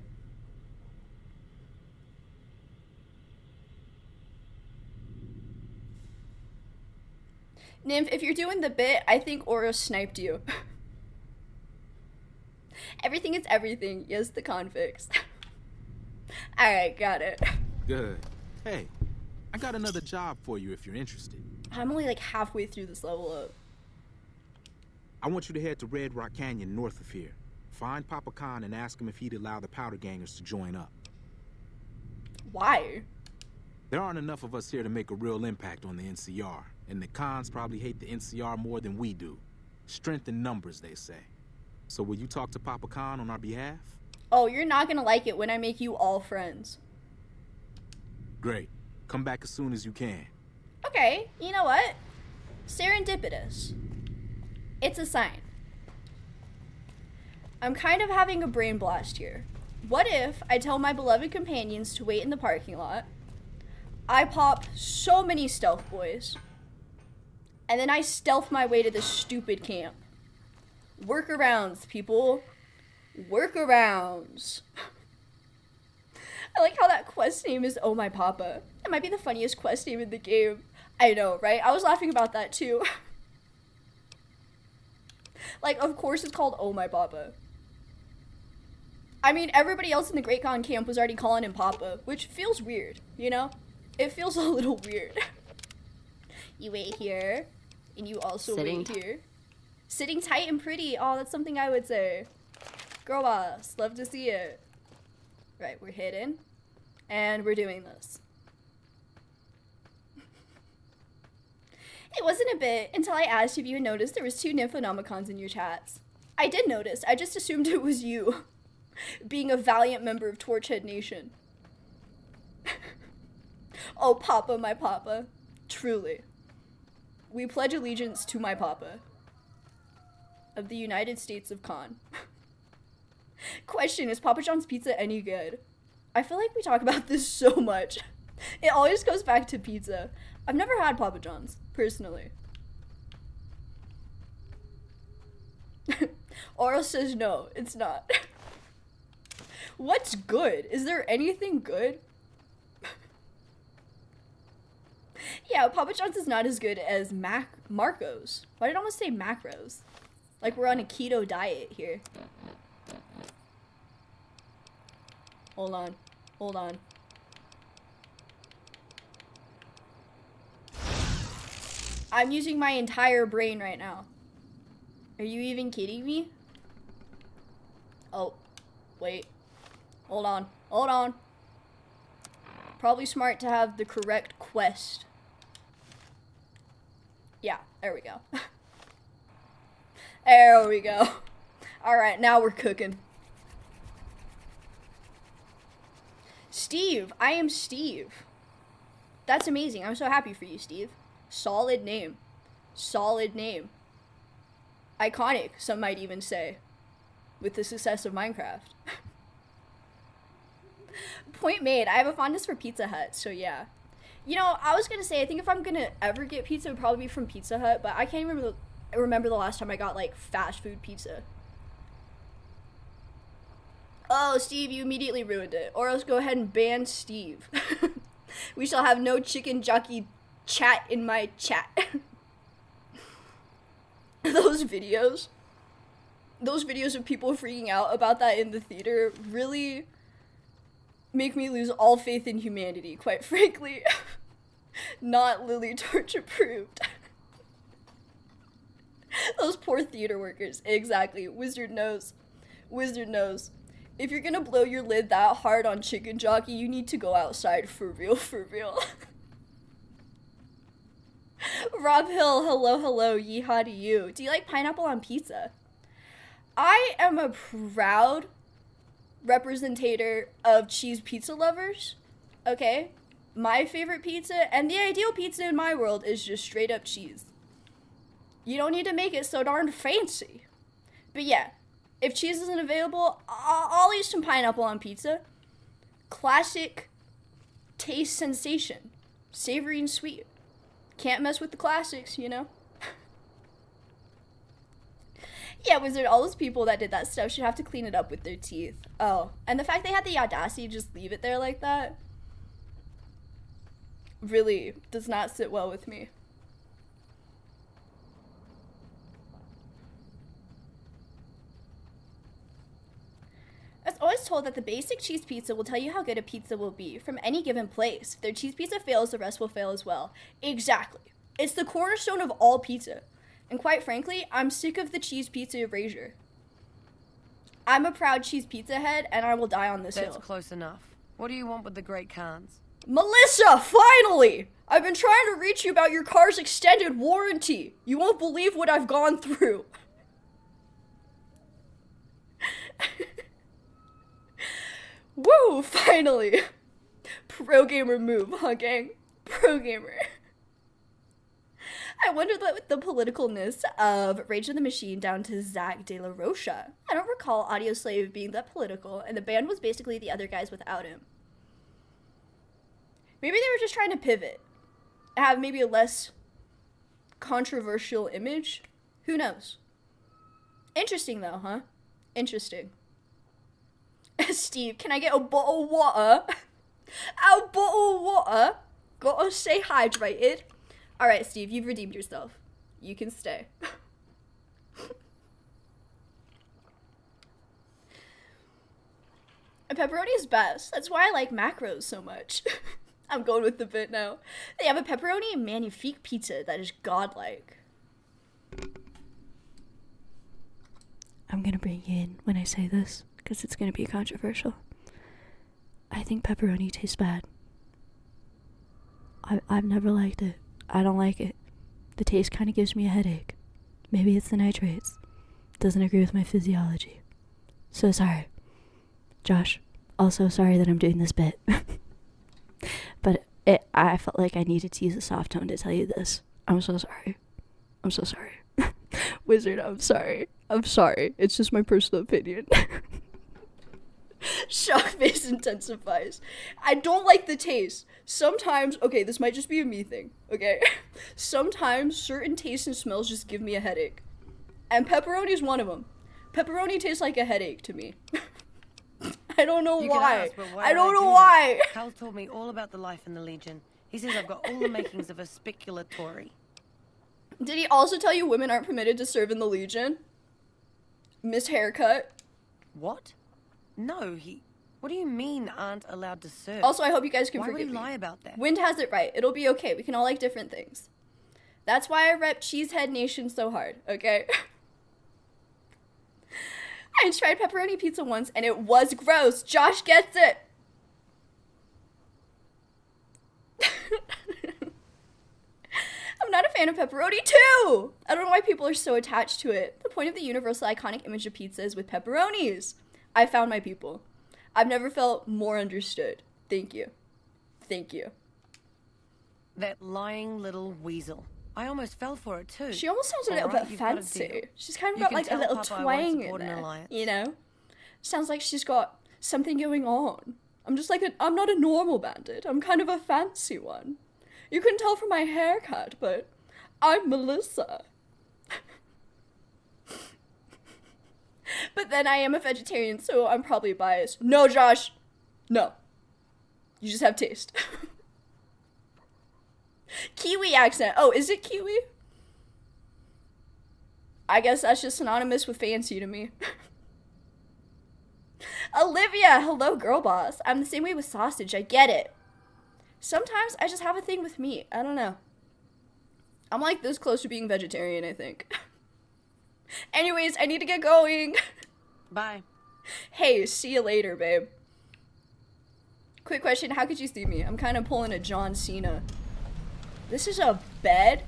[SPEAKER 1] Nymph, if you're doing the bit, I think Oro sniped you. Everything is everything. Yes, the convicts. Alright, got it.
[SPEAKER 9] Good. Hey, I got another job for you if you're interested.
[SPEAKER 1] I'm only like halfway through this level up.
[SPEAKER 9] I want you to head to Red Rock Canyon north of here. Find Papa Khan and ask him if he'd allow the Powder Gangers to join up.
[SPEAKER 1] Why?
[SPEAKER 9] There aren't enough of us here to make a real impact on the NCR, and the Khans probably hate the NCR more than we do. Strength in numbers, they say. So will you talk to Papa Khan on our behalf?
[SPEAKER 1] Oh, you're not gonna like it when I make you all friends.
[SPEAKER 9] Great. Come back as soon as you can.
[SPEAKER 1] Okay, you know what? Serendipitous. It's a sign. I'm kind of having a brain blast here. What if I tell my beloved companions to wait in the parking lot, I pop so many stealth boys, and then I stealth my way to this stupid camp? Workarounds, people. Workarounds. I like how that quest name is Oh My Papa. That might be the funniest quest name in the game. I know, right? I was laughing about that too. Like, of course it's called Oh My Papa. I mean, everybody else in the Great Khan camp was already calling him Papa, which feels weird, you know? It feels a little weird. You wait here, and you also wait here. Sitting tight and pretty. Oh, that's something I would say. Girl boss, love to see it. Right, we're hidden, and we're doing this. It wasn't a bit until I asked if you had noticed there was 2 Nymphonomicons in your chats. I did notice, I just assumed it was you. Being a valiant member of Torchhead Nation. Oh, Papa, my Papa. Truly. We pledge allegiance to my Papa. Of the United States of Con. Question, is Papa John's pizza any good? I feel like we talk about this so much. It always goes back to pizza. I've never had Papa John's, personally. Oro says no, it's not. What's good? Is there anything good? Yeah, Papa John's is not as good as Marco's. Why did I almost say Macros? Like we're on a keto diet here. Hold on. Hold on. I'm using my entire brain right now. Are you even kidding me? Oh, wait. Hold on. Hold on. Probably smart to have the correct quest. Yeah, there we go. There we go. Alright, now we're cooking. Steve. I am Steve. That's amazing. I'm so happy for you, Steve. Solid name. Solid name. Iconic, some might even say. With the success of Minecraft. Point made. I have a fondness for Pizza Hut, so yeah. You know, I was gonna say, I think if I'm gonna ever get pizza, it would probably be from Pizza Hut, but I can't remember the last time I got, like, fast food pizza. Oh, Steve, you immediately ruined it. Or else go ahead and ban Steve. We shall have no chicken jockey chat in my chat. Those videos of people freaking out about that in the theater really make me lose all faith in humanity, quite frankly. Not Lily Torch approved. Those poor theater workers. Exactly. Wizard knows. Wizard knows. If you're gonna blow your lid that hard on Chicken Jockey, you need to go outside for real, for real. Rob Hill, hello, hello, yeehaw to you. Do you like pineapple on pizza? I am a proud representator of cheese pizza lovers, okay? My favorite pizza, and the ideal pizza in my world, is just straight up cheese. You don't need to make it so darn fancy. But yeah, if cheese isn't available, I'll eat some pineapple on pizza. Classic taste sensation. Savory and sweet. Can't mess with the classics, you know? Yeah, Wizard, all those people that did that stuff should have to clean it up with their teeth. Oh, and the fact they had the audacity to just leave it there like that really does not sit well with me. I was always told that the basic cheese pizza will tell you how good a pizza will be from any given place. If their cheese pizza fails, the rest will fail as well. Exactly. It's the cornerstone of all pizza. And quite frankly, I'm sick of the cheese pizza erasure. I'm a proud cheese pizza head, and I will die on this hill.
[SPEAKER 6] That's close enough. What do you want with the Great Khans?
[SPEAKER 1] Melissa, finally! I've been trying to reach you about your car's extended warranty. You won't believe what I've gone through. Woo, finally. Pro gamer move, huh, gang? Pro gamer. I wonder what the politicalness of Rage of the Machine down to Zach De La Rocha. I don't recall Audioslave being that political, and the band was basically the other guys without him. Maybe they were just trying to pivot. Have maybe a less controversial image? Who knows? Interesting though, huh? Interesting. Steve, can I get a bottle of water? A bottle of water? Gotta stay hydrated. Alright, Steve, you've redeemed yourself. You can stay. And pepperoni is best. That's why I like Macros so much. I'm going with the bit now. They have a pepperoni magnifique pizza that is godlike. I'm gonna bring you in when I say this, because it's gonna be controversial. I think pepperoni tastes bad. I've never liked it. I don't like it. The taste kind of gives me a headache. Maybe it's the nitrates. Doesn't agree with my physiology. So sorry. Josh, also sorry that I'm doing this bit. I felt like I needed to use a soft tone to tell you this. I'm so sorry. I'm so sorry. Wizard, I'm sorry. I'm sorry. It's just my personal opinion. Shock face intensifies. I don't like the taste. Sometimes, okay, this might just be a me thing, okay? Sometimes certain tastes and smells just give me a headache. And pepperoni is one of them. Pepperoni tastes like a headache to me. I don't know
[SPEAKER 6] You can
[SPEAKER 1] why.
[SPEAKER 6] ask, but why
[SPEAKER 1] I
[SPEAKER 6] would
[SPEAKER 1] don't know
[SPEAKER 6] do that?
[SPEAKER 1] why.
[SPEAKER 6] Cal told me all about the life in the Legion. He says I've got all the makings of a spicular Tory.
[SPEAKER 1] Did he also tell you women aren't permitted to serve in the Legion? Miss Haircut.
[SPEAKER 6] What? No, he... What do you mean aren't allowed to serve?
[SPEAKER 1] Also, I hope you guys can
[SPEAKER 6] Why would
[SPEAKER 1] forgive
[SPEAKER 6] he
[SPEAKER 1] me.
[SPEAKER 6] lie about that?
[SPEAKER 1] Wind has it right. It'll be okay. We can all like different things. That's why I rep Cheesehead Nation so hard, okay? I tried pepperoni pizza once and it was gross. Josh gets it. I'm not a fan of pepperoni too. I don't know why people are so attached to it. The point of the universal iconic image of pizza is with pepperonis. I found my people. I've never felt more understood. Thank you. Thank you.
[SPEAKER 6] That lying little weasel. I almost fell for it too.
[SPEAKER 1] She almost sounds a
[SPEAKER 6] All
[SPEAKER 1] little
[SPEAKER 6] right,
[SPEAKER 1] bit
[SPEAKER 6] you've got a
[SPEAKER 1] fancy.
[SPEAKER 6] deal.
[SPEAKER 1] She's kind of
[SPEAKER 6] You
[SPEAKER 1] got
[SPEAKER 6] can
[SPEAKER 1] like a
[SPEAKER 6] tell
[SPEAKER 1] little
[SPEAKER 6] Papa I won't
[SPEAKER 1] twang in
[SPEAKER 6] support an
[SPEAKER 1] there,
[SPEAKER 6] alliance.
[SPEAKER 1] you know? Sounds like she's got something going on. I'm just like, I'm not a normal bandit. I'm kind of a fancy one. You can tell from my haircut, but I'm Melissa. But then I am a vegetarian, so I'm probably biased. No, Josh. No. You just have taste. Kiwi accent. Oh, is it Kiwi? I guess that's just synonymous with fancy to me. Olivia, hello girl boss. I'm the same way with sausage, I get it. Sometimes I just have a thing with meat. I don't know. I'm like this close to being vegetarian, I think. Anyways, I need to get going.
[SPEAKER 6] Bye.
[SPEAKER 1] Hey, see you later, babe. Quick question, how could you see me? I'm kind of pulling a John Cena. This is a bed?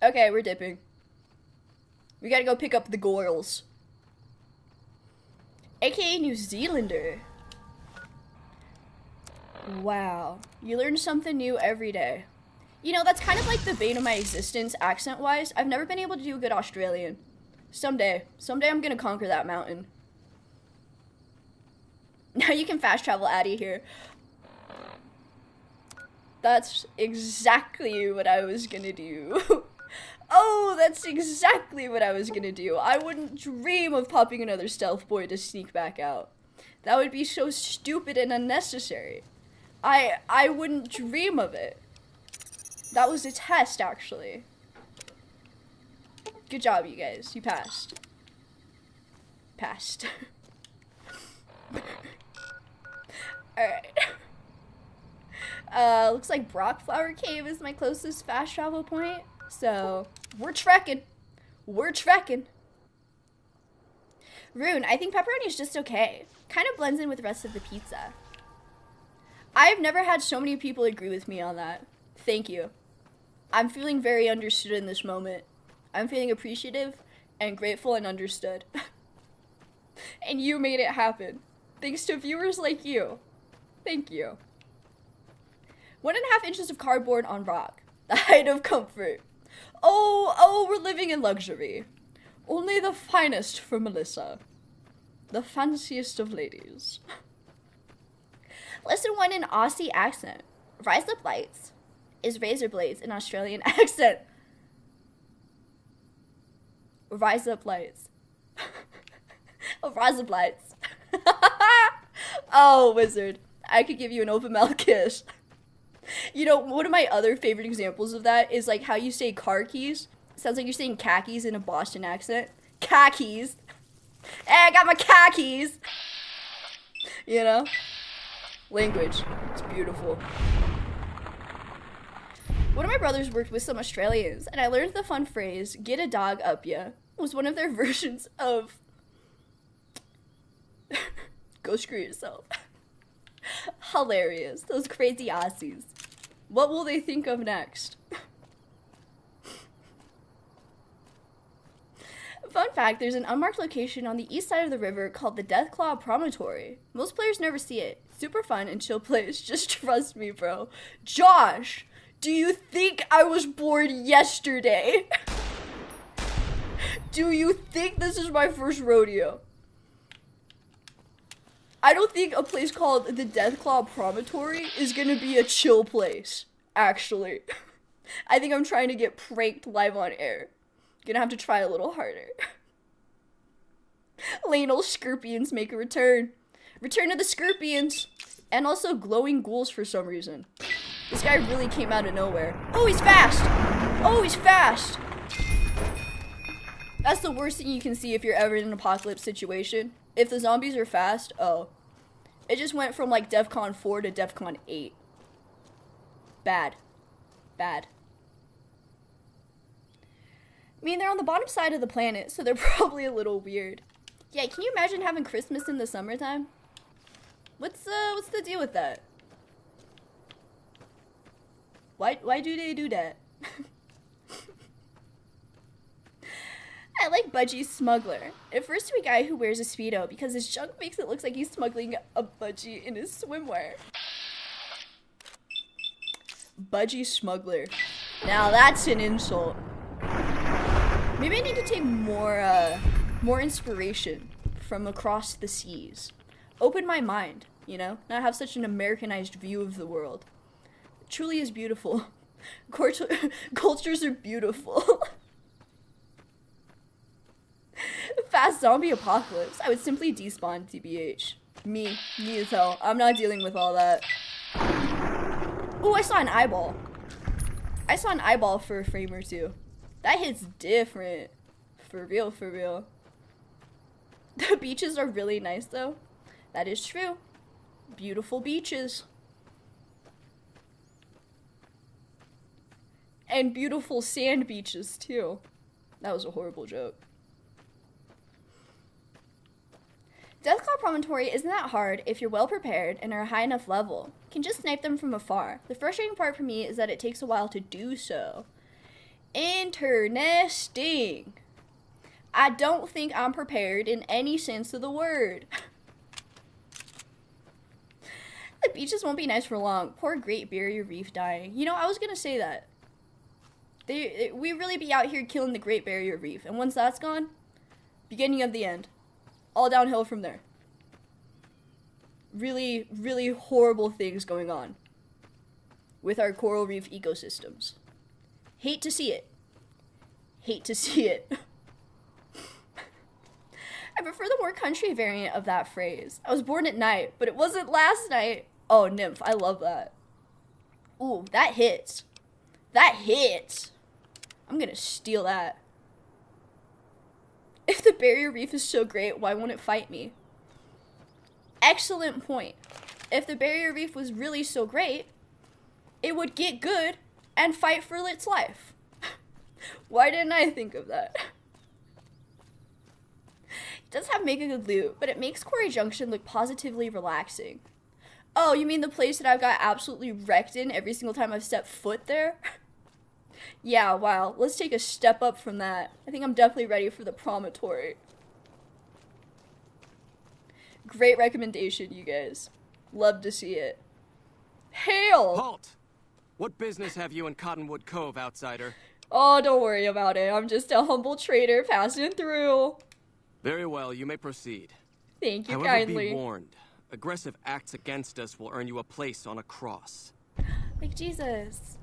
[SPEAKER 1] Okay, we're dipping. We gotta go pick up the Goyles. AKA New Zealander. Wow. You learn something new every day. You know, that's kind of like the bane of my existence, accent-wise. I've never been able to do a good Australian. Someday I'm gonna conquer that mountain. Now you can fast travel out of here. That's exactly what I was gonna do. Oh, that's exactly what I was gonna do. I wouldn't dream of popping another stealth boy to sneak back out. That would be so stupid and unnecessary. I wouldn't dream of it. That was a test, actually. Good job, you guys. You passed. Passed. Alright. Looks like Brockflower Cave is my closest fast travel point. So, we're trekking. We're trekking. Rune, I think pepperoni is just okay. Kind of blends in with the rest of the pizza. I've never had so many people agree with me on that. Thank you. I'm feeling very understood in this moment. I'm feeling appreciative and grateful and understood. And you made it happen. Thanks to viewers like you. Thank you. 1.5 inches of cardboard on rock. The height of comfort. Oh, we're living in luxury. Only the finest for Melissa. The fanciest of ladies. Lesson 1 in Aussie accent. Rise up lights is razor blades in Australian accent. Rise up lights. Rise up lights. Oh, wizard. I could give you an open mouth kiss. You know, one of my other favorite examples of that is like how you say car keys. Sounds like you're saying khakis in a Boston accent. Khakis. Hey, I got my khakis. You know? Language. It's beautiful. One of my brothers worked with some Australians, and I learned the fun phrase, get a dog up ya, was one of their versions of go screw yourself. Hilarious. Those crazy Aussies. What will they think of next? Fun fact, there's an unmarked location on the east side of the river called the Deathclaw Promontory. Most players never see it. Super fun and chill place, just trust me, bro. Josh, do you think I was bored yesterday? Do you think this is my first rodeo? I don't think a place called the Deathclaw Promontory is gonna be a chill place, actually. I think I'm trying to get pranked live on air. Gonna have to try a little harder. Lanal Scorpions make a return. Return of the Scorpions. And also glowing ghouls for some reason. This guy really came out of nowhere. Oh, he's fast! Oh, he's fast! That's the worst thing you can see if you're ever in an apocalypse situation. If the zombies are fast, oh. It just went from like DEFCON 4 to DEFCON 8. Bad. Bad. I mean, they're on the bottom side of the planet, so they're probably a little weird. Yeah, can you imagine having Christmas in the summertime? What's the deal with that? Why do they do that? I like Budgie's Smuggler. It refers to a guy who wears a Speedo because his junk makes it look like he's smuggling a budgie in his swimwear. Budgie Smuggler. Now that's an insult. Maybe I need to take more inspiration from across the seas. Open my mind, you know? Not have such an Americanized view of the world. It truly is beautiful. Cultures are beautiful. Fast zombie apocalypse. I would simply despawn, TBH. Me as hell. I'm not dealing with all that. Oh, I saw an eyeball. I saw an eyeball for a frame or two. That hits different. For real, for real. The beaches are really nice, though. That is true. Beautiful beaches. And beautiful sand beaches, too. That was a horrible joke. Deathclaw Promontory isn't that hard if you're well prepared and are a high enough level. You can just snipe them from afar. The frustrating part for me is that it takes a while to do so. Interesting. I don't think I'm prepared in any sense of the word. The beaches won't be nice for long. Poor Great Barrier Reef dying. You know, I was gonna say that. We really be out here killing the Great Barrier Reef. And once that's gone, beginning of the end. All downhill from there. Really, really horrible things going on with our coral reef ecosystems. Hate to see it. Hate to see it. I prefer the more country variant of that phrase. I was born at night, but it wasn't last night. Oh, Nymph, I love that. Ooh, that hits. That hits. I'm gonna steal that. If the barrier reef is so great, why won't it fight me? Excellent point. If the barrier reef was really so great, it would get good and fight for its life. Why didn't I think of that? It does have mega good loot, but it makes Quarry Junction look positively relaxing. Oh, you mean the place that I've got absolutely wrecked in every single time I've stepped foot there? Yeah, wow. Let's take a step up from that. I think I'm definitely ready for the promontory. Great recommendation, you guys. Love to see it. Hail!
[SPEAKER 7] Halt! What business have you in Cottonwood Cove, outsider?
[SPEAKER 1] Oh, don't worry about it. I'm just a humble trader passing through.
[SPEAKER 7] Very well, you may proceed.
[SPEAKER 1] Thank you
[SPEAKER 7] However,
[SPEAKER 1] kindly.
[SPEAKER 7] be warned. Aggressive acts against us will earn you a place on a cross.
[SPEAKER 1] Like Jesus.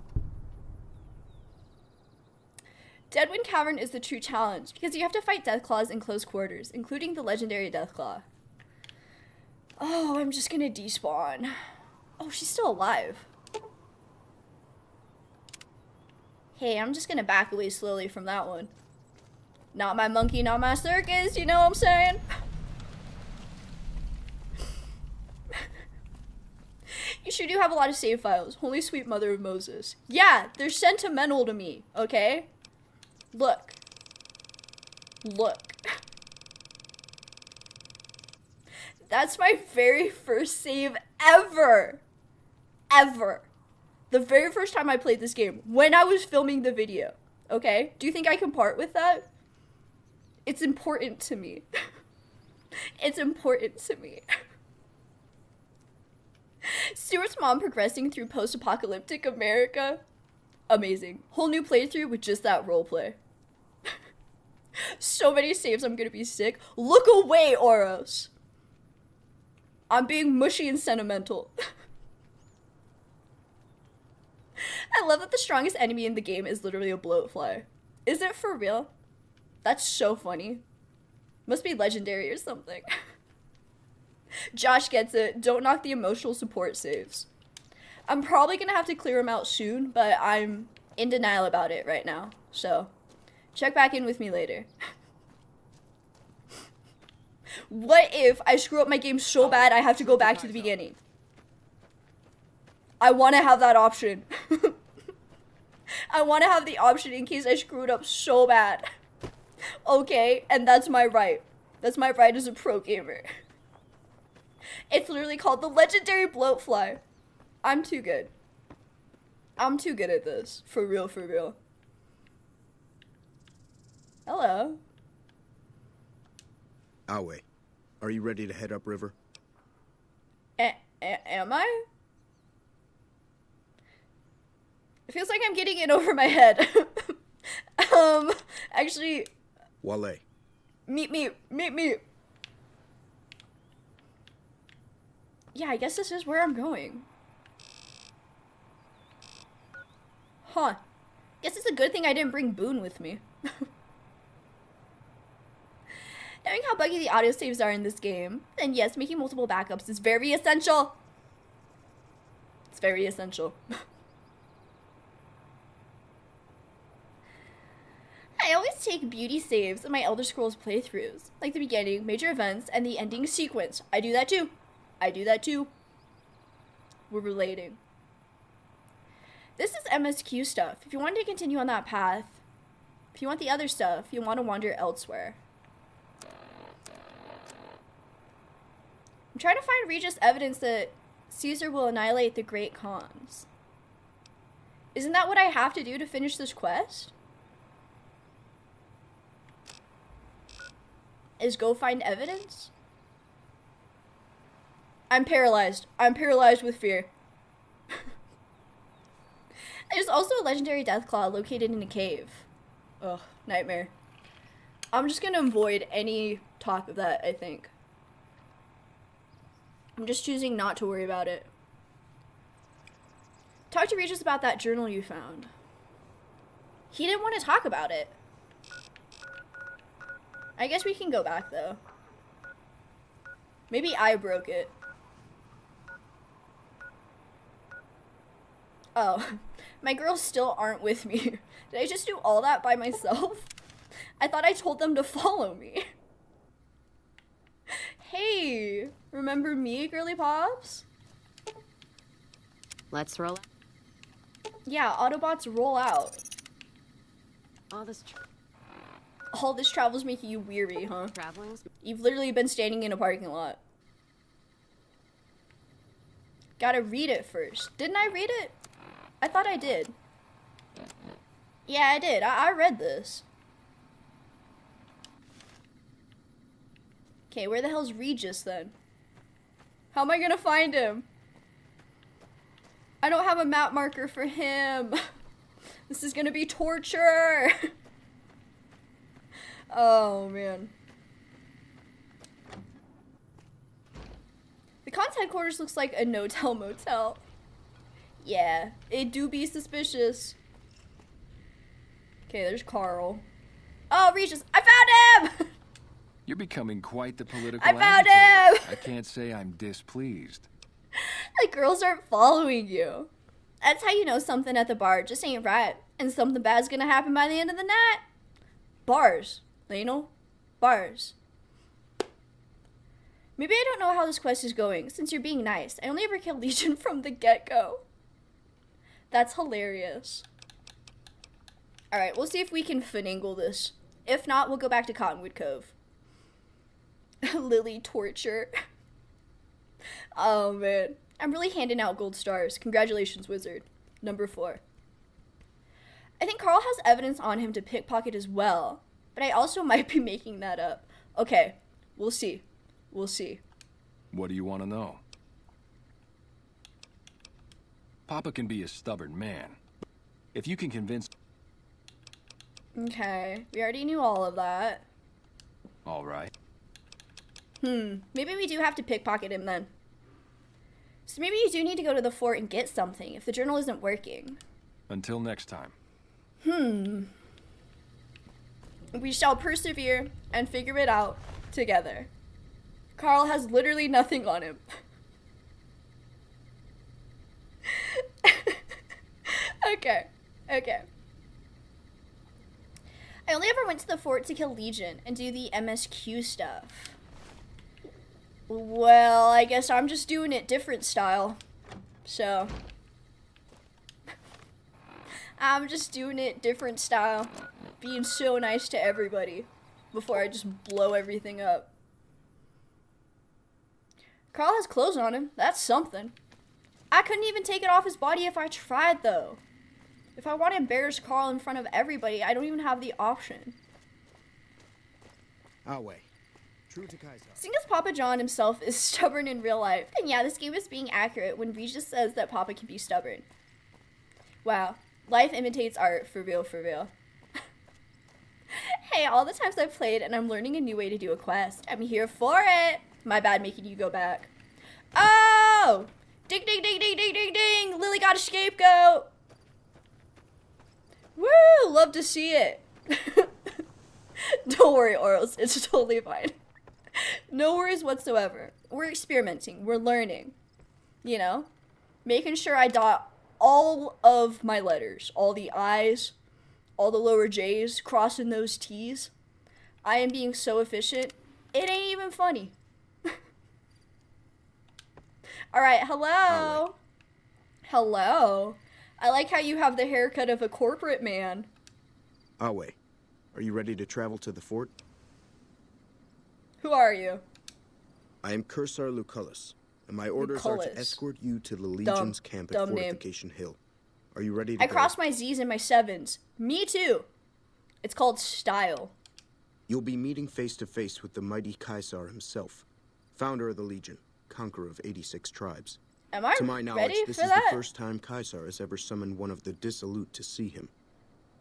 [SPEAKER 1] Deadwind Cavern is the true challenge, because you have to fight Deathclaws in close quarters, including the legendary Deathclaw. Oh, I'm just gonna despawn. Oh, she's still alive. Hey, I'm just gonna back away slowly from that one. Not my monkey, not my circus, you know what I'm saying? You sure do have a lot of save files. Holy sweet mother of Moses. Yeah, they're sentimental to me, okay? Look. Look. That's my very first save ever. Ever. The very first time I played this game, when I was filming the video. Okay? Do you think I can part with that? It's important to me. It's important to me. Stuart's mom progressing through post-apocalyptic America. Amazing. Whole new playthrough with just that roleplay. So many saves, I'm gonna be sick. Look away, Oros. I'm being mushy and sentimental. I love that the strongest enemy in the game is literally a bloatfly. Is it for real? That's so funny. Must be legendary or something. Josh gets it. Don't knock the emotional support saves. I'm probably gonna have to clear them out soon, but I'm in denial about it right now. So, check back in with me later. What if I screw up my game so bad I have to go back to the beginning? I want to have that option. I want to have the option in case I screw it up so bad. Okay, and that's my right. That's my right as a pro gamer. It's literally called the Legendary Bloatfly. I'm too good. I'm too good at this. For real, for real. Hello.
[SPEAKER 10] Awe, are you ready to head upriver?
[SPEAKER 1] Am I? It feels like I'm getting in over my head. Actually...
[SPEAKER 10] Wale.
[SPEAKER 1] Meet me. Yeah, I guess this is where I'm going. Huh. Guess it's a good thing I didn't bring Boone with me. Knowing how buggy the audio saves are in this game, and yes, making multiple backups is very essential. It's very essential. I always take beauty saves in my Elder Scrolls playthroughs, like the beginning, major events, and the ending sequence. I do that too. We're relating. This is MSQ stuff. If you want to continue on that path, if you want the other stuff, you want to wander elsewhere. I'm trying to find Regis evidence that Caesar will annihilate the Great Khans. Isn't that what I have to do to finish this quest? Is go find evidence? I'm paralyzed. I'm paralyzed with fear. There's also a legendary Deathclaw located in a cave. Ugh, nightmare. I'm just gonna avoid any talk of that, I think. I'm just choosing not to worry about it. Talk to Regis about that journal you found. He didn't want to talk about it. I guess we can go back, though. Maybe I broke it. Oh, my girls still aren't with me. Did I just do all that by myself? I thought I told them to follow me. Hey, remember me, Girly Pops?
[SPEAKER 3] Let's roll.
[SPEAKER 1] Yeah, Autobots roll out.
[SPEAKER 3] All this
[SPEAKER 1] All this travel's making you weary, huh?
[SPEAKER 3] traveling.
[SPEAKER 1] You've literally been standing in a parking lot. Gotta read it first. Didn't I read it? I thought I did. Yeah, I did. I read this. Okay, where the hell's Regis then? How am I gonna find him? I don't have a map marker for him. This is gonna be torture. Oh, man. The Khan's headquarters looks like a no-tell motel. Yeah, it do be suspicious. Okay, there's Carl. Oh, Regis, I found him!
[SPEAKER 5] You're becoming quite the political
[SPEAKER 1] I found
[SPEAKER 5] agitator.
[SPEAKER 1] him!
[SPEAKER 5] I can't say I'm displeased.
[SPEAKER 1] The girls aren't following you. That's how you know something at the bar just ain't right, and something bad's gonna happen by the end of the night. Bars, Lionel. Bars. Maybe I don't know how this quest is going, since you're being nice. I only ever killed Legion from the get-go. That's hilarious. Alright, we'll see if we can finagle this. If not, we'll go back to Cottonwood Cove. Lily torture. Oh, man. I'm really handing out gold stars. Congratulations, wizard. Number 4. I think Carl has evidence on him to pickpocket as well. but I also might be making that up. Okay, we'll see. We'll see.
[SPEAKER 5] What do you want to know? Papa can be a stubborn man. If you can convince...
[SPEAKER 1] Okay, we already knew all of that.
[SPEAKER 5] All right.
[SPEAKER 1] Maybe we do have to pickpocket him then. So maybe you do need to go to the fort and get something if the journal isn't working.
[SPEAKER 5] Until next time.
[SPEAKER 1] We shall persevere and figure it out together. Carl has literally nothing on him. Okay. I only ever went to the fort to kill Legion and do the MSQ stuff. Well, I guess I'm just doing it different style. So. I'm just doing it different style. Being so nice to everybody before I just blow everything up. Carl has clothes on him. That's something. I couldn't even take it off his body if I tried, though. If I want to embarrass Carl in front of everybody, I don't even have the option.
[SPEAKER 10] Our way. True to Caesar.
[SPEAKER 1] Seeing as Papa John himself is stubborn in real life, then yeah, this game is being accurate when Regis says that Papa can be stubborn. Wow. Life imitates art, for real, for real. Hey, all the times I've played and I'm learning a new way to do a quest, I'm here for it. My bad making you go back. Oh! Ding, ding, ding, ding, ding, ding, ding! Lily got a scapegoat! Woo! Love to see it. Don't worry, Oros. It's totally fine. No worries whatsoever. We're experimenting. We're learning. You know? Making sure I dot all of my letters. All the I's. All the lower J's. Crossing those T's. I am being so efficient. It ain't even funny. Alright, hello. Hello. I like how you have the haircut of a corporate man.
[SPEAKER 10] Awe, are you ready to travel to the fort?
[SPEAKER 1] Who are you?
[SPEAKER 10] I am Cursar Lucullus, and my orders are to escort you to the Legion's camp at Fortification Hill. Are you ready to
[SPEAKER 1] I
[SPEAKER 10] go?
[SPEAKER 1] cross my Z's and my 7s. Me too. It's called style.
[SPEAKER 10] You'll be meeting face to face with the mighty Caesar himself, founder of the Legion, conqueror of 86 tribes.
[SPEAKER 1] Am I
[SPEAKER 10] to my knowledge,
[SPEAKER 1] ready
[SPEAKER 10] this
[SPEAKER 1] for
[SPEAKER 10] is
[SPEAKER 1] that?
[SPEAKER 10] the first time Caesar has ever summoned one of the dissolute to see him.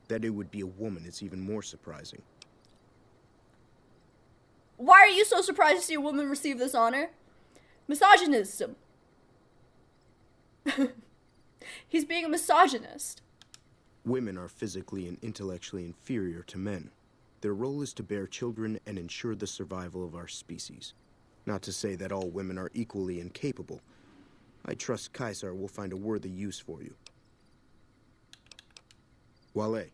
[SPEAKER 10] That it would be a woman is even more surprising.
[SPEAKER 1] Why are you so surprised to see a woman receive this honor? Misogynism. He's being a misogynist.
[SPEAKER 10] Women are physically and intellectually inferior to men. Their role is to bear children and ensure the survival of our species. Not to say that all women are equally incapable. I trust Caesar will find a worthy use for you. Wale.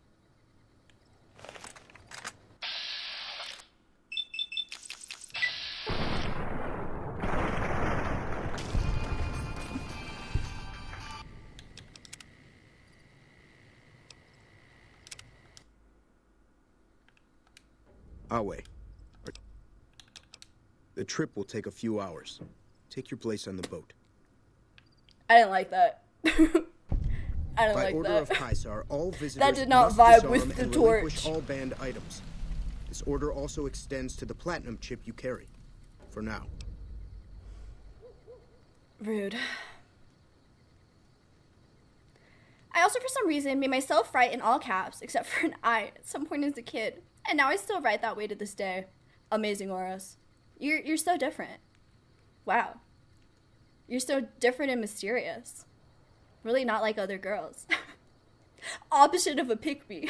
[SPEAKER 10] Awe. The trip will take a few hours. Take your place on the boat.
[SPEAKER 1] I didn't like that. I didn't
[SPEAKER 10] By
[SPEAKER 1] like
[SPEAKER 10] order
[SPEAKER 1] that.
[SPEAKER 10] of Caesar, all visitors
[SPEAKER 1] That did not
[SPEAKER 10] must
[SPEAKER 1] vibe
[SPEAKER 10] disarm
[SPEAKER 1] with the
[SPEAKER 10] and relinquish
[SPEAKER 1] torch.
[SPEAKER 10] all banned items. This order also extends to the platinum chip you carry. For now.
[SPEAKER 1] Rude. I also, for some reason, made myself write in all caps, except for an I at some point as a kid. And now I still write that way to this day. Amazing, Oros. You're so different. Wow. You're so different and mysterious. Really not like other girls. Opposite of a pick-me.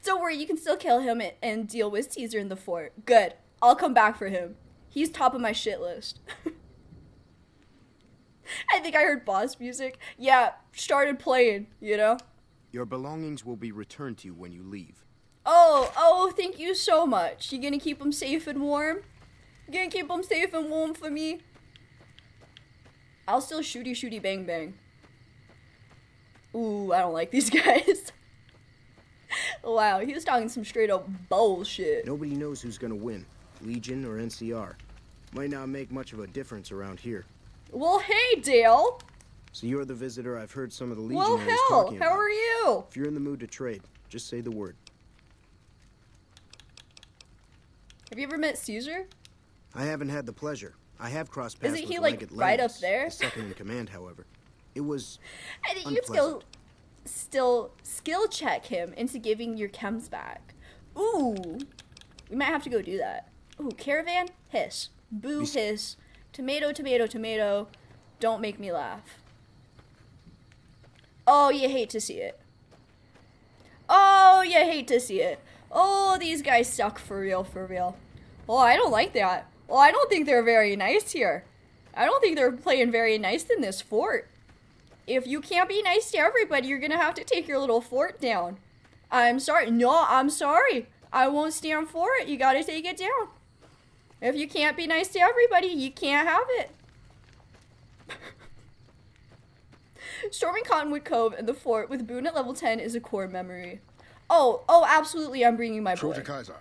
[SPEAKER 1] Don't worry, you can still kill him and deal with Caesar in the fort. Good. I'll come back for him. He's top of my shit list. I think I heard boss music. Yeah, started playing, you know?
[SPEAKER 10] Your belongings will be returned to you when you leave.
[SPEAKER 1] Oh, thank you so much. You gonna keep them safe and warm? You gonna keep them safe and warm for me? I'll still shooty bang bang. Ooh, I don't like these guys. Wow, he was talking some straight up bullshit.
[SPEAKER 10] Nobody knows who's gonna win, Legion or NCR. Might not make much of a difference around here.
[SPEAKER 1] Well, hey, Dale.
[SPEAKER 10] So you're the visitor I've heard some of the
[SPEAKER 1] Well,
[SPEAKER 10] Legionaries
[SPEAKER 1] hell,
[SPEAKER 10] talking
[SPEAKER 1] how
[SPEAKER 10] about.
[SPEAKER 1] are you?
[SPEAKER 10] If you're in the mood to trade, just say the word.
[SPEAKER 1] Have you ever met Caesar?
[SPEAKER 10] I haven't had the pleasure. I have crossed paths
[SPEAKER 1] Isn't he,
[SPEAKER 10] with
[SPEAKER 1] like,
[SPEAKER 10] Leggett
[SPEAKER 1] right up
[SPEAKER 10] Lennox,
[SPEAKER 1] there?
[SPEAKER 10] the second in command, however. It was
[SPEAKER 1] I think you'd still
[SPEAKER 10] unpleasant.
[SPEAKER 1] skill check him into giving your chems back. Ooh. We might have to go do that. Ooh, caravan? Hiss. Boo, hiss. Tomato, tomato, tomato. Don't make me laugh. Oh, you hate to see it. Oh, you hate to see it. Oh, these guys suck for real, for real. Oh, I don't like that. Oh, I don't think they're very nice here. I don't think they're playing very nice in this fort. If you can't be nice to everybody, you're gonna have to take your little fort down. I'm sorry. No, I'm sorry. I won't stand for it. You gotta take it down. If you can't be nice to everybody, you can't have it. Storming Cottonwood Cove and the fort with Boone at level 10 is a core memory. Oh, absolutely, I'm bringing my boy.
[SPEAKER 11] True to Kaiser.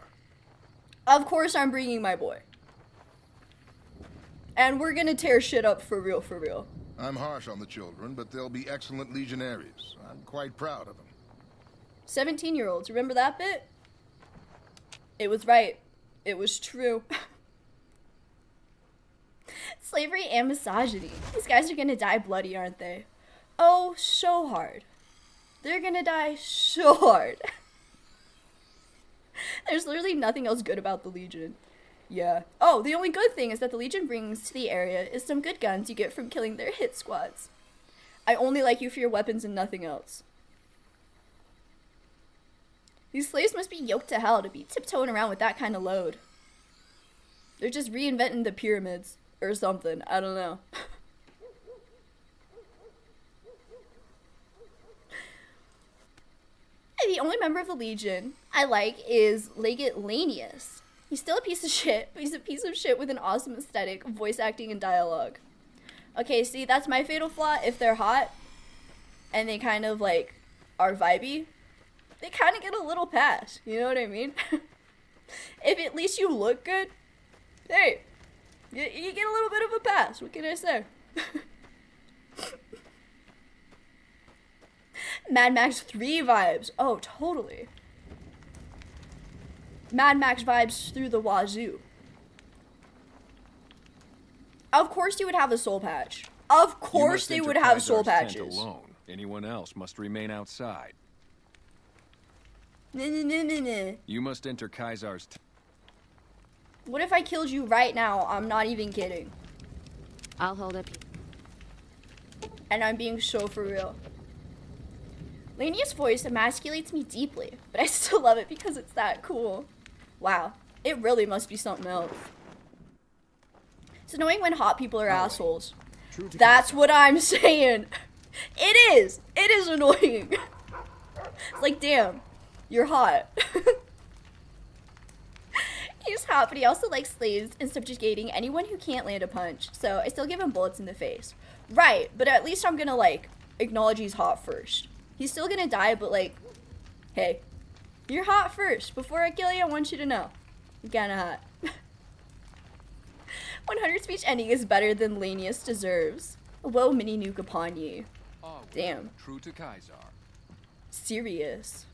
[SPEAKER 1] Of course I'm bringing my boy. And we're gonna tear shit up for real, for real.
[SPEAKER 11] I'm harsh on the children, but they'll be excellent legionaries. I'm quite proud of them.
[SPEAKER 1] 17-year-olds, remember that bit? It was right. It was true. Slavery and misogyny. These guys are gonna die bloody, aren't they? Oh, so hard. They're gonna die so hard. There's literally nothing else good about the Legion. Yeah. Oh, the only good thing is that the Legion brings to the area is some good guns you get from killing their hit squads. I only like you for your weapons and nothing else. These slaves must be yoked to hell to be tiptoeing around with that kind of load. They're just reinventing the pyramids or something. I don't know. The only member of the Legion I like is Leggett Lanius. He's still a piece of shit, but he's a piece of shit with an awesome aesthetic, voice acting, and dialogue. Okay, see, that's my fatal flaw. If they're hot, and they kind of, like, are vibey, they kind of get a little pass, you know what I mean? If at least you look good, hey, you get a little bit of a pass, what can I say? Mad Max 3 vibes. Oh, totally. Mad Max vibes through the wazoo. Of course you would have a soul patch. Of course they would have soul patches.
[SPEAKER 5] Alone. Anyone else must remain outside. You must enter Kaiser's
[SPEAKER 1] What if I killed you right now? I'm not even kidding.
[SPEAKER 3] I'll hold up.
[SPEAKER 1] And I'm being so for real. Lania's voice emasculates me deeply, but I still love it because it's that cool. Wow, it really must be something else. It's annoying when hot people are assholes. That's what I'm saying. It is annoying. It's like, damn, you're hot. He's hot, but he also likes slaves and subjugating anyone who can't land a punch, so I still give him bullets in the face. Right, but at least I'm gonna, like, acknowledge he's hot first. He's still gonna die, but, like, hey, you're hot first. Before I kill you, I want you to know. You're kinda hot. 100 speech ending is better than Lanius deserves. Whoa, mini nuke upon ye. Damn.
[SPEAKER 5] True to Kaiser.
[SPEAKER 1] Serious.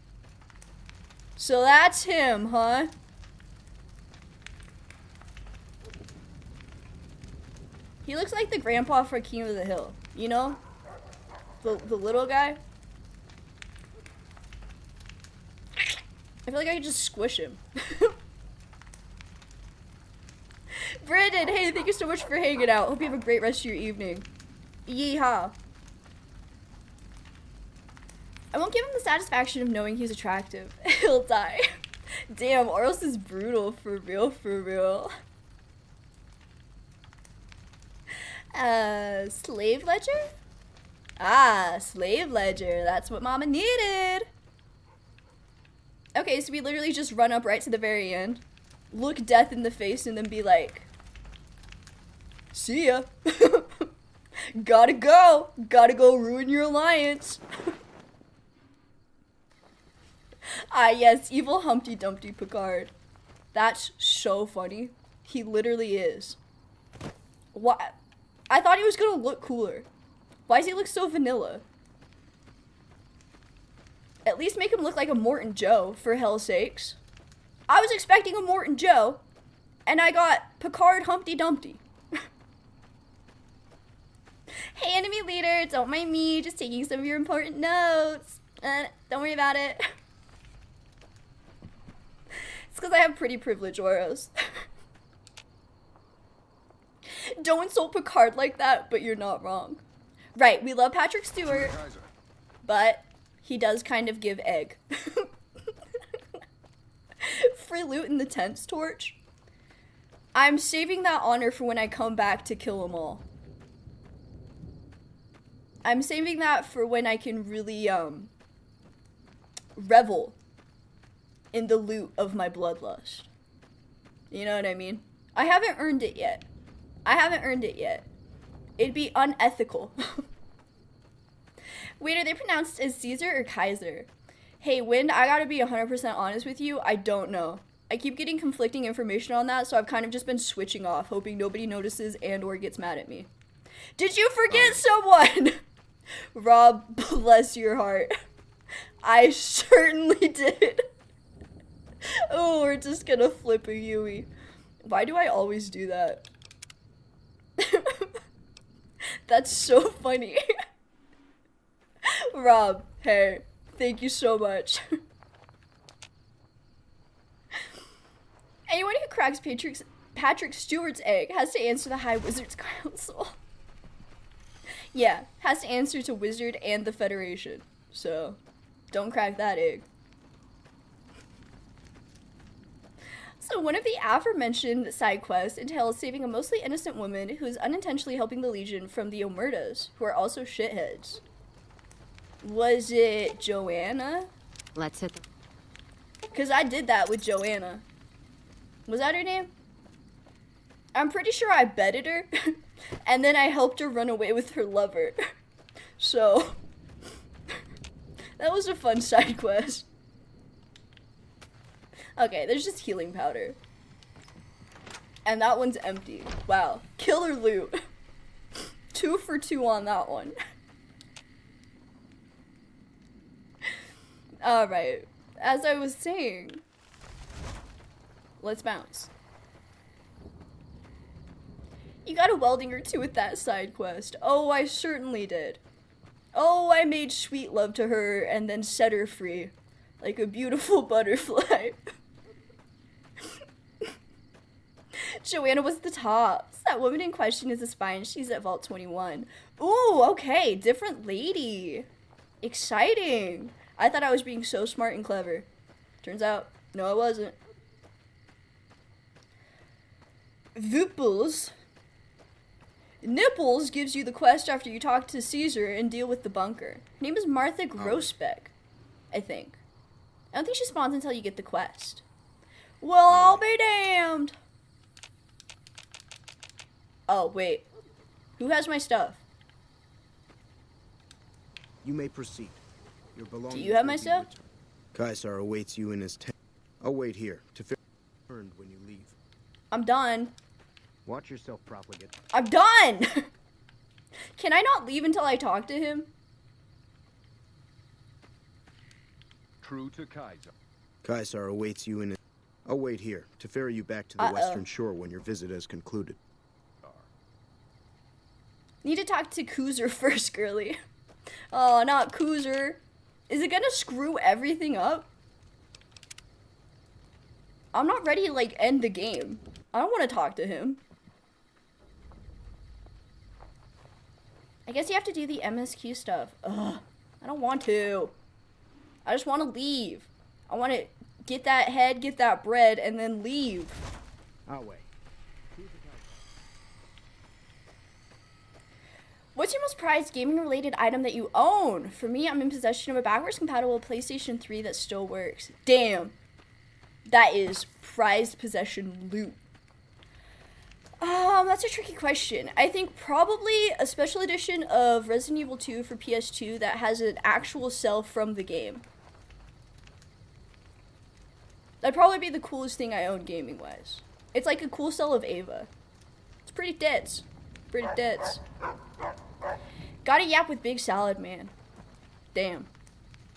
[SPEAKER 1] So that's him, huh? He looks like the grandpa for King of the Hill, you know? The little guy. I feel like I could just squish him. Brandon, hey, thank you so much for hanging out. Hope you have a great rest of your evening. Yeehaw. I won't give him the satisfaction of knowing he's attractive. He'll die. Damn, Oros is brutal, for real, for real. Slave Ledger? Ah, Slave Ledger. That's what Mama needed. Okay, so we literally just run up right to the very end, look death in the face, and then be like, see ya. Gotta go ruin your alliance. Ah, yes, evil Humpty Dumpty Picard. That's so funny. He literally is. What? I thought he was gonna look cooler. Why does he look so vanilla? At least make him look like a Morton Joe, for hell's sakes. I was expecting a Morton Joe. And I got Picard Humpty Dumpty. Hey, enemy leader, don't mind me, just taking some of your important notes. Don't worry about it. It's because I have pretty privilege, Oros. Don't insult Picard like that, but you're not wrong. Right, we love Patrick Stewart, but he does kind of give egg. Free loot in the Tense Torch. I'm saving that honor for when I come back to kill them all. I'm saving that for when I can really, revel in the loot of my bloodlust. You know what I mean? I haven't earned it yet. It'd be unethical. Wait, are they pronounced as Caesar or Kaiser? Hey, Wind, I gotta be 100% honest with you, I don't know. I keep getting conflicting information on that, so I've kind of just been switching off, hoping nobody notices and or gets mad at me. Did you forget someone? Rob, bless your heart. I certainly did. Oh, we're just gonna flip a Yui. Why do I always do that? That's so funny. Rob, hey, thank you so much. Anyone who cracks Patrick Stewart's egg has to answer the High Wizards Council. Yeah, has to answer to Wizard and the Federation. So, don't crack that egg. So one of the aforementioned side quests entails saving a mostly innocent woman who is unintentionally helping the Legion from the Omertas, who are also shitheads. Was it Joanna?
[SPEAKER 3] Let's hit the...
[SPEAKER 1] Because I did that with Joanna. Was that her name? I'm pretty sure I bedded her, and then I helped her run away with her lover. So, that was a fun side quest. Okay, there's just healing powder. And that one's empty. Wow. Killer loot. 2 for 2 on that one. Alright. As I was saying, let's bounce. You got a welding or two with that side quest. Oh, I certainly did. Oh, I made sweet love to her and then set her free. Like a beautiful butterfly. Joanna was the tops. That woman in question is a spy and she's at Vault 21. Ooh, okay, different lady. Exciting. I thought I was being so smart and clever. Turns out, no I wasn't. Nipples. Nipples gives you the quest after you talk to Caesar and deal with the bunker. Her name is Martha Grosbeck, I think. I don't think she spawns until you get the quest. Well, I'll be damned. Oh, wait. Who has my stuff?
[SPEAKER 10] You may proceed. Your belongings.
[SPEAKER 1] Do you have my stuff?
[SPEAKER 10] Caesar awaits you in his tent. I'll wait here to return when you leave.
[SPEAKER 1] I'm done.
[SPEAKER 10] Watch yourself, profligate.
[SPEAKER 1] I'm done! Can I not leave until I talk to him?
[SPEAKER 5] True to Kaiser.
[SPEAKER 10] Caesar awaits you in his... I'll wait here to ferry you back to the western shore when your visit has concluded.
[SPEAKER 1] Need to talk to Koozer first, girly. Oh, not Koozer. Is it gonna screw everything up? I'm not ready to, like, end the game. I don't want to talk to him. I guess you have to do the MSQ stuff. Ugh. I don't want to. I just want to leave. I want to get that head, get that bread, and then leave.
[SPEAKER 10] I'll wait.
[SPEAKER 1] What's your most prized gaming-related item that you own? For me, I'm in possession of a backwards-compatible PlayStation 3 that still works. Damn. That is prized possession loot. That's a tricky question. I think probably a special edition of Resident Evil 2 for PS2 that has an actual cell from the game. That'd probably be the coolest thing I own gaming-wise. It's like a cool cell of Ava. It's pretty tits. Pretty tits. Gotta yap with Big Salad Man. Damn.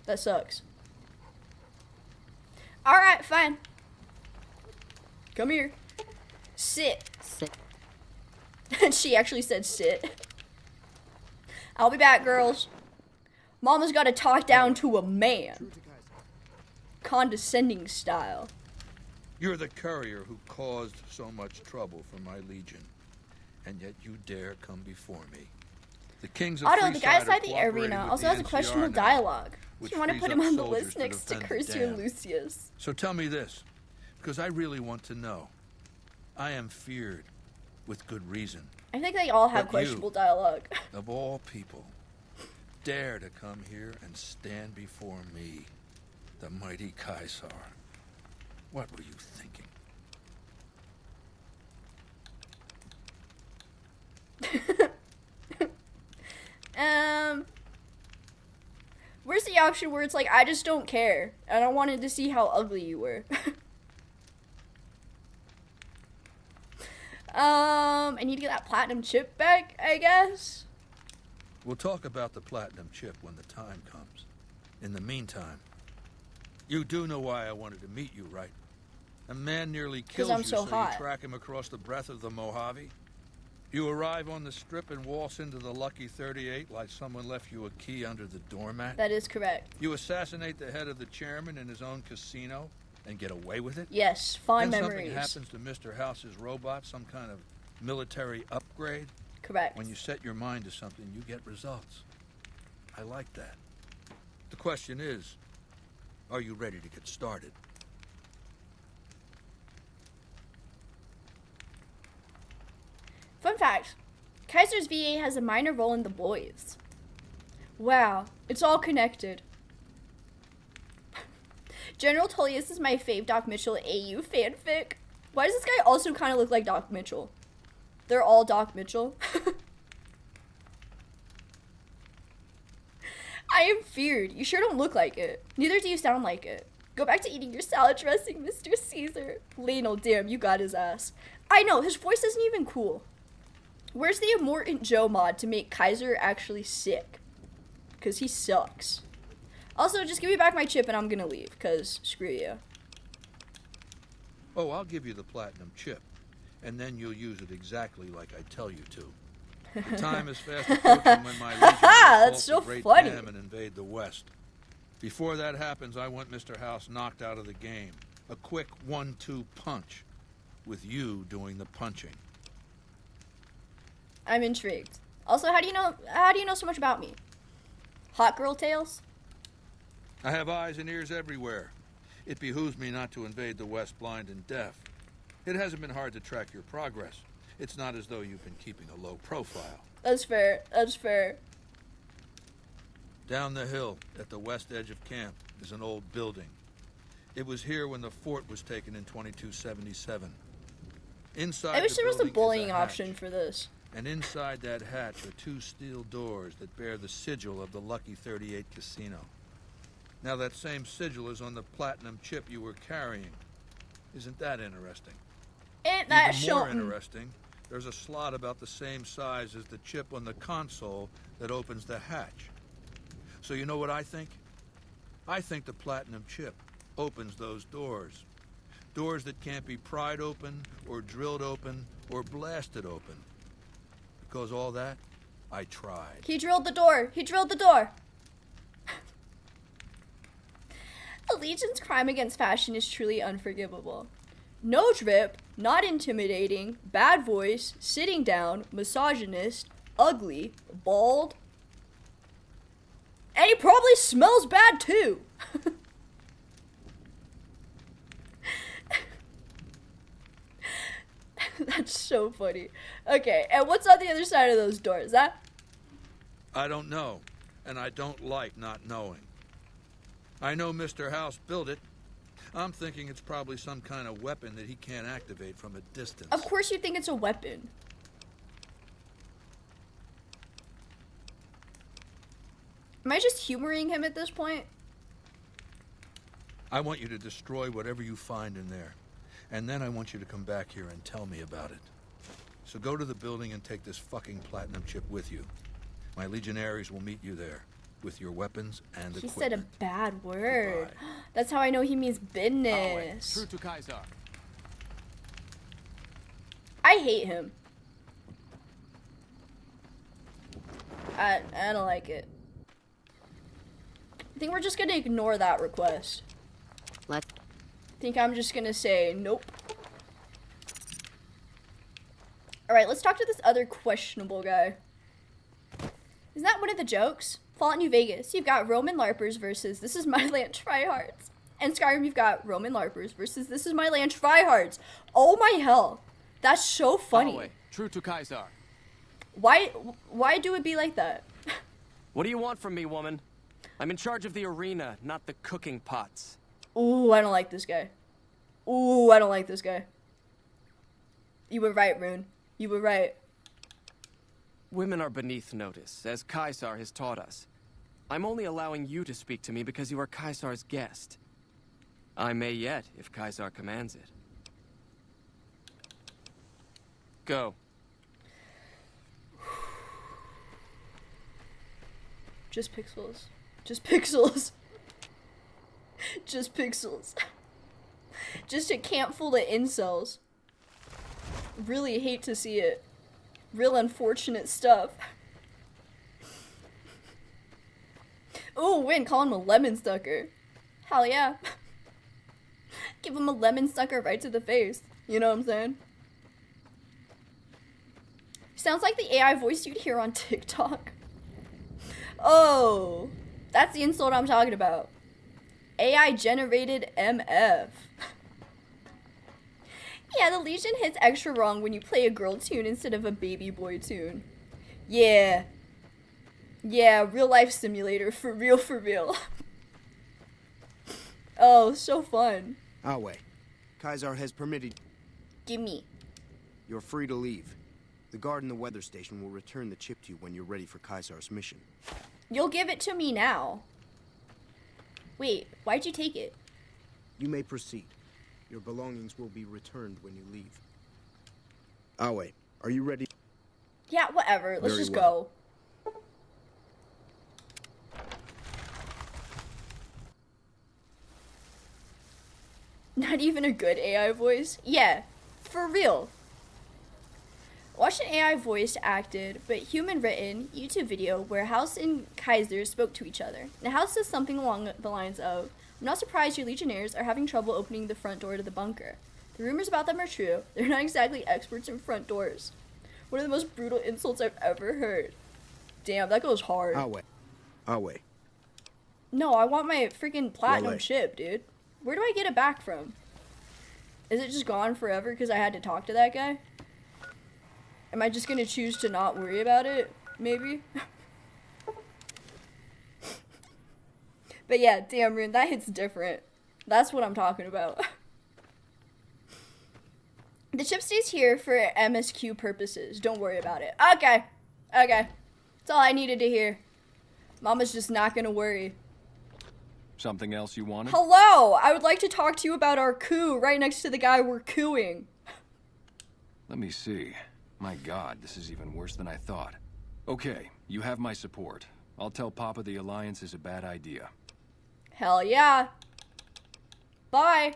[SPEAKER 1] That sucks. Alright, fine. Come here. Sit.
[SPEAKER 3] Sit.
[SPEAKER 1] And she actually said sit. I'll be back, girls. Mama's gotta talk down to a man. Condescending style.
[SPEAKER 12] You're the courier who caused so much trouble for my legion, and yet you dare come before me. The kings of
[SPEAKER 1] Otto, the guy
[SPEAKER 12] Freeside
[SPEAKER 1] outside
[SPEAKER 12] are
[SPEAKER 1] the
[SPEAKER 12] cooperating
[SPEAKER 1] arena,
[SPEAKER 12] with
[SPEAKER 1] also
[SPEAKER 12] the
[SPEAKER 1] has a
[SPEAKER 12] NCR
[SPEAKER 1] questionable
[SPEAKER 12] now,
[SPEAKER 1] dialogue.
[SPEAKER 12] which
[SPEAKER 1] You want to
[SPEAKER 12] frees
[SPEAKER 1] put
[SPEAKER 12] up
[SPEAKER 1] him on the
[SPEAKER 12] soldiers
[SPEAKER 1] list
[SPEAKER 12] to
[SPEAKER 1] next to
[SPEAKER 12] defend the
[SPEAKER 1] Curcio and
[SPEAKER 12] dam.
[SPEAKER 1] Lucius.
[SPEAKER 12] So tell me this, because I really want to know. I am feared, with good reason.
[SPEAKER 1] I think they all have
[SPEAKER 12] But
[SPEAKER 1] questionable
[SPEAKER 12] you,
[SPEAKER 1] dialogue.
[SPEAKER 12] of all people, dare to come here and stand before me, the mighty Caesar. What were you thinking?
[SPEAKER 1] Where's the option where it's like, I just don't care, and I wanted to see how ugly you were? I need to get that platinum chip back, I guess.
[SPEAKER 12] We'll talk about the platinum chip when the time comes. In the meantime, you do know why I wanted to meet you, right? A man nearly kills
[SPEAKER 1] I'm
[SPEAKER 12] you,
[SPEAKER 1] so hot.
[SPEAKER 12] you track him across the breadth of the Mojave. You arrive on the strip and waltz into the Lucky 38 like someone left you a key under the doormat.
[SPEAKER 1] That is correct.
[SPEAKER 12] You assassinate the head of the chairman in his own casino and get away with it?
[SPEAKER 1] Yes, fond
[SPEAKER 12] then
[SPEAKER 1] memories.
[SPEAKER 12] something happens to Mr. House's robot, some kind of military upgrade.
[SPEAKER 1] Correct.
[SPEAKER 12] When you set your mind to something, you get results. I like that. The question is, are you ready to get started?
[SPEAKER 1] Fun fact, Kaiser's VA has a minor role in The Boys. Wow, it's all connected. General Tullius is my fave Doc Mitchell AU fanfic. Why does this guy also kind of look like Doc Mitchell? They're all Doc Mitchell. I am feared. You sure don't look like it. Neither do you sound like it. Go back to eating your salad dressing, Mr. Caesar. Lionel, damn, you got his ass. I know, his voice isn't even cool. Where's the Immortant Joe mod to make Kaiser actually sick? Because he sucks. Also, just give me back my chip and I'm gonna leave, because screw you.
[SPEAKER 12] Oh, I'll give you the platinum chip, and then you'll use it exactly like I tell you to. The time is fast approaching when my legion will
[SPEAKER 1] That's so
[SPEAKER 12] assault the Great
[SPEAKER 1] funny.
[SPEAKER 12] Dam and invade the West. Before that happens, I want Mr. House knocked out of the game. A quick 1-2 punch, with you doing the punching.
[SPEAKER 1] I'm intrigued. Also, how do you know so much about me? Hot girl tales?
[SPEAKER 12] I have eyes and ears everywhere. It behooves me not to invade the West blind and deaf. It hasn't been hard to track your progress. It's not as though you've been keeping a low profile.
[SPEAKER 1] That's fair. That's fair.
[SPEAKER 12] Down the hill, at the west edge of camp, is an old building. It was here when the fort was taken in 2277. Inside
[SPEAKER 1] I wish
[SPEAKER 12] the
[SPEAKER 1] there was a
[SPEAKER 12] building is
[SPEAKER 1] bullying
[SPEAKER 12] hatch,
[SPEAKER 1] option for this.
[SPEAKER 12] And inside that hatch are 2 steel doors that bear the sigil of the Lucky 38 Casino. Now that same sigil is on the platinum chip you were carrying. Isn't that interesting?
[SPEAKER 1] Ain't that
[SPEAKER 12] Even more
[SPEAKER 1] something?
[SPEAKER 12] interesting, there's a slot about the same size as the chip on the console that opens the hatch. So you know what I think? I think the platinum chip opens those doors. Doors that can't be pried open, or drilled open, or blasted open. Because all that, I tried.
[SPEAKER 1] He drilled the door. He drilled the door. The Legion's crime against fashion is truly unforgivable. No drip, not intimidating, bad voice, sitting down, misogynist, ugly, bald. And he probably smells bad too. That's so funny. Okay, and what's on the other side of those doors, huh?
[SPEAKER 12] I don't know, and I don't like not knowing. I know Mr. House built it. I'm thinking it's probably some kind of weapon that he can't activate from a distance.
[SPEAKER 1] Of course you think it's a weapon. Am I just humoring him at this point?
[SPEAKER 12] I want you to destroy whatever you find in there. And then I want you to come back here and tell me about it. So go to the building and take this fucking platinum chip with you. My legionaries will meet you there, with your weapons and
[SPEAKER 1] He
[SPEAKER 12] equipment.
[SPEAKER 1] said a bad word.
[SPEAKER 12] Goodbye.
[SPEAKER 1] That's how I know he means
[SPEAKER 8] Always
[SPEAKER 1] business.
[SPEAKER 8] true to Kaiser.
[SPEAKER 1] I hate him. I don't like it. I think we're just gonna ignore that request. I think I'm just gonna say nope. Alright, let's talk to this other questionable guy. Isn't that one of the jokes? Fallout New Vegas, you've got Roman LARPers versus This Is My Land tryhards. And Skyrim, you've got Roman LARPers versus This Is My Land tryhards. Oh my hell. That's so funny.
[SPEAKER 7] Holloway, true to Caesar.
[SPEAKER 1] Why do it be like that?
[SPEAKER 7] What do you want from me, woman? I'm in charge of the arena, not the cooking pots.
[SPEAKER 1] Ooh, I don't like this guy. Ooh, I don't like this guy. You were right, Rune. You were right.
[SPEAKER 7] Women are beneath notice, as Caesar has taught us. I'm only allowing you to speak to me because you are Caesar's guest. I may yet, if Caesar commands it. Go.
[SPEAKER 1] Just pixels. Just pixels. Just pixels. Just a camp full of incels. Really hate to see it. Real unfortunate stuff. Ooh, Win, call him a lemon sucker. Hell yeah. Give him a lemon sucker right to the face. You know what I'm saying? Sounds like the AI voice you'd hear on TikTok. Oh, that's the insult I'm talking about. AI generated MF. Yeah, the Legion hits extra wrong when you play a girl tune instead of a baby boy tune. Yeah. Yeah, real life simulator, for real, for real. Oh, so fun.
[SPEAKER 10] Awe, Caesar has permitted...
[SPEAKER 1] Gimme.
[SPEAKER 10] You're free to leave. The guard in the weather station will return the chip to you when you're ready for Caesar's mission.
[SPEAKER 1] You'll give it to me now. Wait, why'd you take it?
[SPEAKER 10] You may proceed. Your belongings will be returned when you leave. Awe, are you ready?
[SPEAKER 1] Yeah, whatever. Let's
[SPEAKER 10] Very
[SPEAKER 1] just
[SPEAKER 10] well.
[SPEAKER 1] go. Not even a good AI voice? Yeah, for real. Watch an AI voice acted, but human written YouTube video where House and Kaiser spoke to each other. Now House says something along the lines of, I'm not surprised your Legionnaires are having trouble opening the front door to the bunker. The rumors about them are true. They're not exactly experts in front doors. One of the most brutal insults I've ever heard. Damn, that goes hard.
[SPEAKER 10] Awe.
[SPEAKER 1] No, I want my freaking platinum
[SPEAKER 10] Wale.
[SPEAKER 1] chip, dude. Where do I get it back from? Is it just gone forever because I had to talk to that guy? Am I just gonna choose to not worry about it? Maybe? But yeah, damn, Rune, that hits different. That's what I'm talking about. The chip stays here for MSQ purposes. Don't worry about it. Okay. Okay. That's all I needed to hear. Mama's just not gonna worry.
[SPEAKER 5] Something else you wanted?
[SPEAKER 1] Hello! I would like to talk to you about our coup right next to the guy we're cooing.
[SPEAKER 5] Let me see. My God, this is even worse than I thought. Okay, you have my support. I'll tell Papa the Alliance is a bad idea.
[SPEAKER 1] Hell yeah. Bye.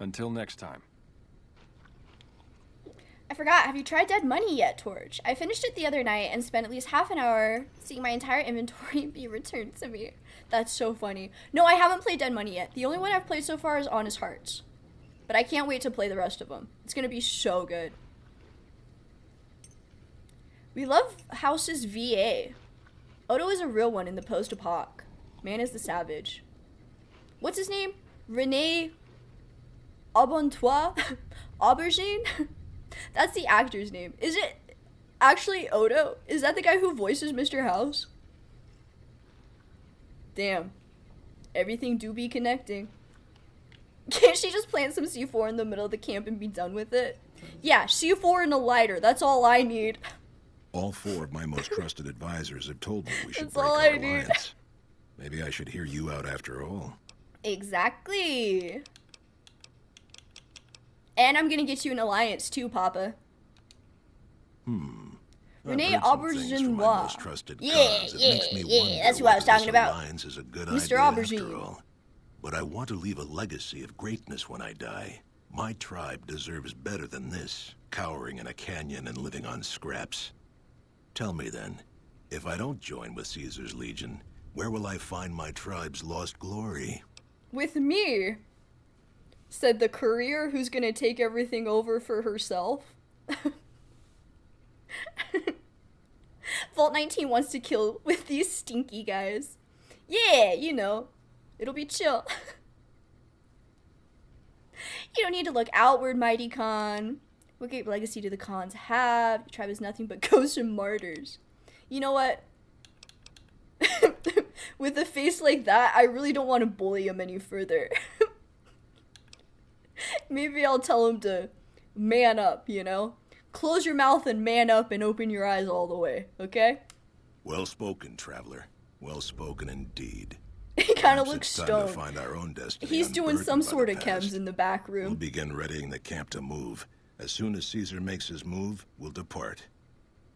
[SPEAKER 5] Until next time.
[SPEAKER 1] I forgot, have you tried Dead Money yet, Torch? I finished it the other night and spent at least half an hour seeing my entire inventory be returned to me. That's so funny. No, I haven't played Dead Money yet. The only one I've played so far is Honest Hearts. But I can't wait to play the rest of them. It's gonna be so good. We love House's VA. Odo is a real one in the post-apoc. Man is the savage. What's his name? Rene Abontois? Aubergine? That's the actor's name. Is it actually Odo? Is that the guy who voices Mr. House? Damn. Everything do be connecting. Can't she just plant some C4 in the middle of the camp and be done with it? Yeah, C4 and a lighter. That's all I need.
[SPEAKER 4] All four of my most trusted advisors have told me we should
[SPEAKER 1] That's
[SPEAKER 4] break
[SPEAKER 1] all
[SPEAKER 4] our
[SPEAKER 1] I need.
[SPEAKER 4] alliance. Maybe I should hear you out after all.
[SPEAKER 1] Exactly. And I'm gonna get you an alliance too, Papa.
[SPEAKER 4] I've
[SPEAKER 1] Renee
[SPEAKER 4] heard some things from my
[SPEAKER 1] Auberginois.
[SPEAKER 4] most trusted
[SPEAKER 1] Yeah,
[SPEAKER 4] cons that
[SPEAKER 1] yeah,
[SPEAKER 4] makes me
[SPEAKER 1] yeah,
[SPEAKER 4] wonder
[SPEAKER 1] that's who I was
[SPEAKER 4] whether
[SPEAKER 1] talking
[SPEAKER 4] this
[SPEAKER 1] about.
[SPEAKER 4] alliance is a good
[SPEAKER 1] Mr.
[SPEAKER 4] idea
[SPEAKER 1] Aubergine.
[SPEAKER 4] after all. But I want to leave a legacy of greatness when I die. My tribe deserves better than this, cowering in a canyon and living on scraps. Tell me then, if I don't join with Caesar's Legion, where will I find my tribe's lost glory?
[SPEAKER 1] With me, said the courier who's gonna take everything over for herself. Vault 19 wants to kill with these stinky guys. Yeah, you know, it'll be chill. You don't need to look outward, mighty Khan. What great legacy do the Khans have? Your tribe is nothing but ghosts and martyrs. You know what? With a face like that, I really don't want to bully him any further. Maybe I'll tell him to man up, you know? Close your mouth and man up and open your eyes all the way, okay?
[SPEAKER 4] Well spoken, traveler. Well spoken indeed.
[SPEAKER 1] He kind of
[SPEAKER 4] Perhaps
[SPEAKER 1] looks
[SPEAKER 4] it's time
[SPEAKER 1] stoned.
[SPEAKER 4] to find our own destiny.
[SPEAKER 1] He's doing some
[SPEAKER 4] unburdened by
[SPEAKER 1] sort
[SPEAKER 4] the
[SPEAKER 1] of
[SPEAKER 4] past.
[SPEAKER 1] chems in the back room.
[SPEAKER 4] We'll begin readying the camp to move. As soon as Caesar makes his move, we'll depart.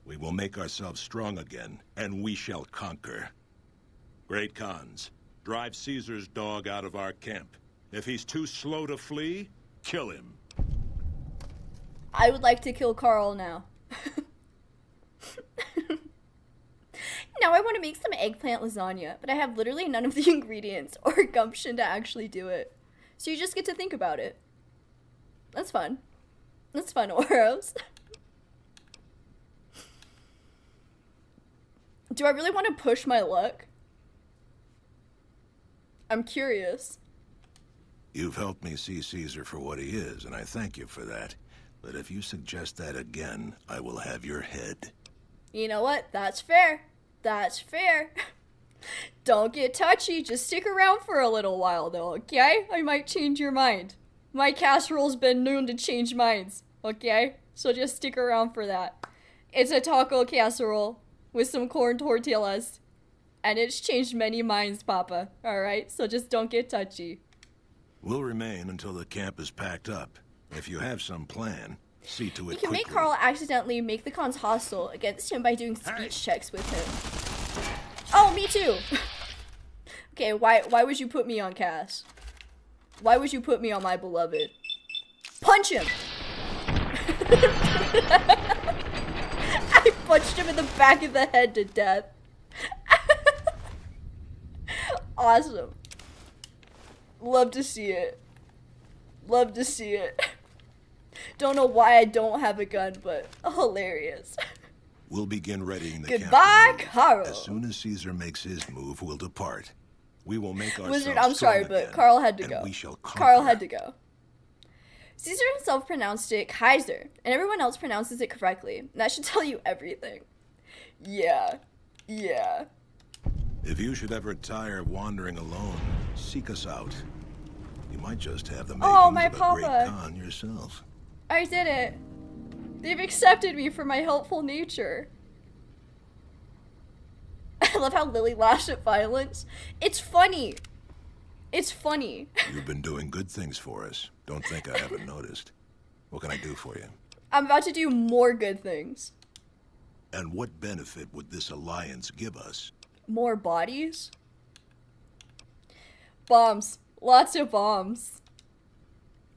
[SPEAKER 4] We will make ourselves strong again, and we shall conquer. Great Khans, drive Caesar's dog out of our camp. If he's too slow to flee, kill him.
[SPEAKER 1] I would like to kill Carl now. Now I want to make some eggplant lasagna, but I have literally none of the ingredients or gumption to actually do it. So you just get to think about it. That's fun. That's fun, Oros. Do I really want to push my luck? I'm curious.
[SPEAKER 4] You've helped me see Caesar for what he is, and I thank you for that. But if you suggest that again, I will have your head.
[SPEAKER 1] You know what? That's fair. That's fair. Don't get touchy. Just stick around for a little while, though, okay? I might change your mind. My casserole's been known to change minds, okay? So just stick around for that. It's a taco casserole with some corn tortillas. And it's changed many minds, Papa. Alright? So just don't get touchy.
[SPEAKER 4] We'll remain until the camp is packed up. If you have some plan, see to it
[SPEAKER 1] You can
[SPEAKER 4] quickly.
[SPEAKER 1] make Carl accidentally make the Khans hostile against him by doing speech checks with him. Oh, me too! Okay, why would you put me on Cass? Why would you put me on my beloved? Punch him! I punched him in the back of the head to death. Awesome. Love to see it. Love to see it. Don't know why I don't have a gun, but hilarious.
[SPEAKER 4] We'll begin readying the
[SPEAKER 1] Goodbye,
[SPEAKER 4] camp. to move.
[SPEAKER 1] Carl.
[SPEAKER 4] As soon as Caesar makes his move, we'll depart. We will make ourselves
[SPEAKER 1] Wizard, I'm sorry,
[SPEAKER 4] strong
[SPEAKER 1] but
[SPEAKER 4] again,
[SPEAKER 1] Carl had to
[SPEAKER 4] and
[SPEAKER 1] go.
[SPEAKER 4] we shall
[SPEAKER 1] Carl
[SPEAKER 4] conquer.
[SPEAKER 1] had to go. Caesar himself pronounced it Kaiser, and everyone else pronounces it correctly. That should tell you everything. Yeah. Yeah.
[SPEAKER 4] If you should ever tire of wandering alone, seek us out. You might just have the makings
[SPEAKER 1] Oh, my
[SPEAKER 4] of a great
[SPEAKER 1] papa.
[SPEAKER 4] Khan yourself.
[SPEAKER 1] I did it. They've accepted me for my helpful nature. I love how Lily laughs at violence. It's funny. It's funny.
[SPEAKER 4] You've been doing good things for us. Don't think I haven't noticed. What can I do for you?
[SPEAKER 1] I'm about to do more good things.
[SPEAKER 4] And what benefit would this alliance give us?
[SPEAKER 1] More bodies? Bombs. Lots of bombs.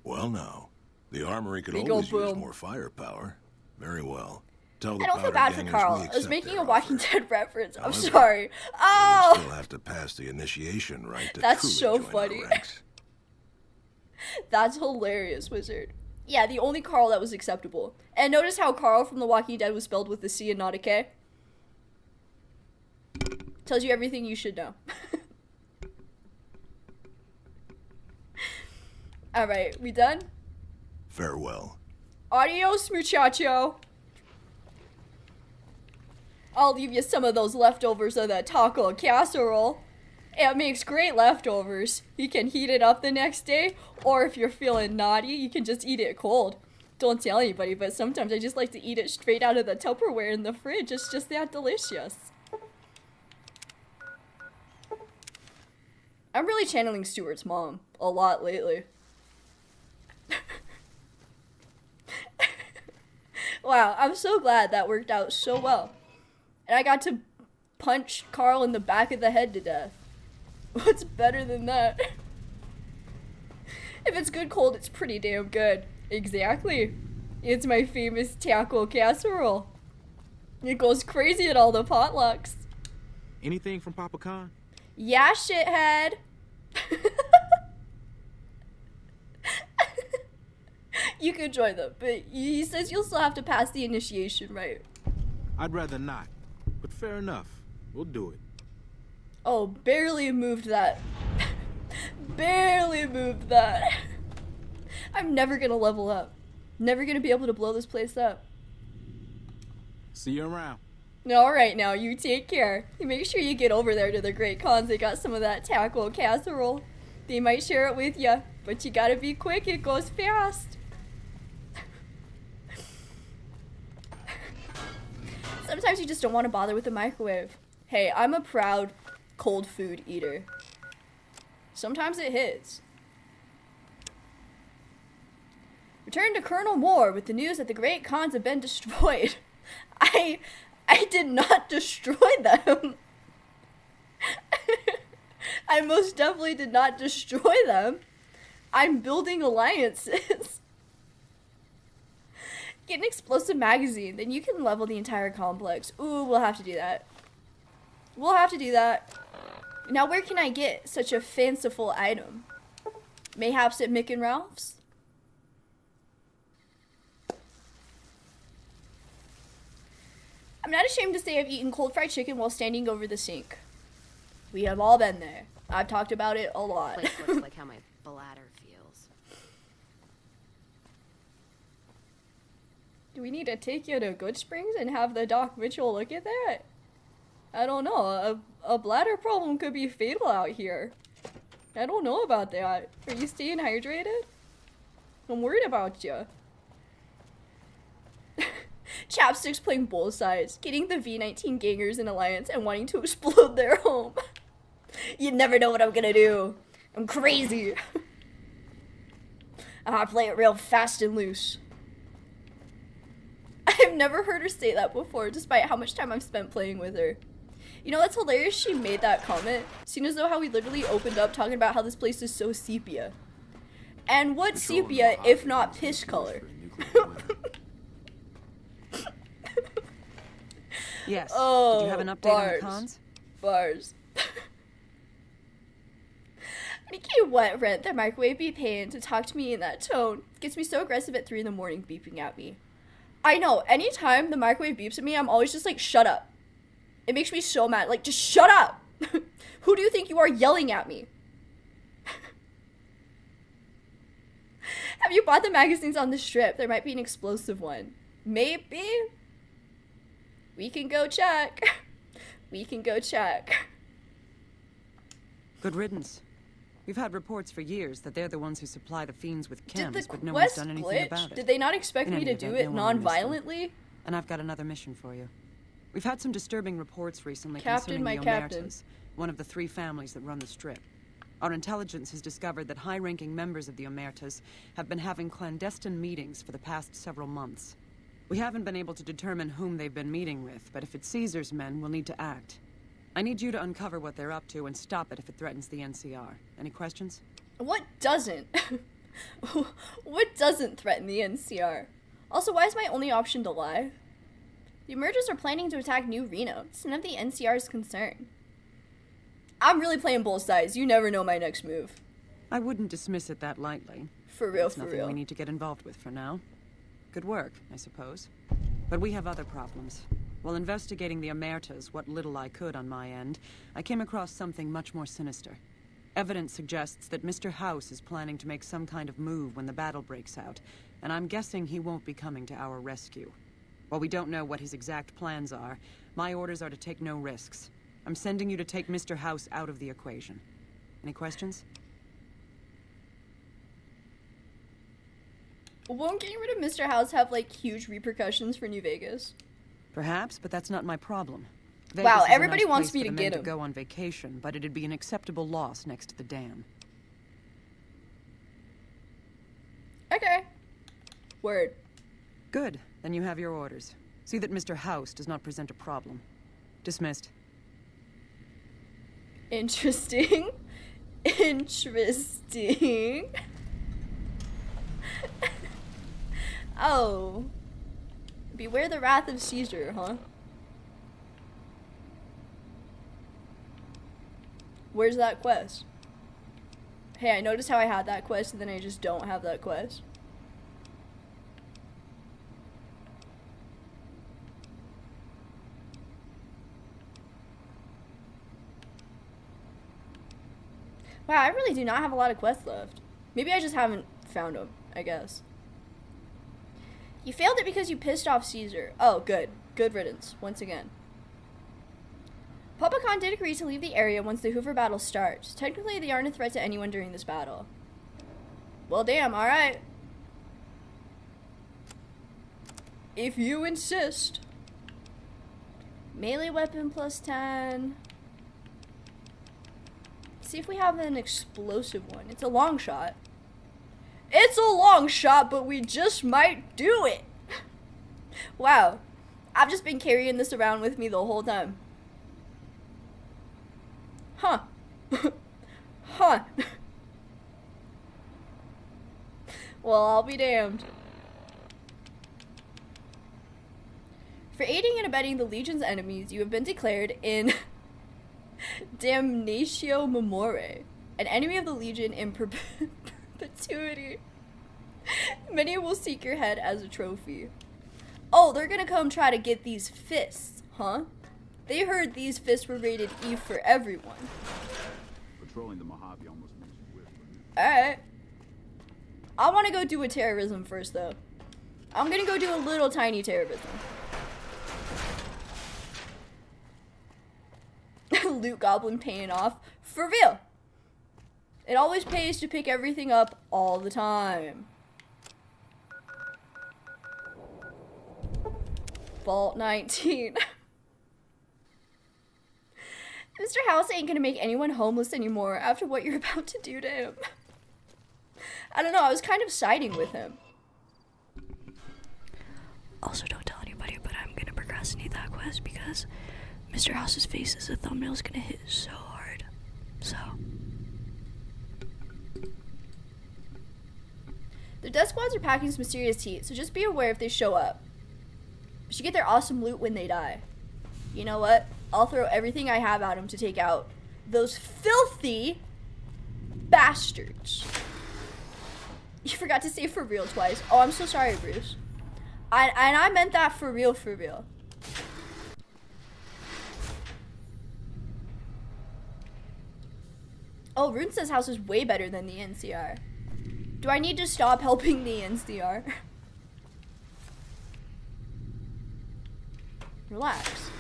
[SPEAKER 4] Well, now, the armory could
[SPEAKER 1] Big ol'
[SPEAKER 4] always use
[SPEAKER 1] boom.
[SPEAKER 4] more firepower. Very well. Tell the
[SPEAKER 1] I don't feel
[SPEAKER 4] powder
[SPEAKER 1] bad for
[SPEAKER 4] gangers
[SPEAKER 1] Carl.
[SPEAKER 4] we
[SPEAKER 1] I was
[SPEAKER 4] accept
[SPEAKER 1] making
[SPEAKER 4] their
[SPEAKER 1] a Walking
[SPEAKER 4] offer.
[SPEAKER 1] Dead reference. I'm
[SPEAKER 4] However,
[SPEAKER 1] sorry.
[SPEAKER 4] We
[SPEAKER 1] Oh!
[SPEAKER 4] still have to pass the initiation rite to
[SPEAKER 1] That's
[SPEAKER 4] truly
[SPEAKER 1] so
[SPEAKER 4] join our
[SPEAKER 1] funny.
[SPEAKER 4] ranks.
[SPEAKER 1] That's hilarious, Wizard. Yeah, the only Carl that was acceptable. And notice how Carl from The Walking Dead was spelled with a C and not a K? Tells you everything you should know. Alright, we done?
[SPEAKER 4] Farewell.
[SPEAKER 1] Adios, muchacho. I'll leave you some of those leftovers of that taco casserole. It makes great leftovers. You can heat it up the next day, or if you're feeling naughty, you can just eat it cold. Don't tell anybody, but sometimes I just like to eat it straight out of the Tupperware in the fridge. It's just that delicious. I'm really channeling Stuart's mom a lot lately. Wow, I'm so glad that worked out so well. And I got to punch Carl in the back of the head to death. What's better than that? If it's good cold, it's pretty damn good. Exactly. It's my famous taco casserole. It goes crazy at all the potlucks.
[SPEAKER 9] Anything from Papa Khan?
[SPEAKER 1] Yeah, shithead. You could join them, but he says you'll still have to pass the initiation rite.
[SPEAKER 9] I'd rather not, but fair enough. We'll do it.
[SPEAKER 1] Oh, barely moved that. Barely moved that. I'm never gonna level up. Never gonna be able to blow this place up.
[SPEAKER 9] See you around.
[SPEAKER 1] Alright now, you take care. You make sure you get over there to the Great Khans. They got some of that taco casserole. They might share it with you, but you gotta be quick, it goes fast. Sometimes you just don't want to bother with the microwave. Hey, I'm a proud cold food eater. Sometimes it hits. Return to Colonel Moore with the news that the Great Khans have been destroyed. I did not destroy them. I most definitely did not destroy them. I'm building alliances. Get an explosive magazine, then you can level the entire complex. Ooh, we'll have to do that. We'll have to do that. Now, where can I get such a fanciful item? Mayhaps at Mick and Ralph's? I'm not ashamed to say I've eaten cold fried chicken while standing over the sink. We have all been there. I've talked about it a lot.
[SPEAKER 3] Place looks like how my bladder feels.
[SPEAKER 1] Do we need to take you to Good Springs and have the Doc Mitchell look at that? I don't know. A bladder problem could be fatal out here. I don't know about that. Are you staying hydrated? I'm worried about you. Chapstick's playing both sides, getting the V-19 gangers in alliance and wanting to explode their home. You never know what I'm gonna do. I'm crazy. I play it real fast and loose. I've never heard her say that before, despite how much time I've spent playing with her. You know, that's hilarious she made that comment, seeing as though how we literally opened up talking about how this place is so sepia. And what's sepia if not piss color?
[SPEAKER 2] Yes.
[SPEAKER 1] Oh,
[SPEAKER 2] did you have an update
[SPEAKER 1] bars.
[SPEAKER 2] on the Khans?
[SPEAKER 1] Bars. Making what rent the microwave be paying to talk to me in that tone gets me so aggressive at 3 in the morning beeping at me. I know, anytime the microwave beeps at me, I'm always just like, shut up. It makes me so mad. Like, just shut up! Who do you think you are yelling at me? Have you bought the magazines on the strip? There might be an explosive one. Maybe? We can go check. We can go check.
[SPEAKER 2] Good riddance. We've had reports for years that they're the ones who supply the fiends with
[SPEAKER 1] Did
[SPEAKER 2] chems,
[SPEAKER 1] the
[SPEAKER 2] but no one's
[SPEAKER 1] quest
[SPEAKER 2] done anything
[SPEAKER 1] glitch?
[SPEAKER 2] about it.
[SPEAKER 1] Did they not expect
[SPEAKER 2] In
[SPEAKER 1] me
[SPEAKER 2] any
[SPEAKER 1] to do
[SPEAKER 2] event,
[SPEAKER 1] it
[SPEAKER 2] no one will miss them.
[SPEAKER 1] non-violently?
[SPEAKER 2] And I've got another mission for you. We've had some disturbing reports recently
[SPEAKER 1] Captain,
[SPEAKER 2] concerning
[SPEAKER 1] my
[SPEAKER 2] the
[SPEAKER 1] captain.
[SPEAKER 2] Omertas, one of the 3 families that run the Strip. Our intelligence has discovered that high-ranking members of the Omertas have been having clandestine meetings for the past several months. We haven't been able to determine whom they've been meeting with, but if it's Caesar's men, we'll need to act. I need you to uncover what they're up to and stop it if it threatens the NCR. Any questions?
[SPEAKER 1] What doesn't? What doesn't threaten the NCR? Also, why is my only option to lie? The Emergers are planning to attack New Reno. It's none of the NCR's concern. I'm really playing both sides. You never know my next move.
[SPEAKER 2] I wouldn't dismiss it that lightly.
[SPEAKER 1] For real,
[SPEAKER 2] It's
[SPEAKER 1] for
[SPEAKER 2] nothing
[SPEAKER 1] real.
[SPEAKER 2] we need to get involved with for now. Good work, I suppose. But we have other problems. While investigating the Omertas, what little I could on my end, I came across something much more sinister. Evidence suggests that Mr. House is planning to make some kind of move when the battle breaks out, and I'm guessing he won't be coming to our rescue. While we don't know what his exact plans are, my orders are to take no risks. I'm sending you to take Mr. House out of the equation. Any questions?
[SPEAKER 1] Won't getting rid of Mr. House have, like, huge repercussions for New Vegas?
[SPEAKER 2] Perhaps, but that's not my problem.
[SPEAKER 1] Wow,
[SPEAKER 2] Vegas is a
[SPEAKER 1] everybody
[SPEAKER 2] nice
[SPEAKER 1] wants
[SPEAKER 2] place
[SPEAKER 1] me
[SPEAKER 2] for
[SPEAKER 1] to
[SPEAKER 2] the men
[SPEAKER 1] get him.
[SPEAKER 2] go on vacation, but it'd be an acceptable loss next to the dam.
[SPEAKER 1] Okay. Word.
[SPEAKER 2] Good. Then you have your orders. See that Mr. House does not present a problem. Dismissed.
[SPEAKER 1] Interesting. Interesting. Oh. Beware the wrath of Caesar, huh? Where's that quest? Hey, I noticed how I had that quest and then I just don't have that quest. Wow, I really do not have a lot of quests left. Maybe I just haven't found them, I guess. You failed it because you pissed off Caesar. Oh, good. Good riddance, once again. Papa Khan did agree to leave the area once the Hoover battle starts. Technically, they aren't a threat to anyone during this battle. Well, damn, alright. If you insist. Melee weapon plus 10. See if we have an explosive one. It's a long shot. It's a long shot, but we just might do it. Wow. I've just been carrying this around with me the whole time. Huh. Huh. Well, I'll be damned. For aiding and abetting the Legion's enemies, you have been declared in Damnatio Memoriae, an enemy of the Legion in perpetuity. Many will seek your head as a trophy. Oh, they're gonna come try to get these fists, huh? They heard these fists were rated E for everyone.
[SPEAKER 13] Patrolling the Mojave almost makes you wish.
[SPEAKER 1] Alright. I want to go do a terrorism first, though. I'm gonna go do a little tiny terrorism. Loot Goblin paying off. For real. It always pays to pick everything up all the time. Vault 19. Mr. House ain't gonna make anyone homeless anymore after what you're about to do to him. I don't know, I was kind of siding with him.
[SPEAKER 14] Also, don't tell anybody, but I'm gonna procrastinate that quest because Mr. House's face as a thumbnail is gonna hit so hard. So.
[SPEAKER 1] The death squads are packing some serious heat, so just be aware if they show up. You should get their awesome loot when they die. You know what? I'll throw everything I have at them to take out those filthy bastards. You forgot to say for real twice. Oh, I'm so sorry, Bruce. And I meant that for real, for real. Oh, Rune says house is way better than the NCR. Do I need to stop helping the NCR? Relax.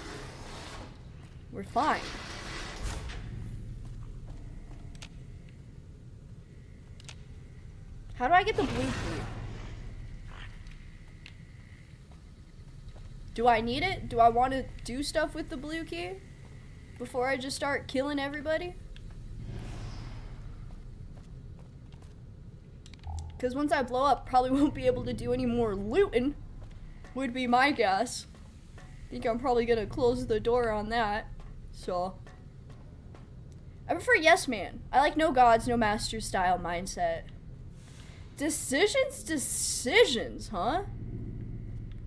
[SPEAKER 1] We're fine. How do I get the blue key? Do I need it? Do I want to do stuff with the blue key before I just start killing everybody? Because once I blow up, probably won't be able to do any more looting, would be my guess. I think I'm probably going to close the door on that. So, I prefer yes man. I like no gods, no masters style mindset. Decisions, huh?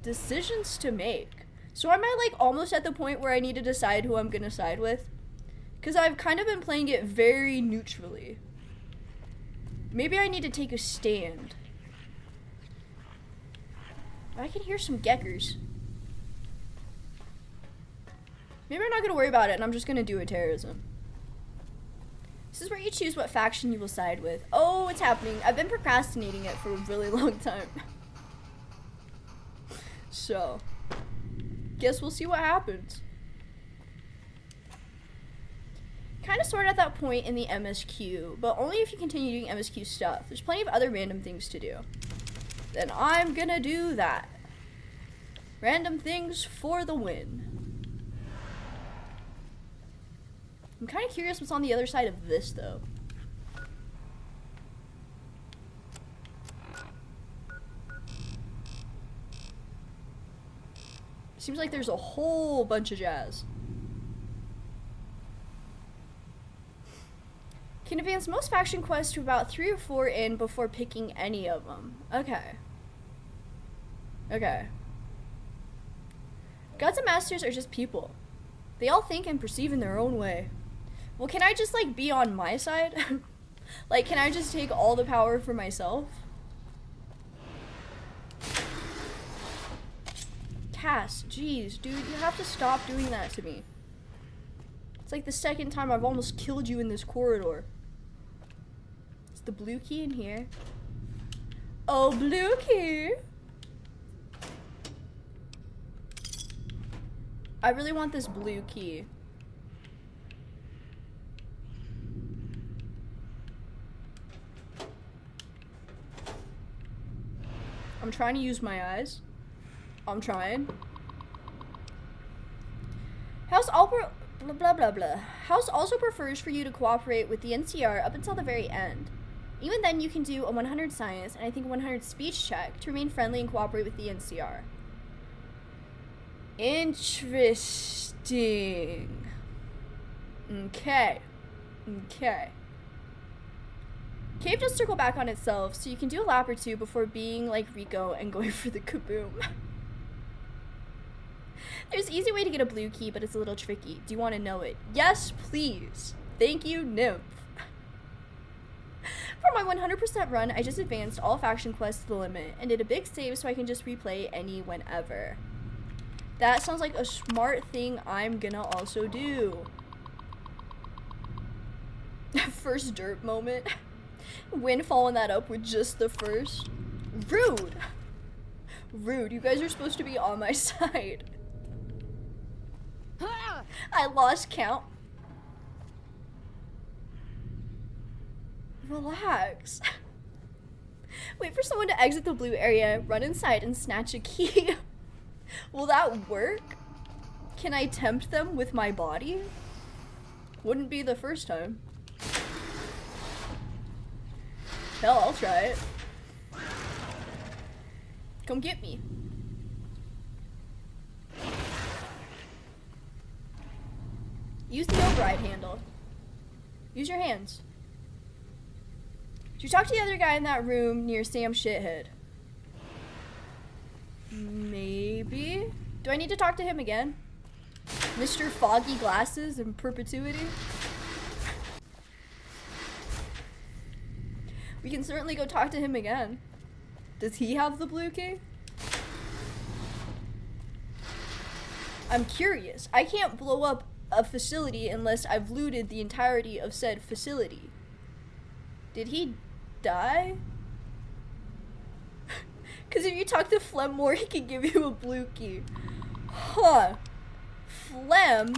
[SPEAKER 1] Decisions to make. So am I like almost at the point where I need to decide who I'm gonna side with? Because I've kind of been playing it very neutrally. Maybe I need to take a stand. I can hear some geckers. Maybe I'm not going to worry about it and I'm just going to do a terrorism. This is where you choose what faction you will side with. Oh, it's happening. I've been procrastinating it for a really long time. So, guess we'll see what happens. Kind of sort of at that point in the MSQ, but only if you continue doing MSQ stuff. There's plenty of other random things to do. Then I'm going to do that. Random things for the win. I'm kind of curious what's on the other side of this, though. Seems like there's a whole bunch of jazz. can advance most faction quests to about 3 or 4 in before picking any of them. Okay. Okay. Gods and masters are just people. They all think and perceive in their own way. Well, can I just, like, be on my side? Like, can I just take all the power for myself? Cass, jeez, dude, you have to stop doing that to me. It's like the second time I've almost killed you in this corridor. Is the blue key in here? Oh, blue key! I really want this blue key. I'm trying to use my eyes. I'm trying. House blah blah blah blah. House also prefers for you to cooperate with the NCR up until the very end. Even then, you can do a 100 science and I think a 100 speech check to remain friendly and cooperate with the NCR. Interesting. Okay. Okay. Cave does circle back on itself, so you can do a lap or two before being like Rico and going for the kaboom. There's an easy way to get a blue key, but it's a little tricky. Do you want to know it? Yes, please. Thank you, Nymph. For my 100% run, I just advanced all faction quests to the limit and did a big save so I can just replay any whenever. That sounds like a smart thing I'm gonna also do. First dirt moment. Win following that up with just the first. Rude. Rude. You guys are supposed to be on my side. I lost count. Relax. Wait for someone to exit the blue area, run inside, and snatch a key. Will that work? Can I tempt them with my body? Wouldn't be the first time. Hell, I'll try it. Come get me. Use the override handle. Use your hands. Should you talk to the other guy in that room near Sam Shithead? Maybe? Do I need to talk to him again? Mr. Foggy Glasses in perpetuity? We can certainly go talk to him again. Does he have the blue key? I'm curious. I can't blow up a facility unless I've looted the entirety of said facility. Did he die? Because if you talk to Flemmore, he can give you a blue key. Huh. Flem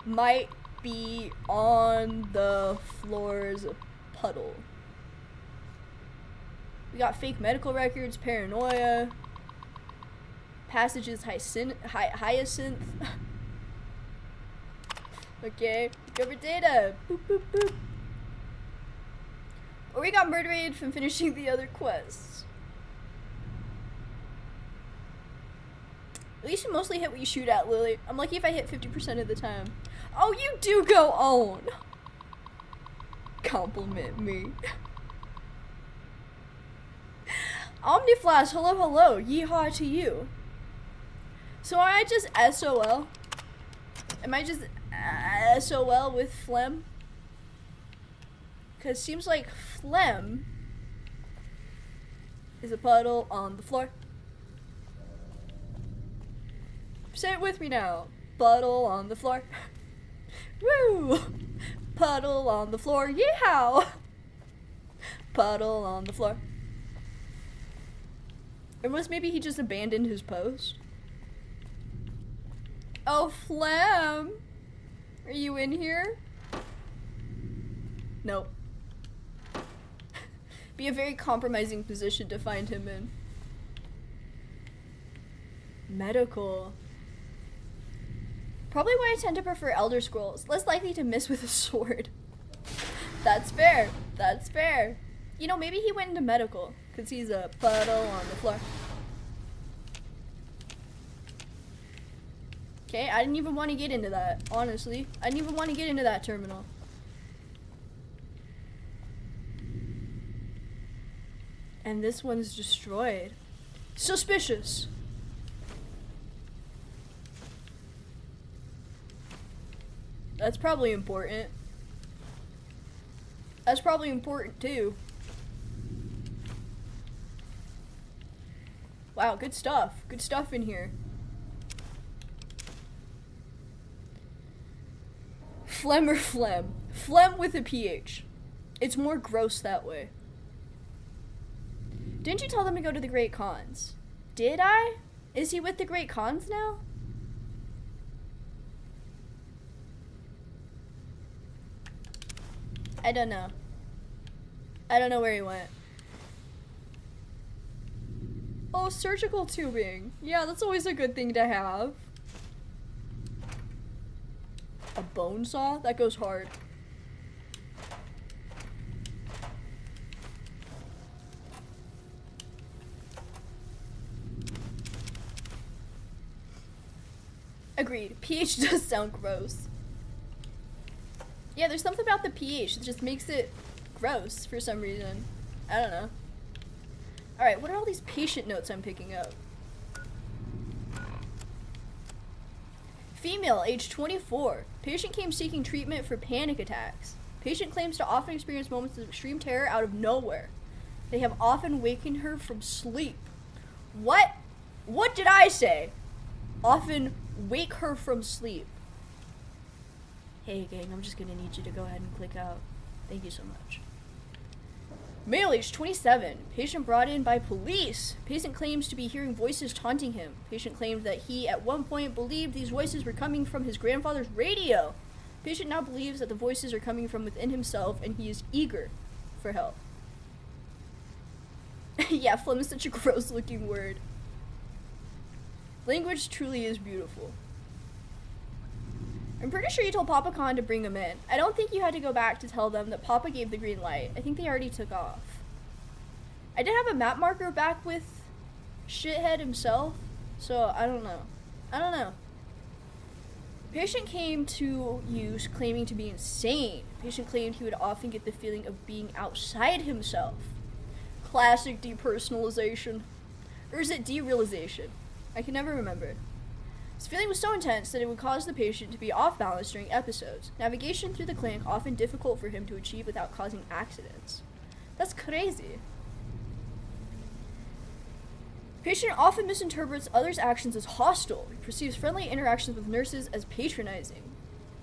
[SPEAKER 1] might be on the floor's puddle. We got fake medical records, paranoia, passages hyacinth. Okay, cover data. Boop, boop, boop. Or we got murdered from finishing the other quests. At least you mostly hit what you shoot at, Lily. I'm lucky if I hit 50% of the time. Oh, you do go on! Compliment me. Omniflash, hello, hello. Yeehaw to you. So am I just SOL? Am I just SOL with Flem? Because seems like Flem is a puddle on the floor. Say it with me now. Puddle on the floor. Woo! Puddle on the floor. Yeehaw! Puddle on the floor. Unless maybe he just abandoned his post. Oh, Flem! Are you in here? Nope. Be a very compromising position to find him in. Medical. Probably why I tend to prefer Elder Scrolls. Less likely to miss with a sword. That's fair. That's fair. You know, maybe he went into medical. Because he's a puddle on the floor. Okay, I didn't even want to get into that, honestly. I didn't even want to get into that terminal. And this one's destroyed. Suspicious. That's probably important. That's probably important too. Wow, good stuff. Good stuff in here. Phlegm or phlegm? Phlegm with a PH. It's more gross that way. Didn't you tell them to go to the Great Khans? Did I? Is he with the Great Khans now? I don't know. I don't know where he went. Oh, surgical tubing. Yeah, that's always a good thing to have. A bone saw? That goes hard. Agreed. pH does sound gross. Yeah, there's something about the pH that just makes it gross for some reason. I don't know. Alright, what are all these patient notes I'm picking up? Female, age 24. Patient came seeking treatment for panic attacks. Patient claims to often experience moments of extreme terror out of nowhere. They have often wakened her from sleep. What? What did I say? Often wake her from sleep. Hey gang, I'm just gonna need you to go ahead and click out. Thank you so much. Male, age 27. Patient brought in by police. Patient claims to be hearing voices taunting him. Patient claimed that he at one point believed these voices were coming from his grandfather's radio. Patient now believes that the voices are coming from within himself and he is eager for help. Yeah, phlegm is such a gross looking word. Language truly is beautiful. I'm pretty sure you told Papa Khan to bring him in. I don't think you had to go back to tell them that Papa gave the green light. I think they already took off. I did have a map marker back with Shithead himself, so I don't know. I don't know. Patient came to use claiming to be insane. Patient claimed he would often get the feeling of being outside himself. Classic depersonalization. Or is it derealization? I can never remember. His feeling was so intense that it would cause the patient to be off balance during episodes. Navigation through the clinic often difficult for him to achieve without causing accidents. That's crazy. Patient often misinterprets others' actions as hostile. He perceives friendly interactions with nurses as patronizing.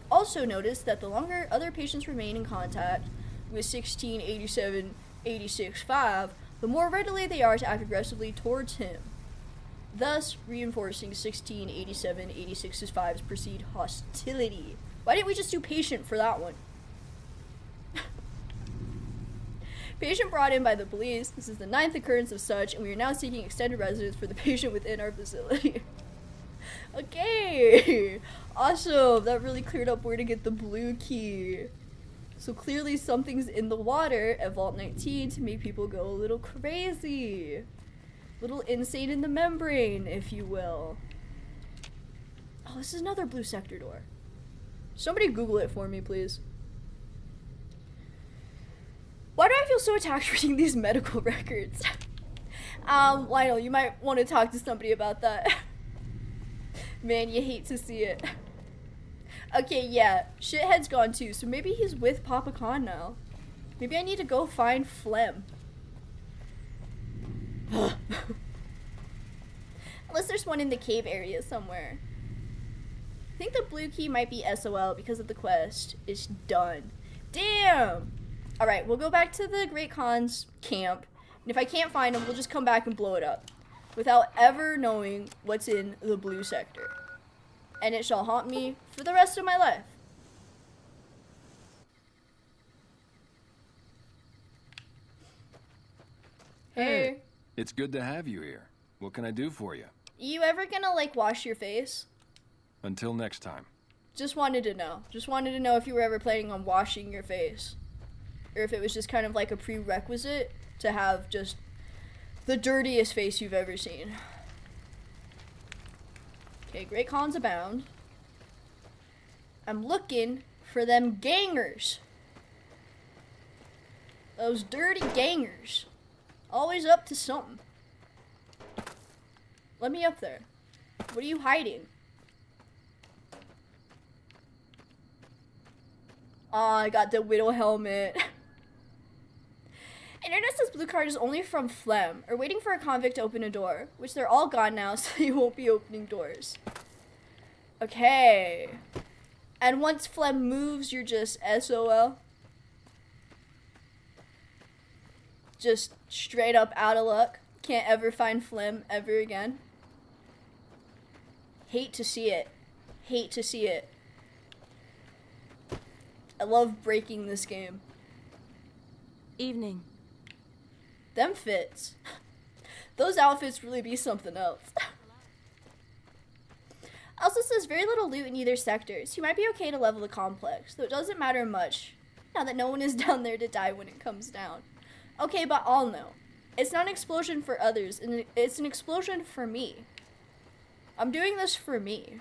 [SPEAKER 1] Also notice that the longer other patients remain in contact with 1687-86-5, the more readily they are to act aggressively towards him, thus reinforcing 1687-86-5's perceived hostility. Why didn't we just do patient for that one? Patient brought in by the police. This is the 9th occurrence of such, and we are now seeking extended residence for the patient within our facility. Okay, awesome. That really cleared up where to get the blue key. So clearly something's in the water at Vault 19 to make people go a little crazy. Little insane in the membrane, if you will. Oh, this is another blue sector door. Somebody Google it for me, please. Why do I feel so attacked reading these medical records? Lionel, you might want to talk to somebody about that. Man, you hate to see it. Okay, yeah, Shithead's gone too, so maybe he's with Papa Khan now. Maybe I need to go find Phlegm. Unless there's one in the cave area somewhere. I think the blue key might be SOL because of the quest is done. Damn! Alright, we'll go back to the Great Khan's camp, and if I can't find him, we'll just come back and blow it up. Without ever knowing what's in the blue sector. And it shall haunt me for the rest of my life. Hey.
[SPEAKER 5] It's good to have you here. What can I do for you?
[SPEAKER 1] You ever gonna, like, wash your face?
[SPEAKER 5] Until next time.
[SPEAKER 1] Just wanted to know. Just wanted to know if you were ever planning on washing your face. Or if it was just kind of like a prerequisite to have just the dirtiest face you've ever seen. Okay, Great Khans abound. I'm looking for them gangers. Those dirty gangers. Always up to something. Let me up there. What are you hiding? Ah, I got the widow helmet. Internet says blue card is only from Phlegm, or waiting for a convict to open a door, which they're all gone now, so you won't be opening doors. Okay. And once Phlegm moves, you're just SOL. Just straight up out of luck. Can't ever find Phlegm ever again. Hate to see it. Hate to see it. I love breaking this game.
[SPEAKER 6] Evening.
[SPEAKER 1] Them fits. Those outfits really be something else. Also says very little loot in either sectors. You might be okay to level the complex, though it doesn't matter much, now that no one is down there to die when it comes down. Okay, but I'll know. It's not an explosion for others, and it's an explosion for me. I'm doing this for me.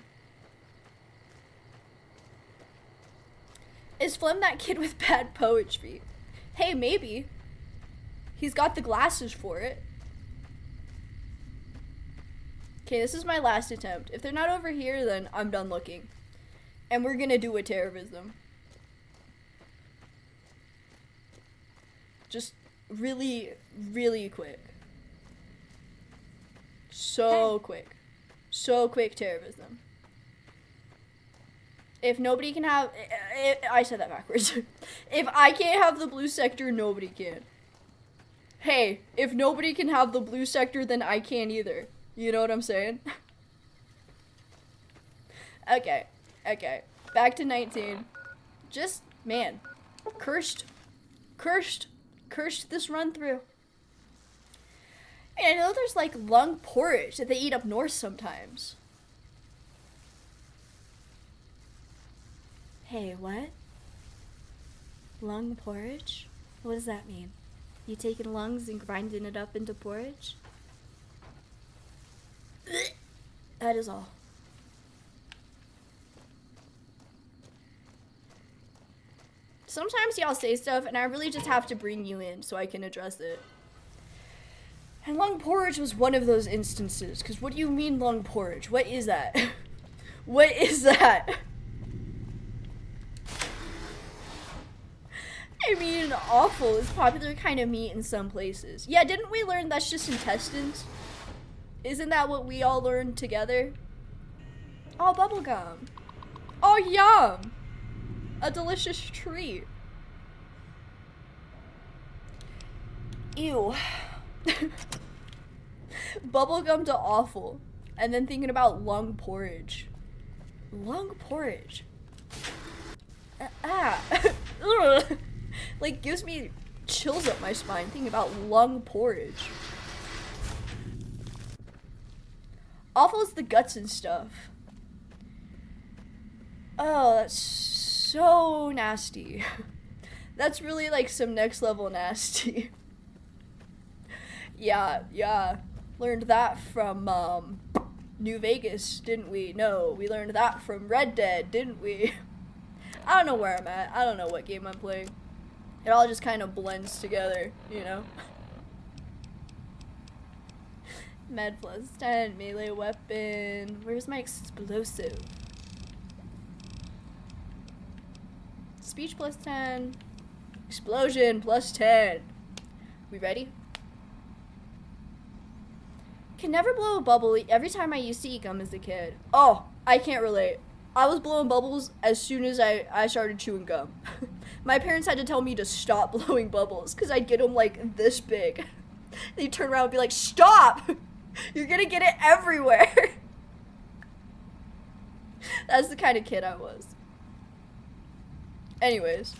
[SPEAKER 1] Is Phlegm that kid with bad poetry? Hey, maybe. He's got the glasses for it. Okay, this is my last attempt. If they're not over here, then I'm done looking. And we're gonna do a terrorism. Just really, really quick. So quick. So quick terrorism. If nobody can have... I said that backwards. If I can't have the blue sector, nobody can. Hey, if nobody can have the blue sector, then I can't either. You know what I'm saying? Okay. Okay. Back to 19. Just, man. Cursed this run through. And I know there's like lung porridge that they eat up north sometimes. Hey, what? Lung porridge? What does that mean? You taking lungs and grinding it up into porridge? That is all. Sometimes y'all say stuff and I really just have to bring you in so I can address it. And lung porridge was one of those instances, because what do you mean lung porridge? What is that? What is that? I mean, offal is popular kind of meat in some places. Yeah, didn't we learn that's just intestines? Isn't that what we all learned together? Oh, bubblegum. Oh, yum. A delicious treat. Ew. Bubblegum to awful. And then thinking about lung porridge. Lung porridge. Like, gives me chills up my spine thinking about lung porridge. Awful is the guts and stuff. Oh, that's so nasty. That's really like some next level nasty. Yeah. Learned that from New Vegas, didn't we? No, we learned that from Red Dead, didn't we? I don't know where I'm at. I don't know what game I'm playing. It all just kind of blends together, you know? Med plus 10, melee weapon. Where's my explosive? Speech plus 10. Explosion plus 10. We ready? Can never blow a bubble every time I used to eat gum as a kid. Oh, I can't relate. I was blowing bubbles as soon as I started chewing gum. My parents had to tell me to stop blowing bubbles because I'd get them like this big. They'd turn around and be like, stop! You're gonna get it everywhere. That's the kind of kid I was. Anyways.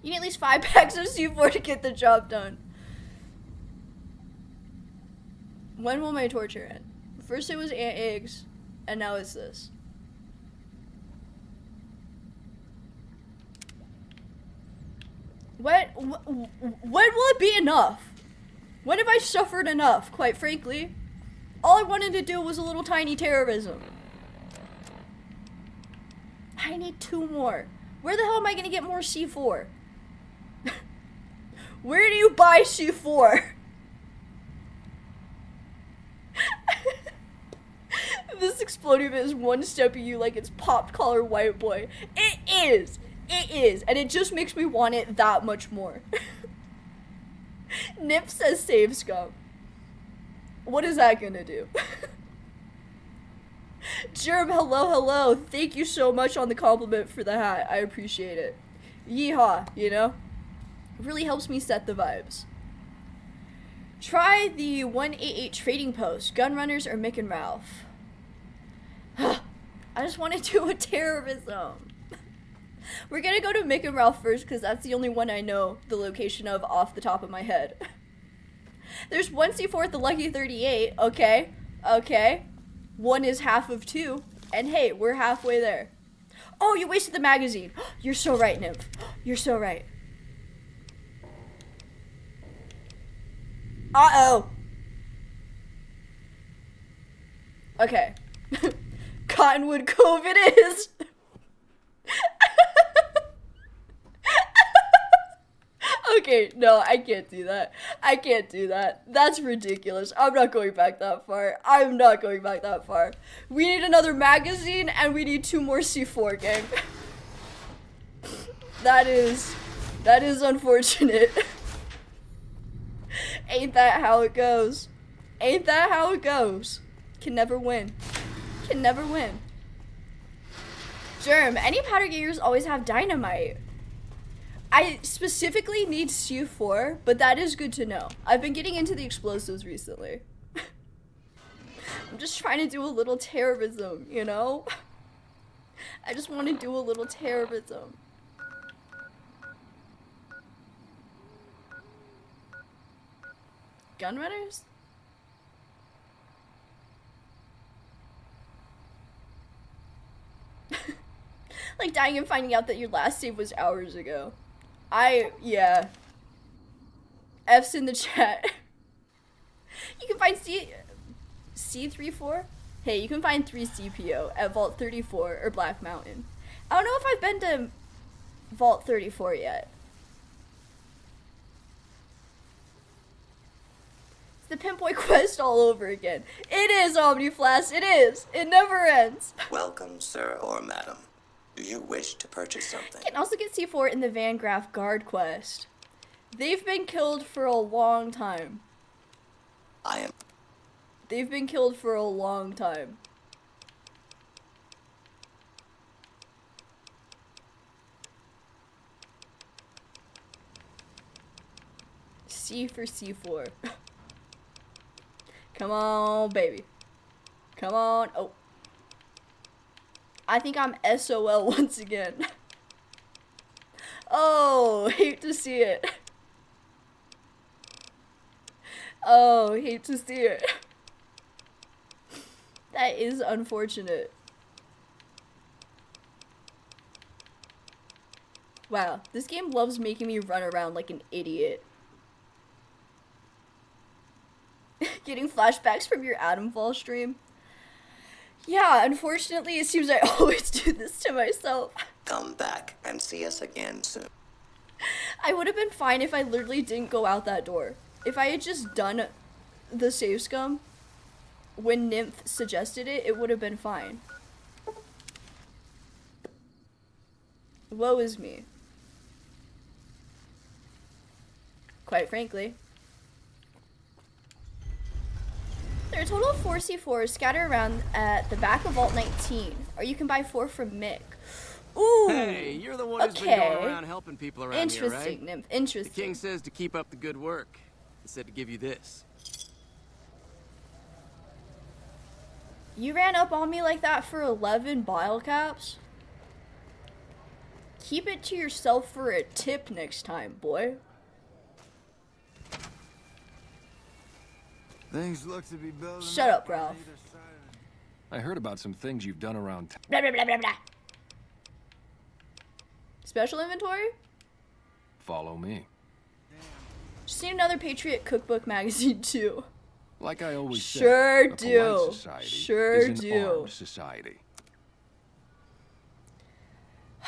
[SPEAKER 1] You need at least 5 packs of C4 to get the job done. When will my torture end? First it was ant eggs, and now it's this. When will it be enough? When have I suffered enough, quite frankly? All I wanted to do was a little tiny terrorism. I need 2 more. Where the hell am I gonna get more C4? Where do you buy C4? This exploding is one-stepping you like it's popped collar white boy. It is! It is! And it just makes me want it that much more. Nip says save scum. What is that gonna do? Germ, hello, hello. Thank you so much on the compliment for the hat. I appreciate it. Yeehaw, you know? It really helps me set the vibes. Try the 188 trading post. Gunrunners or Mick and Ralph? I just want to do a terrorism. We're gonna go to Mick and Ralph first because that's the only one I know the location of off the top of my head. There's one C4 at the Lucky 38. Okay. Okay. One is half of two. And hey, we're halfway there. Oh, you wasted the magazine. You're so right, Nymph. You're so right. Uh-oh. Okay. Cottonwood Cove it is. Okay, no, I can't do that. I can't do that. That's ridiculous. I'm not going back that far. I'm not going back that far. We need another magazine and we need 2 more C4, gang. That is unfortunate. Ain't that how it goes? Ain't that how it goes? Can never win. Can never win. Germ, any powder gangers always have dynamite. I specifically need C4, but that is good to know. I've been getting into the explosives recently. I'm just trying to do a little terrorism, you know? I just want to do a little terrorism. Gunrunners? Like dying and finding out that your last save was hours ago. Yeah. F's in the chat. You can find C34? Hey, you can find 3 CPO at Vault 34 or Black Mountain. I don't know if I've been to Vault 34 yet. It's the Pimp Boy quest all over again. It is, Omniflask, it is. It never ends.
[SPEAKER 15] Welcome, sir or madam. Do you wish to purchase something?
[SPEAKER 1] You can also get C4 in the Van Graff Guard quest. They've been killed for a long time. They've been killed for a long time. C for C4. Come on, baby. Come on. Oh. I think I'm SOL once again. Oh, hate to see it. Oh, hate to see it. That is unfortunate. Wow, this game loves making me run around like an idiot. Getting flashbacks from your Adamfall stream. Yeah, unfortunately, it seems I always do this to myself.
[SPEAKER 15] Come back and see us again soon.
[SPEAKER 1] I would have been fine if I literally didn't go out that door. If I had just done the save scum when Nymph suggested it, it would have been fine. Woe is me. Quite frankly. There are a total of 4 C4s scattered around at the back of Vault 19, or you can buy 4 from Mick. Ooh!
[SPEAKER 7] Hey, you're the one who's been going around helping people around here, right?
[SPEAKER 1] Interesting, Nymph. Interesting.
[SPEAKER 7] The king says to keep up the good work. He said to give you this.
[SPEAKER 1] You ran up on me like that for 11 bile caps? Keep it to yourself for a tip next time, boy.
[SPEAKER 8] Things look to be building.
[SPEAKER 1] Shut up, Ralph.
[SPEAKER 5] I heard about some things you've done around town.
[SPEAKER 1] Blah, blah, blah, blah, blah. Special inventory?
[SPEAKER 5] Follow me.
[SPEAKER 1] Just need another Patriot Cookbook magazine, too.
[SPEAKER 5] Like I always say,
[SPEAKER 1] Sure
[SPEAKER 5] a
[SPEAKER 1] do.
[SPEAKER 5] polite society
[SPEAKER 1] Sure
[SPEAKER 5] is an
[SPEAKER 1] do.
[SPEAKER 5] armed society.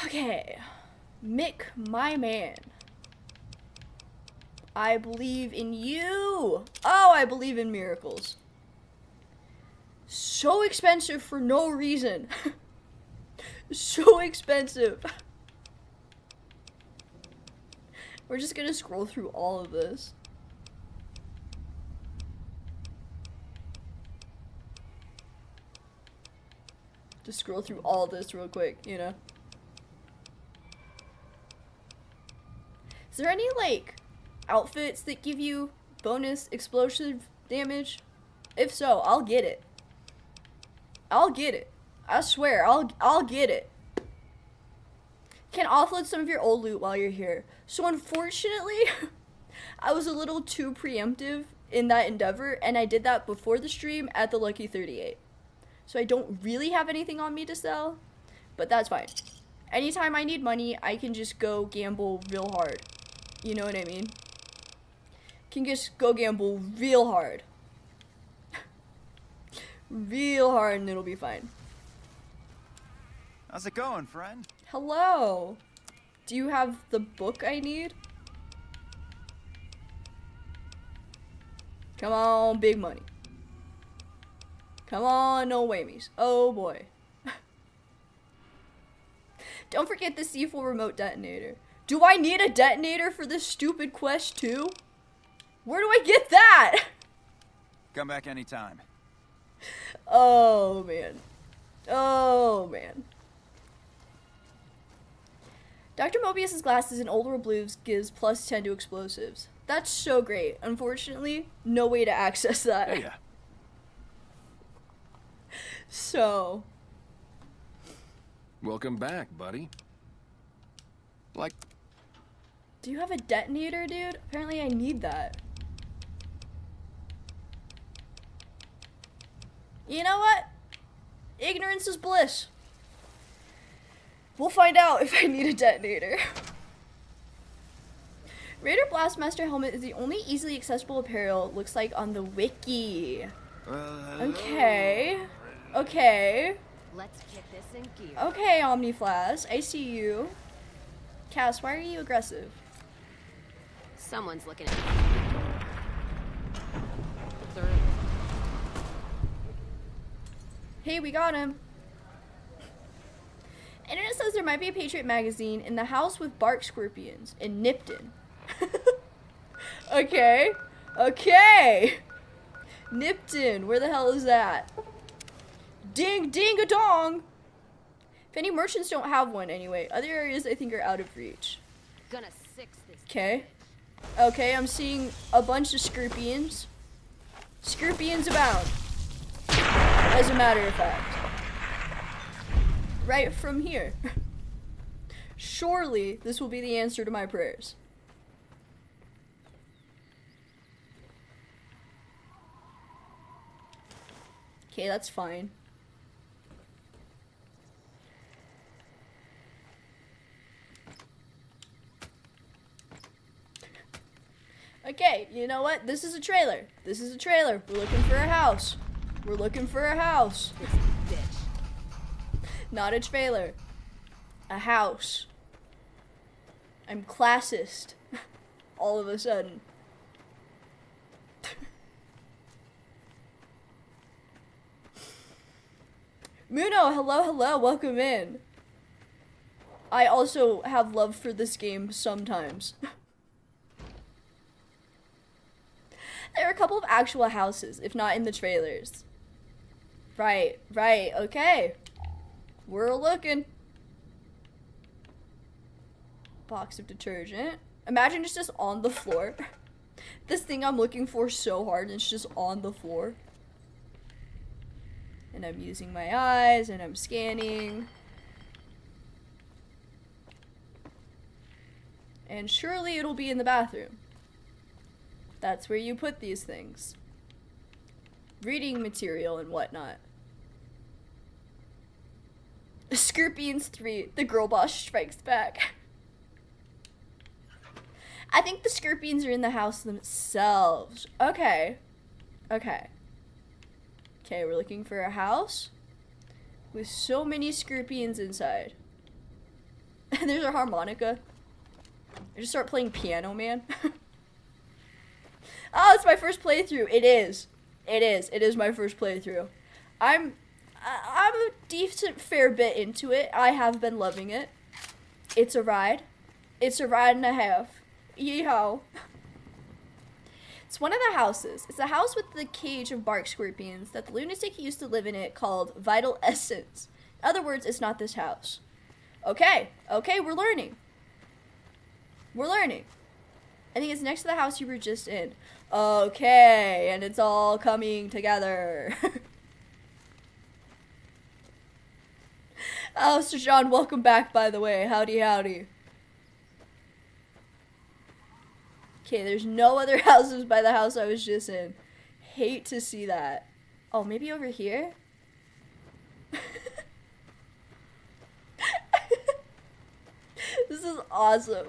[SPEAKER 1] Okay. Mick, my man. I believe in you. Oh, I believe in miracles. So expensive for no reason. So expensive. We're just gonna scroll through all of this. Just scroll through all this real quick, you know? Is there any, like, outfits that give you bonus explosive damage? If so, I'll get it. I'll get it. I swear, I'll get it. Can offload some of your old loot while you're here. So unfortunately, I was a little too preemptive in that endeavor, and I did that before the stream at the Lucky 38. So I don't really have anything on me to sell, but that's fine. Anytime I need money, I can just go gamble real hard. You know what I mean? Can just go gamble real hard. Real hard, and it'll be fine.
[SPEAKER 16] How's it going, friend?
[SPEAKER 1] Hello. Do you have the book I need? Come on, big money. Come on, no whammies. Oh boy. Don't forget the C4 remote detonator. Do I need a detonator for this stupid quest too? Where do I get that?
[SPEAKER 16] Come back anytime.
[SPEAKER 1] Oh man. Oh man. Dr. Mobius's glasses in Old World Blues gives plus 10 to explosives. That's so great. Unfortunately, no way to access that.
[SPEAKER 5] Yeah.
[SPEAKER 1] So.
[SPEAKER 5] Welcome back, buddy. Like.
[SPEAKER 1] Do you have a detonator, dude? Apparently I need that. You know what? Ignorance is bliss. We'll find out if I need a detonator. Raider Blastmaster helmet is the only easily accessible apparel, looks like, on the wiki. Okay. Okay.
[SPEAKER 3] Let's get this in gear.
[SPEAKER 1] Okay, Omniflash, I see you. Cass, why are you aggressive?
[SPEAKER 3] Someone's looking at me.
[SPEAKER 1] Hey, we got him. Internet says there might be a Patriot magazine in the house with bark scorpions in Nipton. Okay. Okay. Nipton, where the hell is that? Ding ding a dong. If any merchants don't have one anyway, other areas I think are out of reach.
[SPEAKER 3] Gonna six this.
[SPEAKER 1] Okay. Okay, I'm seeing a bunch of scorpions. Scorpions abound. As a matter of fact. Right from here. Surely this will be the answer to my prayers. Okay, that's fine. Okay, you know what? This is a trailer. This is a trailer. We're looking for a house. We're looking for a house. Not a trailer. A house. I'm classist. All of a sudden. Muno, hello, hello, welcome in. I also have love for this game sometimes. There are a couple of actual houses, if not in the trailers. Right, right, okay. We're looking. Box of detergent. Imagine it's just on the floor. This thing I'm looking for so hard, and it's just on the floor. And I'm using my eyes, and I'm scanning. And surely it'll be in the bathroom. That's where you put these things. Reading material and whatnot. Scorpions 3, the girl boss strikes back. I think the scorpions are in the house themselves. Okay. Okay. Okay, we're looking for a house with so many scorpions inside. And there's a harmonica. I just start playing Piano Man. Oh, it's my first playthrough. It is. It is. It is my first playthrough. I'm a decent fair bit into it. I have been loving it. It's a ride. It's a ride and a half. Yeehaw. It's one of the houses. It's a house with the cage of bark scorpions that the lunatic used to live in it called Vital Essence. In other words, it's not this house. Okay. Okay, we're learning. We're learning. I think it's next to the house you were just in. Okay, and it's all coming together. Oh, Sir John, welcome back, by the way. Howdy, howdy. Okay, there's no other houses by the house I was just in. Hate to see that. Oh, maybe over here? This is awesome.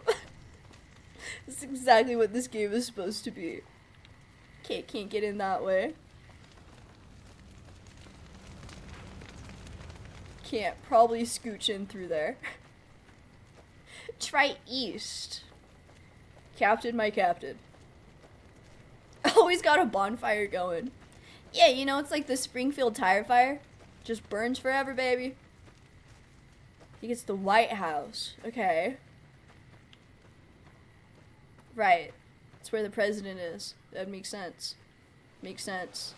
[SPEAKER 1] This is exactly what this game is supposed to be. Okay, can't get in that way. Can't probably scooch in through there. Try east. Captain, my captain. Always got a bonfire going. Yeah, you know, it's like the Springfield tire fire. Just burns forever, baby. I think it's the White House. Okay. Right. That's where the president is. That makes sense. Makes sense.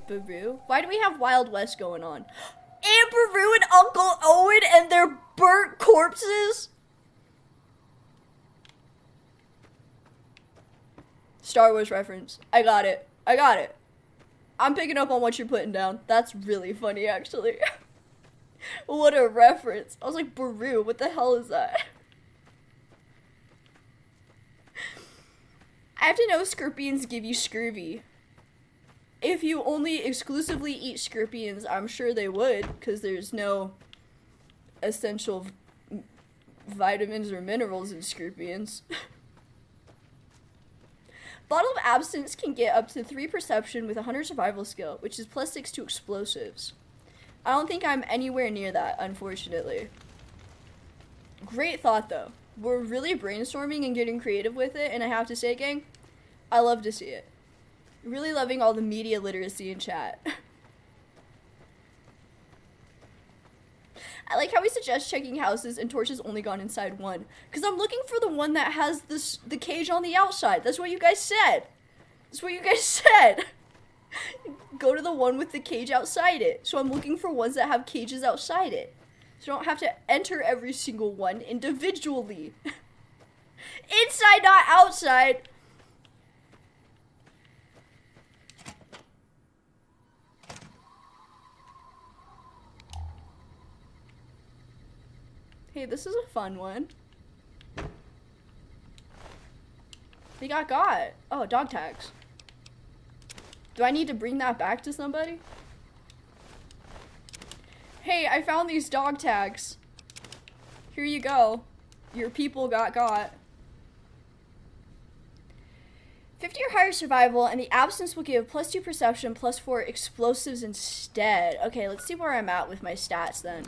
[SPEAKER 1] Baru? Why do we have Wild West going on? Aunt Baru and Uncle Owen and their burnt corpses? Star Wars reference. I got it. I got it. I'm picking up on what you're putting down. That's really funny, actually. What a reference. I was like, Baru, what the hell is that? I have to know scorpions give you scurvy. If you only exclusively eat scorpions, I'm sure they would, because there's no essential vitamins or minerals in scorpions. Bottle of Absence can get up to 3 perception with a hunter survival skill, which is +6 to explosives. I don't think I'm anywhere near that, unfortunately. Great thought, though. We're really brainstorming and getting creative with it, and I have to say, gang, I love to see it. Really loving all the media literacy in chat. I like how he suggests checking houses and Torch has only gone inside one. Because I'm looking for the one that has the cage on the outside. That's what you guys said. That's what you guys said. Go to the one with the cage outside it. So I'm looking for ones that have cages outside it. So I don't have to enter every single one individually. Inside, not outside. Hey, this is a fun one. They got. Oh, dog tags. Do I need to bring that back to somebody? Hey, I found these dog tags. Here you go. Your people got. 50 or higher survival, and the absence will give +2 perception, +4 explosives instead. Okay, let's see where I'm at with my stats then.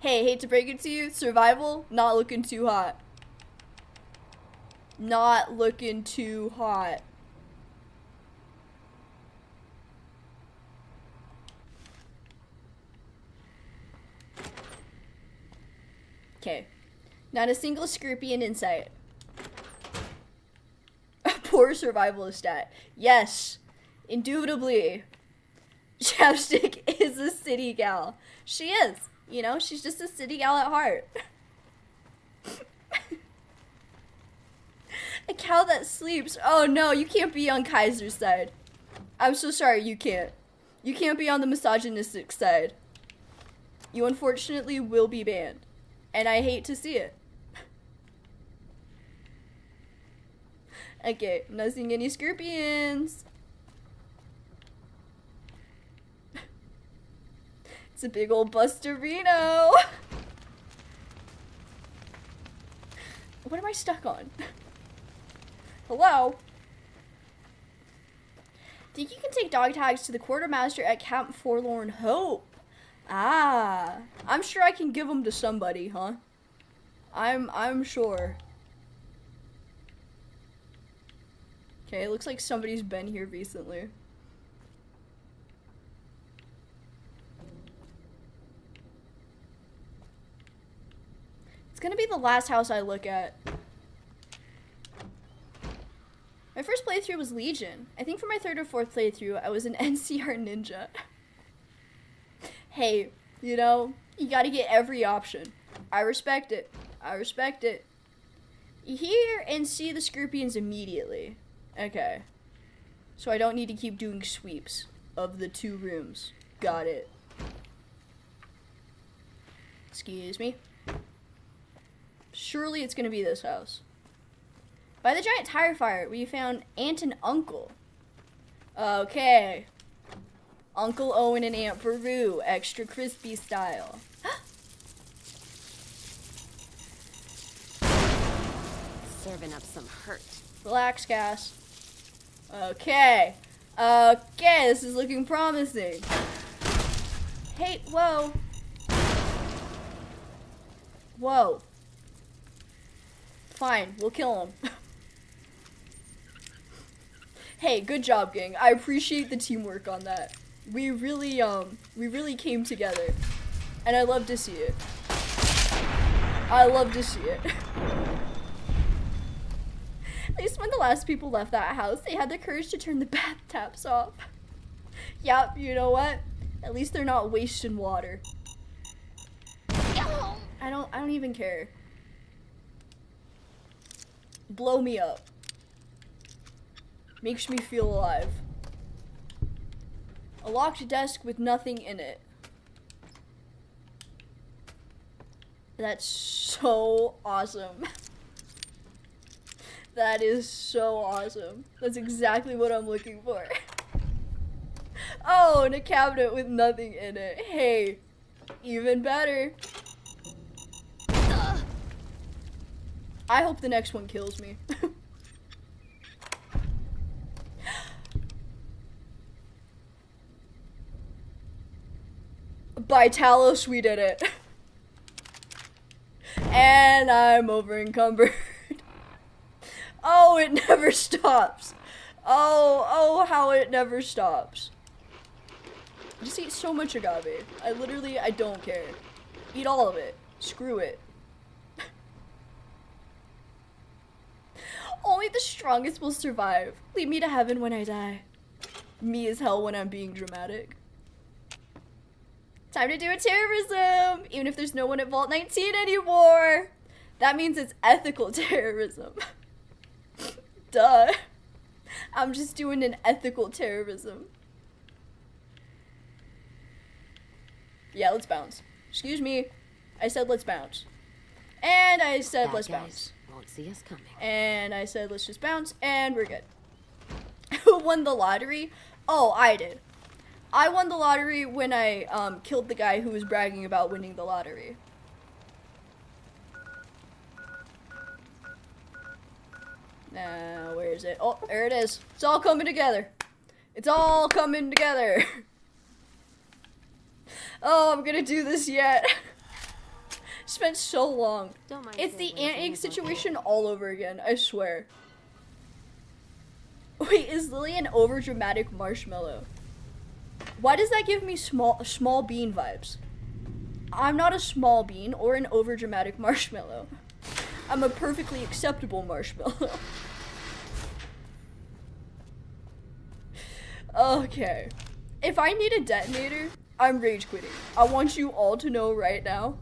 [SPEAKER 1] Hey, hate to break it to you, survival, not looking too hot. Not looking too hot. Okay. Not a single scorpion in sight. Poor survival stat. Yes, indubitably. Chapstick is a city gal. She is. You know, she's just a city gal at heart. A cow that sleeps. Oh no, you can't be on Kaiser's side. I'm so sorry, you can't. You can't be on the misogynistic side. You unfortunately will be banned. And I hate to see it. Okay, I'm not seeing any scorpions. It's a big old Bustarino. What am I stuck on? Hello? Think you can take dog tags to the quartermaster at Camp Forlorn Hope. Ah, I'm sure I can give them to somebody, huh? I'm sure. Okay, it looks like somebody's been here recently. It's gonna be the last house I look at. My first playthrough was Legion. I think for my third or fourth playthrough, I was an NCR ninja. Hey, you know, you gotta get every option. I respect it. I respect it. You hear and see the Scorpions immediately. Okay. So I don't need to keep doing sweeps of the 2 rooms. Got it. Excuse me. Surely it's gonna be this house. By the giant tire fire, we found Aunt and Uncle. Okay. Uncle Owen and Aunt Beru, extra crispy style.
[SPEAKER 3] Serving up some hurt.
[SPEAKER 1] Relax, Cass. Okay. Okay, this is looking promising. Hey, whoa. Whoa. Fine, we'll kill him. Hey, good job, gang. I appreciate the teamwork on that. We really came together. And I love to see it. I love to see it. At least when the last people left that house, they had the courage to turn the bath taps off. Yep, you know what? At least they're not wasting water. I don't even care. Blow me up. Makes me feel alive. A locked desk with nothing in it. That's so awesome. That is so awesome. That's exactly what I'm looking for. Oh, and a cabinet with nothing in it. Hey, even better. I hope the next one kills me. By Talos, we did it. And I'm over encumbered. Oh, it never stops. Oh, how it never stops. Just eat so much agave. I don't care. Eat all of it. Screw it. Only the strongest will survive. Lead me to heaven when I die. Me as hell when I'm being dramatic. Time to do a terrorism! Even if there's no one at Vault 19 anymore! That means it's ethical terrorism. Duh. I'm just doing an ethical terrorism. Yeah, let's bounce. Excuse me. I said let's bounce. And I said let's bounce.
[SPEAKER 3] Won't see us coming.
[SPEAKER 1] And I said let's just bounce, and we're good. Who won the lottery? Oh, I did. I won the lottery when I killed the guy who was bragging about winning the lottery. Now, where is it? Oh, there it is. It's all coming together. It's all coming together. Oh, I'm gonna do this yet. Spent so long. It's the ant egg situation all over again, I swear. Wait, is Lily an overdramatic marshmallow? Why does that give me small bean vibes? I'm not a small bean or an overdramatic marshmallow. I'm a perfectly acceptable marshmallow. Okay. If I need a detonator, I'm rage quitting. I want you all to know right now.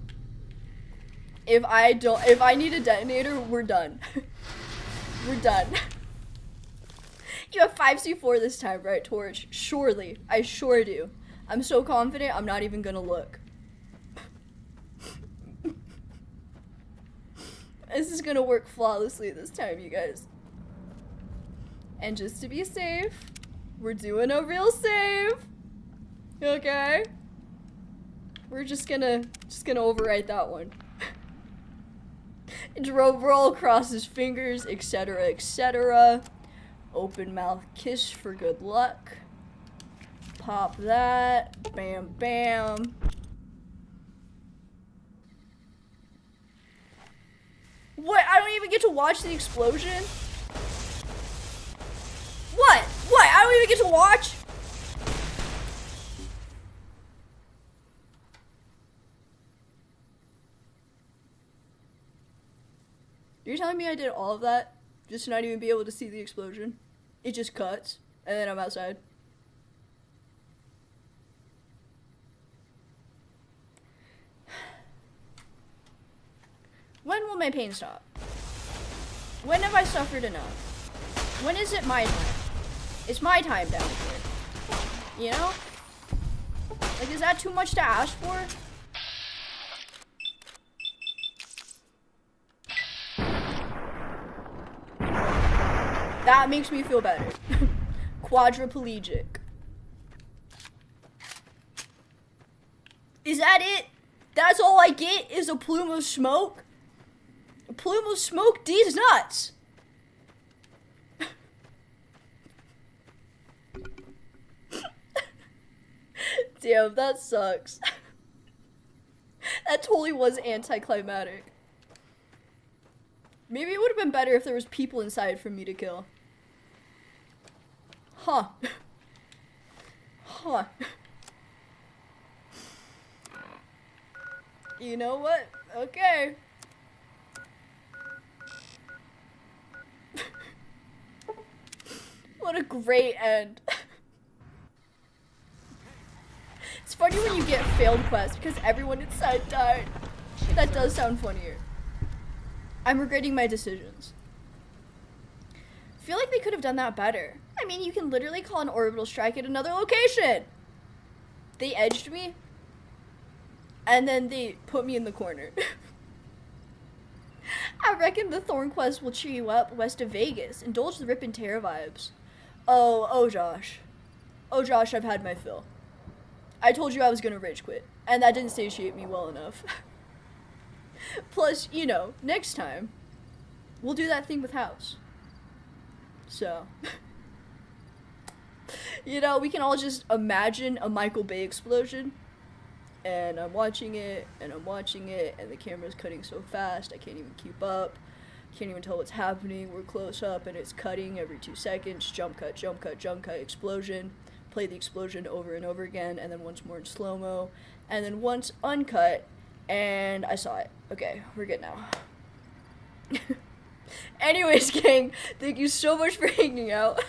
[SPEAKER 1] If I need a detonator, we're done. We're done. You have 5C4 this time, right, Torch? Surely. I sure do. I'm so confident, I'm not even gonna look. This is gonna work flawlessly this time, you guys. And just to be safe, we're doing a real save. Okay? We're just gonna overwrite that one. Roll across his fingers, etc., etc. Open mouth kiss for good luck. Pop that. Bam, bam. What? I don't even get to watch the explosion? What? What? I don't even get to watch? You're telling me I did all of that just to not even be able to see the explosion? It just cuts, and then I'm outside. When will my pain stop? When have I suffered enough? When is it my time? It's my time down here. You know? Like, is that too much to ask for? That makes me feel better. Quadriplegic. Is that it? That's all I get is a plume of smoke? A plume of smoke? These nuts! Damn, that sucks. That totally was anticlimactic. Maybe it would have been better if there was people inside for me to kill. Huh. Huh. You know what? Okay. What a great end. It's funny when you get failed quests because everyone inside died. That does sound funnier. I'm regretting my decisions. I feel like they could have done that better. I mean, you can literally call an orbital strike at another location. They edged me, and then they put me in the corner. I reckon the Thorn Quest will cheer you up west of Vegas. Indulge the Rip and Tear vibes. Oh, Josh. Oh, Josh, I've had my fill. I told you I was gonna rage quit, and that didn't satiate me well enough. Plus, you know, next time, we'll do that thing with House. So, you know, we can all just imagine a Michael Bay explosion. And I'm watching it, and I'm watching it, and the camera's cutting so fast, I can't even keep up. Can't even tell what's happening. We're close up, and it's cutting every 2 seconds. Jump cut, jump cut, jump cut, explosion. Play the explosion over and over again, and then once more in slow-mo. And then once uncut, and I saw it. Okay, we're good now. Anyways, gang, thank you so much for hanging out.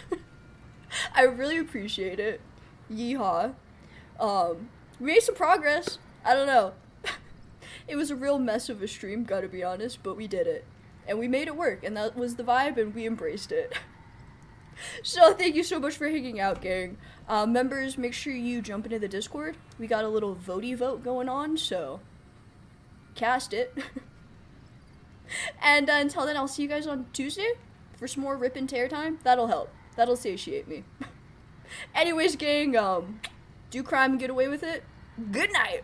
[SPEAKER 1] I really appreciate it. Yeehaw. We made some progress. I don't know. It was a real mess of a stream, gotta be honest, but we did it. And we made it work, and that was the vibe, and we embraced it. So thank you so much for hanging out, gang. Members, make sure you jump into the Discord. We got a little votey vote going on, so cast it. And until then, I'll see you guys on Tuesday for some more Rip and Tear time. That'll help. That'll satiate me. Anyways, gang, do crime and get away with it. Good night.